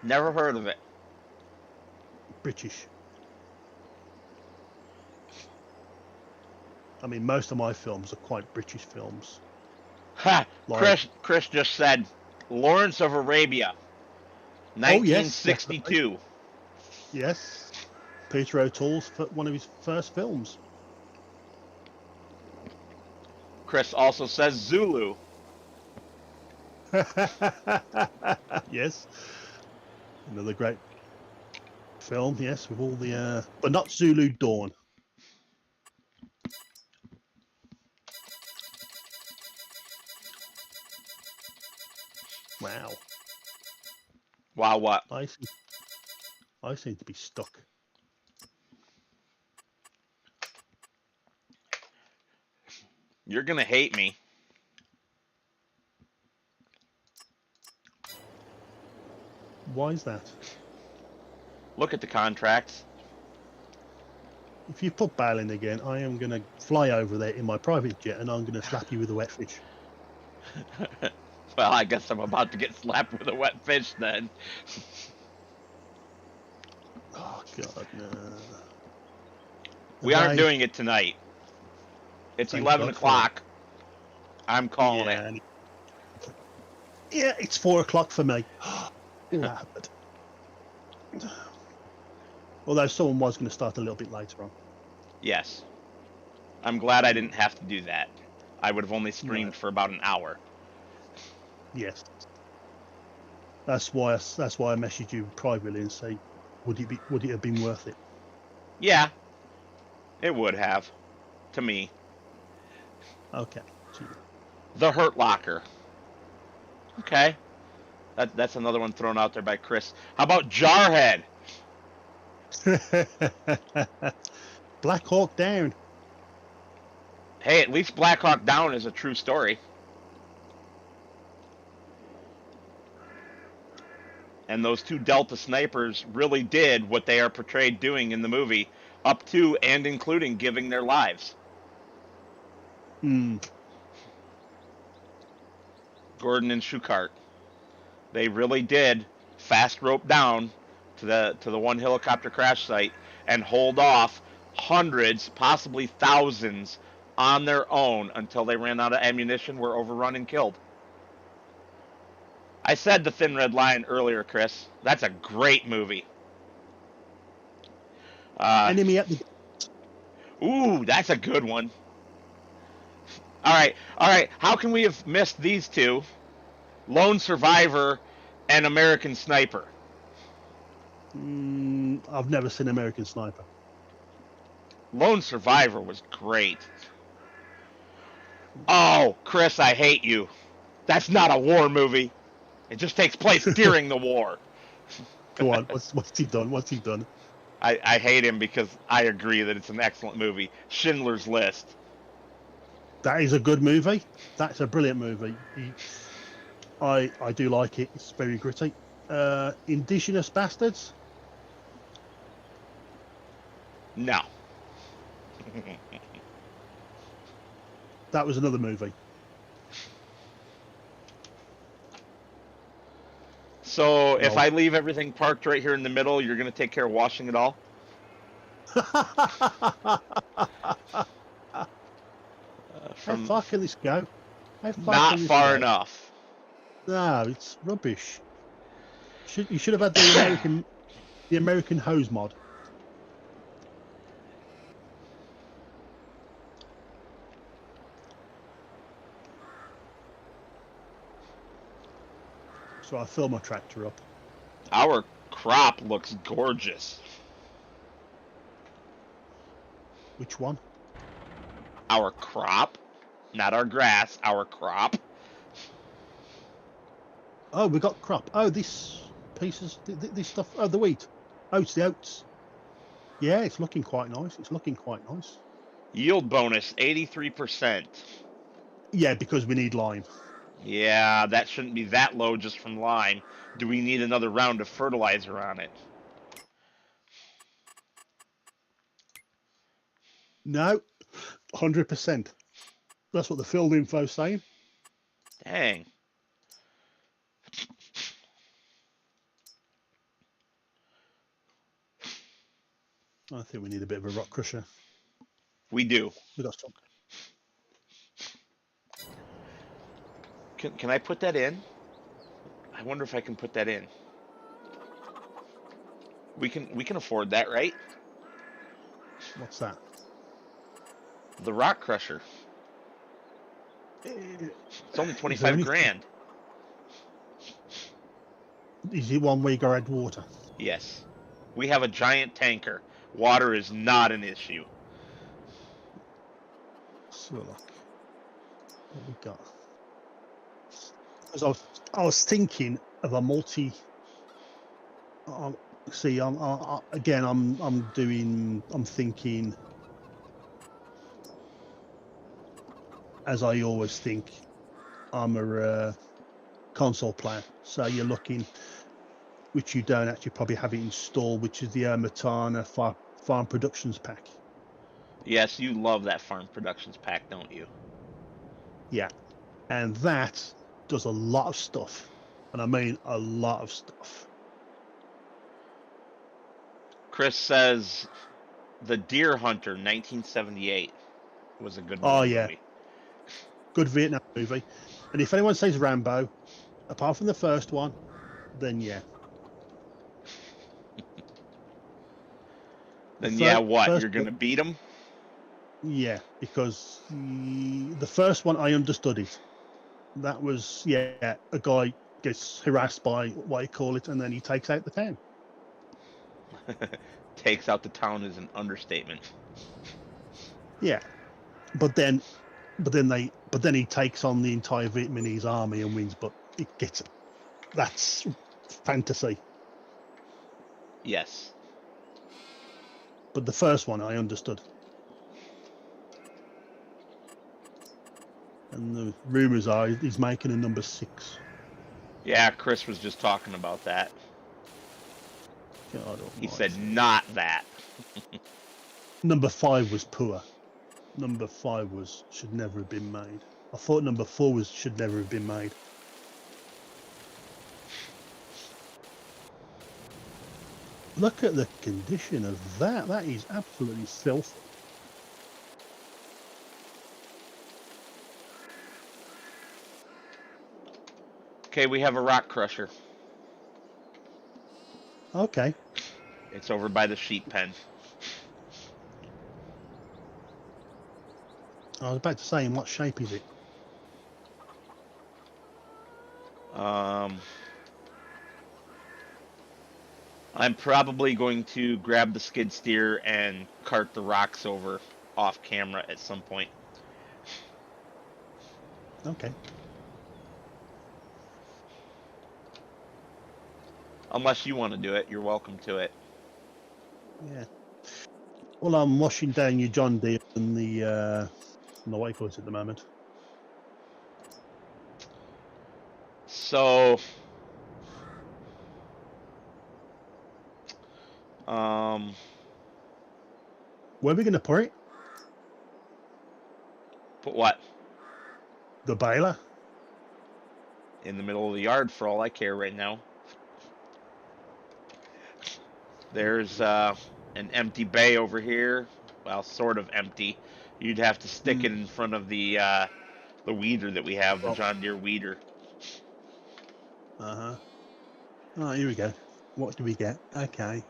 Never heard of it. British. I mean, most of my films are quite British films. Ha! Like, Chris just said Lawrence of Arabia, 1962. Oh, yes. Peter O'Toole's one of his first films. Chris also says Zulu. Yes. Another great film, yes, with all the but not Zulu Dawn. Wow. Wow, what? I seem to be stuck. You're gonna hate me. Why is that? Look at the contracts. If you put Bale in again, I am going to fly over there in my private jet and I'm going to slap you with a wet fish. Well, I guess I'm about to get slapped with a wet fish then. Oh, God, no. We aren't doing it tonight. It's 11 o'clock. I'm calling it. Yeah, it's 4 o'clock for me. That happened. Although someone was going to start a little bit later on. Yes. I'm glad I didn't have to do that. I would have only streamed for about an hour. Yes. That's why I messaged you privately and say, would it have been worth it? Yeah. It would have. To me. Okay. The Hurt Locker. Okay. That's another one thrown out there by Chris. How about Jarhead? Black Hawk Down. Hey, at least Black Hawk Down is a true story. And those two Delta snipers really did what they are portrayed doing in the movie, up to and including giving their lives. Hmm. Gordon and Schuchart. They really did fast rope down to the one helicopter crash site and hold off hundreds, possibly thousands, on their own until they ran out of ammunition, were overrun and killed. I said The Thin Red Line earlier, Chris. That's a great movie. Enemy at the... Ooh, that's a good one. All right. How can we have missed these two? Lone Survivor and American Sniper. I've never seen American Sniper. Lone Survivor was great. Oh, Chris, I hate you. That's not a war movie. It just takes place during the war. Go on, what's he done? What's he done? I hate him because I agree that it's an excellent movie. Schindler's List. That is a good movie. That's a brilliant movie. I do like it. It's very gritty. Indigenous Bastards? No. That was another movie. So if I leave everything parked right here in the middle, you're going to take care of washing it all? How far can this go? Not far enough. No, it's rubbish. You should have had the American hose mod. So I fill my tractor up. Our crop looks gorgeous. Which one? Our crop, not our grass, our crop. Oh, we got crop. Oh, this stuff. Oh, the wheat. Oats, the oats. Yeah, it's looking quite nice. Yield bonus, 83%. Yeah, because we need lime. Yeah, that shouldn't be that low just from lime. Do we need another round of fertilizer on it? No, 100%. That's what the field info's saying. Dang. I think we need a bit of a rock crusher. We do. We got some. Can I put that in? I wonder if I can put that in. We can afford that, right? What's that? The rock crusher. It's only Is there 25 any? grand. Is it one where you go add water? Yes. We have a giant tanker. Water is not an issue. So look, what we got? Because I was thinking of a multi. See, again, I'm thinking, as I always think, I'm a console player. So you're looking, which you don't actually probably have it installed, which is the Matana Farm Productions pack. Yes, you love that farm productions pack, don't you? Yeah, and that does a lot of stuff, and I mean a lot of stuff. Chris says The Deer Hunter 1978 was a good Oh war yeah, movie. good Vietnam movie. And if anyone says Rambo, apart from the first one, then yeah. The Then yeah, what? first You're one, gonna beat him? yeah, because the first one I understood it. That was, yeah, a guy gets harassed by what you call it, and then he takes out the town. Takes out the town is an understatement. Yeah, but then he takes on the entire Vietnamese army and wins. But that's fantasy. Yes. But the first one I understood. And the rumors are he's making a number 6. Yeah, Chris was just talking about that. God He almighty. said not that. Number 5 was poor. Number 5 should never have been made. I thought number 4 should never have been made. Look at the condition of that. That is absolutely filthy. Okay, we have a rock crusher. Okay. It's over by the sheep pen. I was about to say, in what shape is it? I'm probably going to grab the skid steer and cart the rocks over off camera at some point. Okay. Unless you want to do it, you're welcome to it. Yeah. Well, I'm washing down your John Deere and the white goods at the moment. So, Where are we going to put it? put what? The baler? In the middle of the yard for all I care right now. There's an empty bay over here. Well, sort of empty. You'd have to stick it in front of the weeder that we have, the John Deere weeder. Uh-huh. Oh, here we go. What do we get? Okay.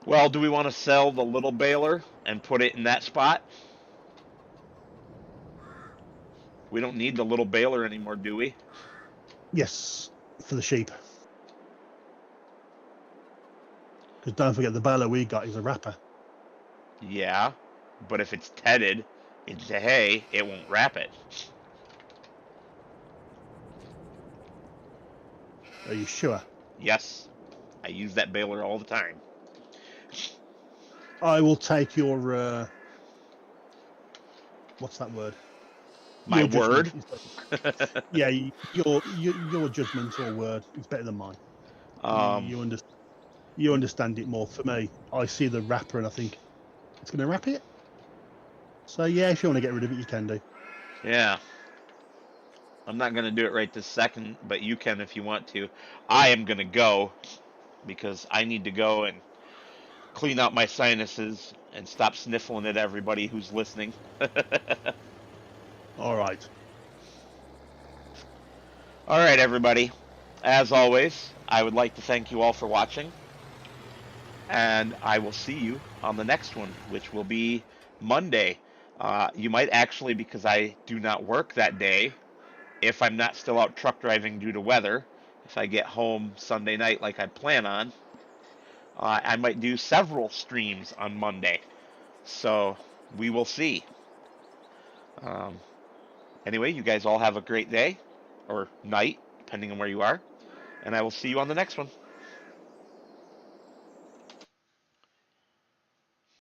Well, do we want to sell the little baler and put it in that spot? We don't need the little baler anymore, do we? Yes, for the sheep. Because don't forget, the baler we got is a wrapper. Yeah, but if it's tedded into hay, it won't wrap it. Are you sure? Yes, I use that baler all the time. I will take your what's that word? My Your judgment word. is better. Yeah, your judgment or word is better than mine. um, You understand it more. For me, I see the wrapper and I think it's going to wrap it. So yeah, if you want to get rid of it, you can do. yeah. I'm not going to do it right this second, but you can if you want to. I am going to go because I need to go and clean out my sinuses and stop sniffling at everybody who's listening. All right. All right, everybody. As always, I would like to thank you all for watching, and I will see you on the next one, which will be Monday. You might actually, because I do not work that day, if I'm not still out truck driving due to weather, if I get home Sunday night like I plan on, I might do several streams on Monday. So we will see. Um, anyway, you guys all have a great day or night, depending on where you are, and I will see you on the next one.